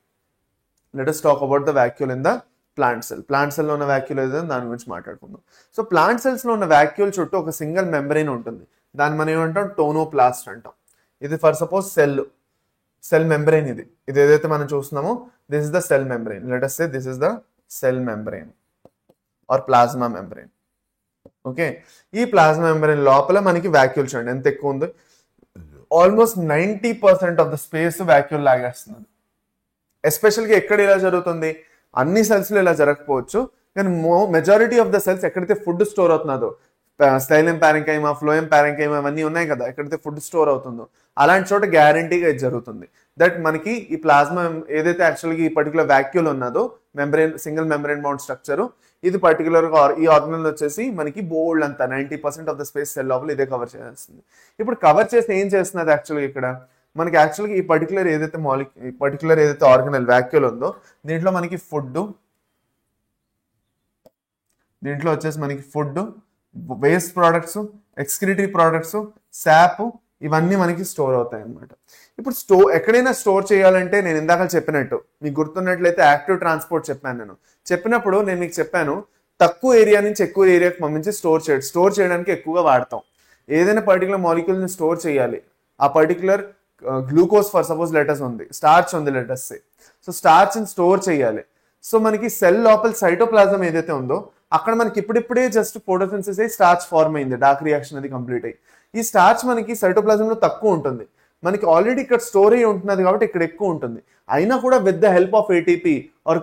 Let us talk about the vacuole in the plant cell. Plant సెల్లో ఉన్న వాక్యూల్ ఏదైతే దాని గురించి మాట్లాడుకుందాం. సో ప్లాంట్ సెల్స్లో ఉన్న వాక్యూల్ చుట్టూ ఒక సింగిల్ మెంబ్రెయిన్ ఉంటుంది, దాన్ని మనం ఏమంటాం? టోనోప్లాస్ట్ అంటాం. ఇది ఫర్ సపోజ్ సెల్ మెంబ్రెయిన్. ఇది ఏదైతే మనం చూస్తున్నామో, this is the cell membrane. Let us say this is the cell membrane or plasma membrane. Okay, ఈ ప్లాస్మా మెంబ్రెయిన్ లోపల మనకి వాక్యూల్ చూడండి ఎంత ఎక్కువ ఉంది. Almost 90% of the space vacuole లాగేస్తున్నది. ఎస్పెషల్గా ఎక్కడ ఇలా జరుగుతుంది? అన్ని సెల్స్లో ఇలా జరగకపోవచ్చు, కానీ మెజారిటీ ఆఫ్ ద సెల్స్ ఎక్కడైతే ఫుడ్ స్టోర్ అవుతున్నదో, స్టైలం ప్యారెంకైమా, ఫ్లోయం ప్యారెంకైమా అవన్నీ ఉన్నాయి కదా, ఎక్కడైతే ఫుడ్ స్టోర్ అవుతుందో అలాంటి చోట గ్యారంటీగా ఇది జరుగుతుంది. దట్ మనకి ఈ ప్లాస్మా ఏదైతే యాక్చువల్గా ఈ పర్టికులర్ వాక్యూల్ ఉన్నదో, సింగిల్ మెంబ్రెయిన్ బౌండ్ స్ట్రక్చర్, ఇది పర్టికులర్గా ఈ ఆర్గనల్ వచ్చేసి మనకి బోల్డ్ అంతా 90% ఆఫ్ ద స్పేస్ సెల్ లోపల ఇదే కవర్ చేస్తుంది. ఇప్పుడు కవర్ చేసి ఏం చేస్తున్నది యాక్చువల్గా ఇక్కడ మనకి? యాక్చువల్గా ఈ పర్టికులర్ ఏదైతే ఆర్గనల్ వాక్యూల్ ఉందో, దీంట్లో మనకి దీంట్లో వచ్చేసి మనకి food, waste products, excretory products, sap, ఇవన్నీ మనకి స్టోర్ అవుతాయి అన్నమాట. ఇప్పుడు ఎక్కడైనా స్టోర్ చేయాలంటే నేను ఇందాక చెప్పినట్టు, మీకు గుర్తున్నట్లయితే యాక్టివ్ ట్రాన్స్పోర్ట్ చెప్పినప్పుడు నేను మీకు చెప్పాను, తక్కువ ఏరియా నుంచి ఎక్కువ ఏరియాకి పంపించి స్టోర్ చేయడానికి ఎక్కువగా వాడతాం. ఏదైనా పర్టికులర్ మాలిక్యూల్ని స్టోర్ చేయాలి, ఆ particular glucose for suppose let's ఉంది, స్టార్చ్ ఉంది లెటస్ సే, సో స్టార్చ్ని స్టోర్ చేయాలి. సో మనకి సెల్ లోపల సైటోప్లాజం ఏదైతే ఉందో, అక్కడ మనకి ఇప్పుడిప్పుడే జస్ట్ ఫోటోసిన్థసిస్ అయ్యి స్టార్చ్ ఫార్మ్ అయింది, డార్క్ రియాక్షన్ అది కంప్లీట్ అయ్యి. ఈ స్టార్చ్ మనకి సైటోప్లాజంలో తక్కువ ఉంటుంది, మనకి ఆల్రెడీ ఇక్కడ స్టోర్ అయ్యి ఉంటున్నది కాబట్టి ఇక్కడ ఎక్కువ ఉంటుంది. అయినా కూడా with the help of ATP or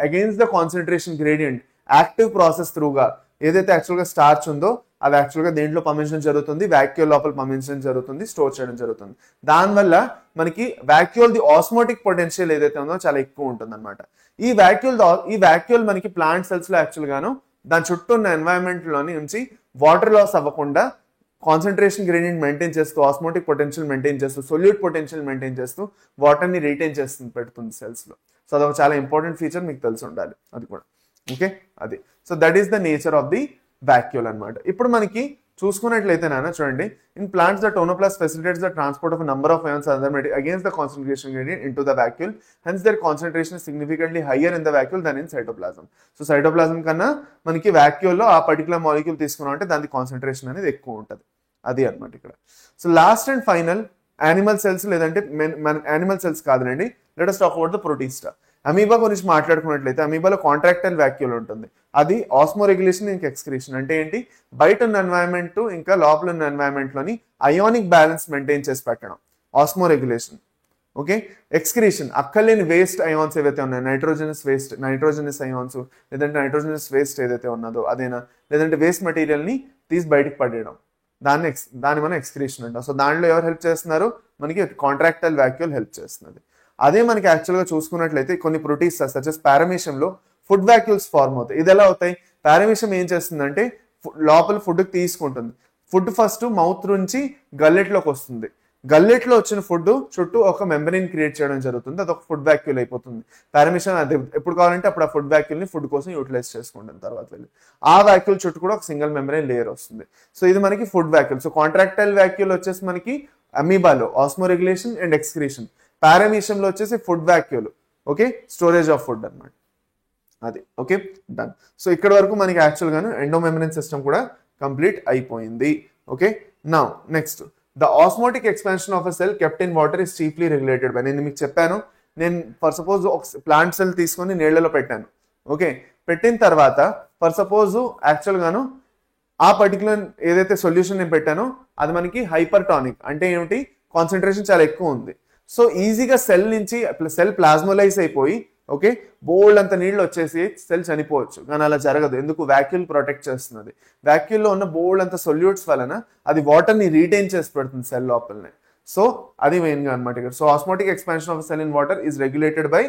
against the concentration gradient, active process త్రూగా ఏదైతే యాక్చువల్గా స్టార్చ్ ఉందో అది యాక్చువల్గా దేంట్లో పంపించడం జరుగుతుంది, వాక్యూల్ లోపల పంపించడం జరుగుతుంది, స్టోర్ చేయడం జరుగుతుంది. దానివల్ల మనకి వాక్యూల్ ది ఆస్మోటిక్ పొటెన్షియల్ ఏదైతే ఉందో చాలా ఎక్కువ ఉంటుంది అనమాట. ఈ వాక్యూల్ మనకి ప్లాంట్ సెల్స్ లో యాక్చువల్ గాను దాని చుట్టూ ఉన్న ఎన్వైరన్మెంట్ లోని నుంచి వాటర్ లాస్ అవ్వకుండా కాన్సన్ట్రేషన్ గ్రేడియంట్ మెయింటైన్ చేస్తూ, ఆస్మోటిక్ పొటెన్షియల్ మెయింటైన్ చేస్తూ, సొల్యూట్ పొటెన్షియల్ మెయింటైన్ చేస్తూ వాటర్ ని రిటైన్ చేస్తుంది పెడుతుంది సెల్స్ లో. సో అదొక చాలా ఇంపార్టెంట్ ఫీచర్, మీకు తెలిసి ఉండాలి అది కూడా. ఓకే, అది so that is the nature of the vacuole అనమాట. ఇప్పుడు మనకి చూసుకున్నట్లయితే నాన్న చూడండి, in plants the tonoplast facilitates the transport of number of ions other material against the concentration gradient into the vacuole, hence their concentration is significantly higher in the vacuole than in cytoplasm. So cytoplasm కన్నా మనకి vacuole లో ఆ particular molecule తీసుకున్నాం అంటే దాని concentration అనేది ఎక్కువ ఉంటుంది, అది అనమాట ఇక్కడ. So last and final animal cells, లేదంటే యానిమల్ సెల్స్ కాదులేండి, let us talk about the protista. Amoeba గురించి మాట్లాడుకున్నట్లయితే అమీబాలో కాంట్రాక్టైల్ వాక్యూల్ ఉంటుంది, అది ఆస్మో రెగ్యులేషన్ ఇంకా ఎక్స్క్రీషన్. అంటే ఏంటి? బయట ఉన్న ఎన్వైరన్మెంట్ ఇంకా లోపల ఉన్న ఎన్వైరన్మెంట్ లోని అయోనిక్ బ్యాలెన్స్ మెయింటైన్ చేసి పెట్టడం, ఆస్మో రెగ్యులేషన్. ఓకే, ఎక్స్క్రీషన్ అక్కర్లేని వేస్ట్ అయాన్స్ ఏవైతే ఉన్నాయో, నైట్రోజనస్ అయాన్స్ లేదంటే నైట్రోజనస్ వేస్ట్ ఏదైతే ఉన్నదో అదేనా, లేదంటే వేస్ట్ మెటీరియల్ ని తీసి బయటకు పడేయడం, దాన్ని మనం ఎక్స్క్రీషన్ అంటాం. సో దాంట్లో ఎవరు హెల్ప్ చేస్తున్నారు? మనకి కాంట్రాక్టైల్ వాక్యూల్ హెల్ప్ చేస్తున్నది. అదే మనకి యాక్చువల్గా చూసుకున్నట్లయితే కొన్ని ప్రోటీస్టా సచ్ as పారామీషియంలో ఫుడ్ వాక్యూల్స్ ఫార్మ్ అవుతాయి. ఇది ఎలా అవుతాయి? పారామీషియం ఏం చేస్తుందంటే లోపల ఫుడ్ తీసుకుంటుంది, ఫుడ్ ఫస్ట్ మౌత్ నుంచి గల్లెట్లోకి వస్తుంది, గల్లెట్లో వచ్చిన ఫుడ్ చుట్టూ ఒక మెంబ్రెయిన్ క్రియేట్ చేయడం జరుగుతుంది, అదొక ఫుడ్ వాక్యూల్ అయిపోతుంది. పారామీషియం అది ఎప్పుడు కావాలంటే అప్పుడు ఆ ఫుడ్ వాక్యూల్ ని ఫుడ్ కోసం యూటిలైజ్ చేసుకుంటాం. తర్వాత వెళ్ళి ఆ వాక్యూల్ చుట్టూ కూడా ఒక సింగిల్ మెంబ్రెయిన్ లేయర్ వస్తుంది. సో ఇది మనకి food vacuole. So contractile vacuole వచ్చేసి మనకి అమీబాలో ఆస్మో రెగ్యులేషన్ అండ్ ఎక్స్క్రీషన్, పారామీషియంలో వచ్చేసి food vacuole, okay, storage of food అన్నమాట, అది. Okay, done. సో ఇక్కడ వరకు మనకి యాక్చువల్ గాను ఎండోమెమ్బ్రేన్ సిస్టమ్ కూడా కంప్లీట్ అయిపోయింది. Okay, now next the osmotic expansion of a cell kept in water is chiefly regulated by, నేను మీకు చెప్పాను నేను ఫర్ సపోజ్ ఒక ప్లాంట్ సెల్ తీసుకొని నీళ్లలో పెట్టాను. ఓకే, పెట్టిన తర్వాత ఫర్ సపోజ్ యాక్చువల్గాను ఆ పర్టికులర్ ఏదైతే సొల్యూషన్ నేను పెట్టానో అది మనకి హైపర్ టానిక్, అంటే ఏమిటి, కాన్సన్ట్రేషన్ చాలా ఎక్కువ ఉంది. సో ఈజీగా సెల్ నుంచి సెల్ ప్లాస్మోలైజ్ అయిపోయి ఓకే బోల్డ్ అంత నీళ్ళు వచ్చేసి సెల్ చనిపోవచ్చు. కానీ అలా జరగదు. ఎందుకు? వ్యాక్యూల్ ప్రొటెక్ట్ చేస్తున్నది. వ్యాక్యూల్లో ఉన్న బోల్డ్ అంత సొల్యూట్స్ వలన అది వాటర్ని రీటైన్ చేసి పెడుతుంది సెల్ లోపలనే. సో అది మెయిన్గా అనమాట ఇక్కడ. So osmotic expansion of cell in water is regulated by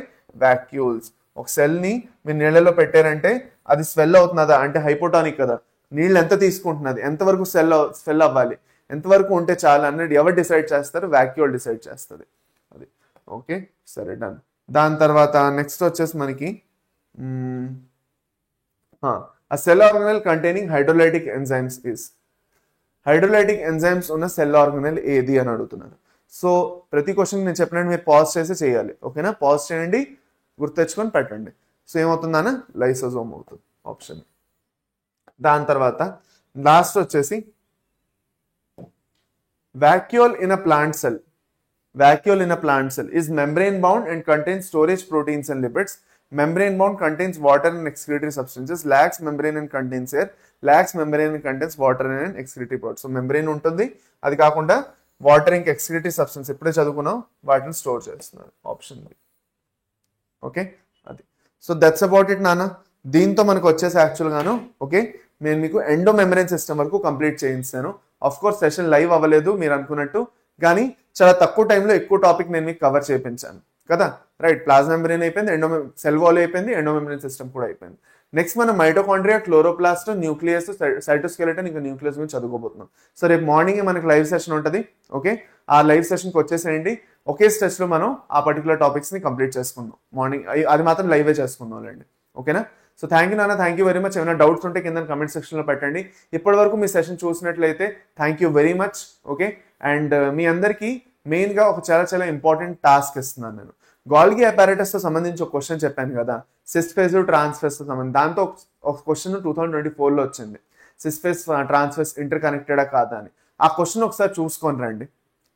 vacuoles. ఒక సెల్ని మీరు నీళ్ళలో పెట్టారంటే అది స్వెల్ అవుతున్నదా అంటే హైపోటానిక్ కదా, నీళ్ళు ఎంత తీసుకుంటున్నది, ఎంతవరకు స్వెల్ అవ్వాలి, ఎంతవరకు ఉంటే చాలా అన్నది ఎవరు డిసైడ్ చేస్తారు? వ్యాక్యూల్ డిసైడ్ చేస్తుంది. అది ఓకే, సరే డన్. దాని తర్వాత నెక్స్ట్ వచ్చేసి మనకి ఆ cell organelle containing hydrolytic enzymes is. Hydrolytic enzymes ఉన్న సెల్ ఆర్గనెల్ ఏది అని అడుగుతున్నారు. సో ప్రతి క్వశ్చన్ నేను చెప్పినట్టు మీరు పాజ్ చేసి చేయాలి. ఓకేనా, పాజ్ చేయండి, గుర్తెచ్చుకొని పెట్టండి. సో ఏమవుతుందన్న లైసోజోమ్ అవుతుంది ఆప్షన్. దాని తర్వాత లాస్ట్ వచ్చేసి vacuole in a plant cell. Vacuole in a plant cell is membrane bound and contains storage proteins and lipids. Membrane bound contains water and excretory substances. Lacks membrane and contains air. Lacks membrane and contains water and excretory products. So membrane ఉంటుంది, అది కాకుండా water ఇంక excretory substance ఎప్పుడే చదువుకున్నాం వాటిని store చేస్తున్నారు. Option B. Okay, అది. So that's about it నాన్న. దీంతో మనకు వచ్చేసి యాక్చువల్గాను ఓకే నేను మీకు ఎండో మెమ్బ్రేన్ సిస్టమ్ వరకు కంప్లీట్ చేయించాను. ఆఫ్ కోర్స్ సెషన్ లైవ్ అవ్వలేదు మీరు అనుకున్నట్టు, కానీ చాలా తక్కువ టైంలో ఎక్కువ టాపిక్ నేను మీకు కవర్ చేయించాను కదా. రైట్, ప్లాజ్మా మెంబ్రేన్ అయిపోయింది, సెల్ వాల్ అయిపోయింది, ఎండో మెమ్బ్రేన్ సిస్టమ్ కూడా అయిపోయింది. నెక్స్ట్ మనం మైటోకాండ్రియా, క్లోరోప్లాస్ట్, న్యూక్లియస్, సైటోస్కెలెటన్ ఇంకా న్యూక్లియస్ గురించి చదువుకోబోతున్నాం. సో రేపు మార్నింగ్ మనకి లైవ్ సెషన్ ఉంటుంది. ఓకే, ఆ లైవ్ సెషన్కి వచ్చేసేయండి. ఒకే స్ట్రెచ్లో మనం ఆ పర్టికులర్ టాపిక్స్ని కంప్లీట్ చేసుకుందాం. మార్నింగ్ అది మాత్రం లైవే చేసుకుందాం లేండి. ఓకేనా. సో థ్యాంక్ యూ నాన్న, థ్యాంక్ యూ వెరీ మచ్. ఏమైనా డౌట్స్ ఉంటే కింద కమెంట్ సెక్షన్లో పెట్టండి. ఇప్పటి వరకు మీ సెషన్ చూసినట్లయితే thank you very much. Okay, and మీ అందరికీ మెయిన్గా ఒక చాలా ఇంపార్టెంట్ టాస్క్ ఇస్తున్నాను నేను. గాల్గి అపారటస్తో సంబంధించి ఒక క్వశ్చన్ చెప్పాను కదా, సిస్ ఫేజ్ ట్రాన్స్ ఫేజ్తో సంబంధించి. దాంతో ఒక క్వశ్చన్ 2024లో వచ్చింది, సిస్ ఫేజ్ ట్రాన్స్ ఫేజ్ ఇంటర్ కనెక్టెడా కాదా అని. ఆ క్వశ్చన్ ఒకసారి చూసుకొని రండి.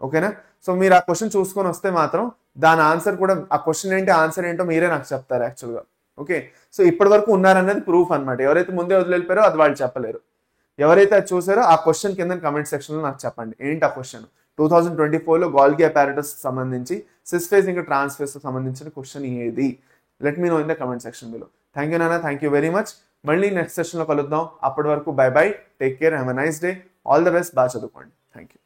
ఓకేనా. సో మీరు ఆ క్వశ్చన్ చూసుకొని వస్తే మాత్రం దాని ఆన్సర్ కూడా, ఆ క్వశ్చన్ ఏంటి ఆన్సర్ ఏంటో మీరే నాకు చెప్తారు యాక్చువల్గా. ఓకే, సో ఇప్పటి వరకు ఉన్నారన్నది ప్రూఫ్ అనమాట. ఎవరైతే ముందే వదిలిపోయారో అది వాళ్ళు చెప్పలేరు. ఎవరైతే అది చూసారో ఆ క్వశ్చన్ కింద కమెంట్ సెక్షన్లో నాకు చెప్పండి ఏంటి ఆ క్వశ్చన్. 2024లో గాల్గి అపారటస్ సంబంధించి సిస్ ఫేజ్ ఇంకా ట్రాన్స్ ఫేజ్ సంబంధించిన క్వశ్చన్ ఏది? Let me know in the comment section below. Thank you నాన్న, థ్యాంక్ యూ వెరీ మచ్. మళ్ళీ నెక్స్ట్ సెషన్లో కలుద్దాం. అప్పటి వరకు bye bye, take care, have a nice day, all the best, బాగా చదువుకోండి. Thank you.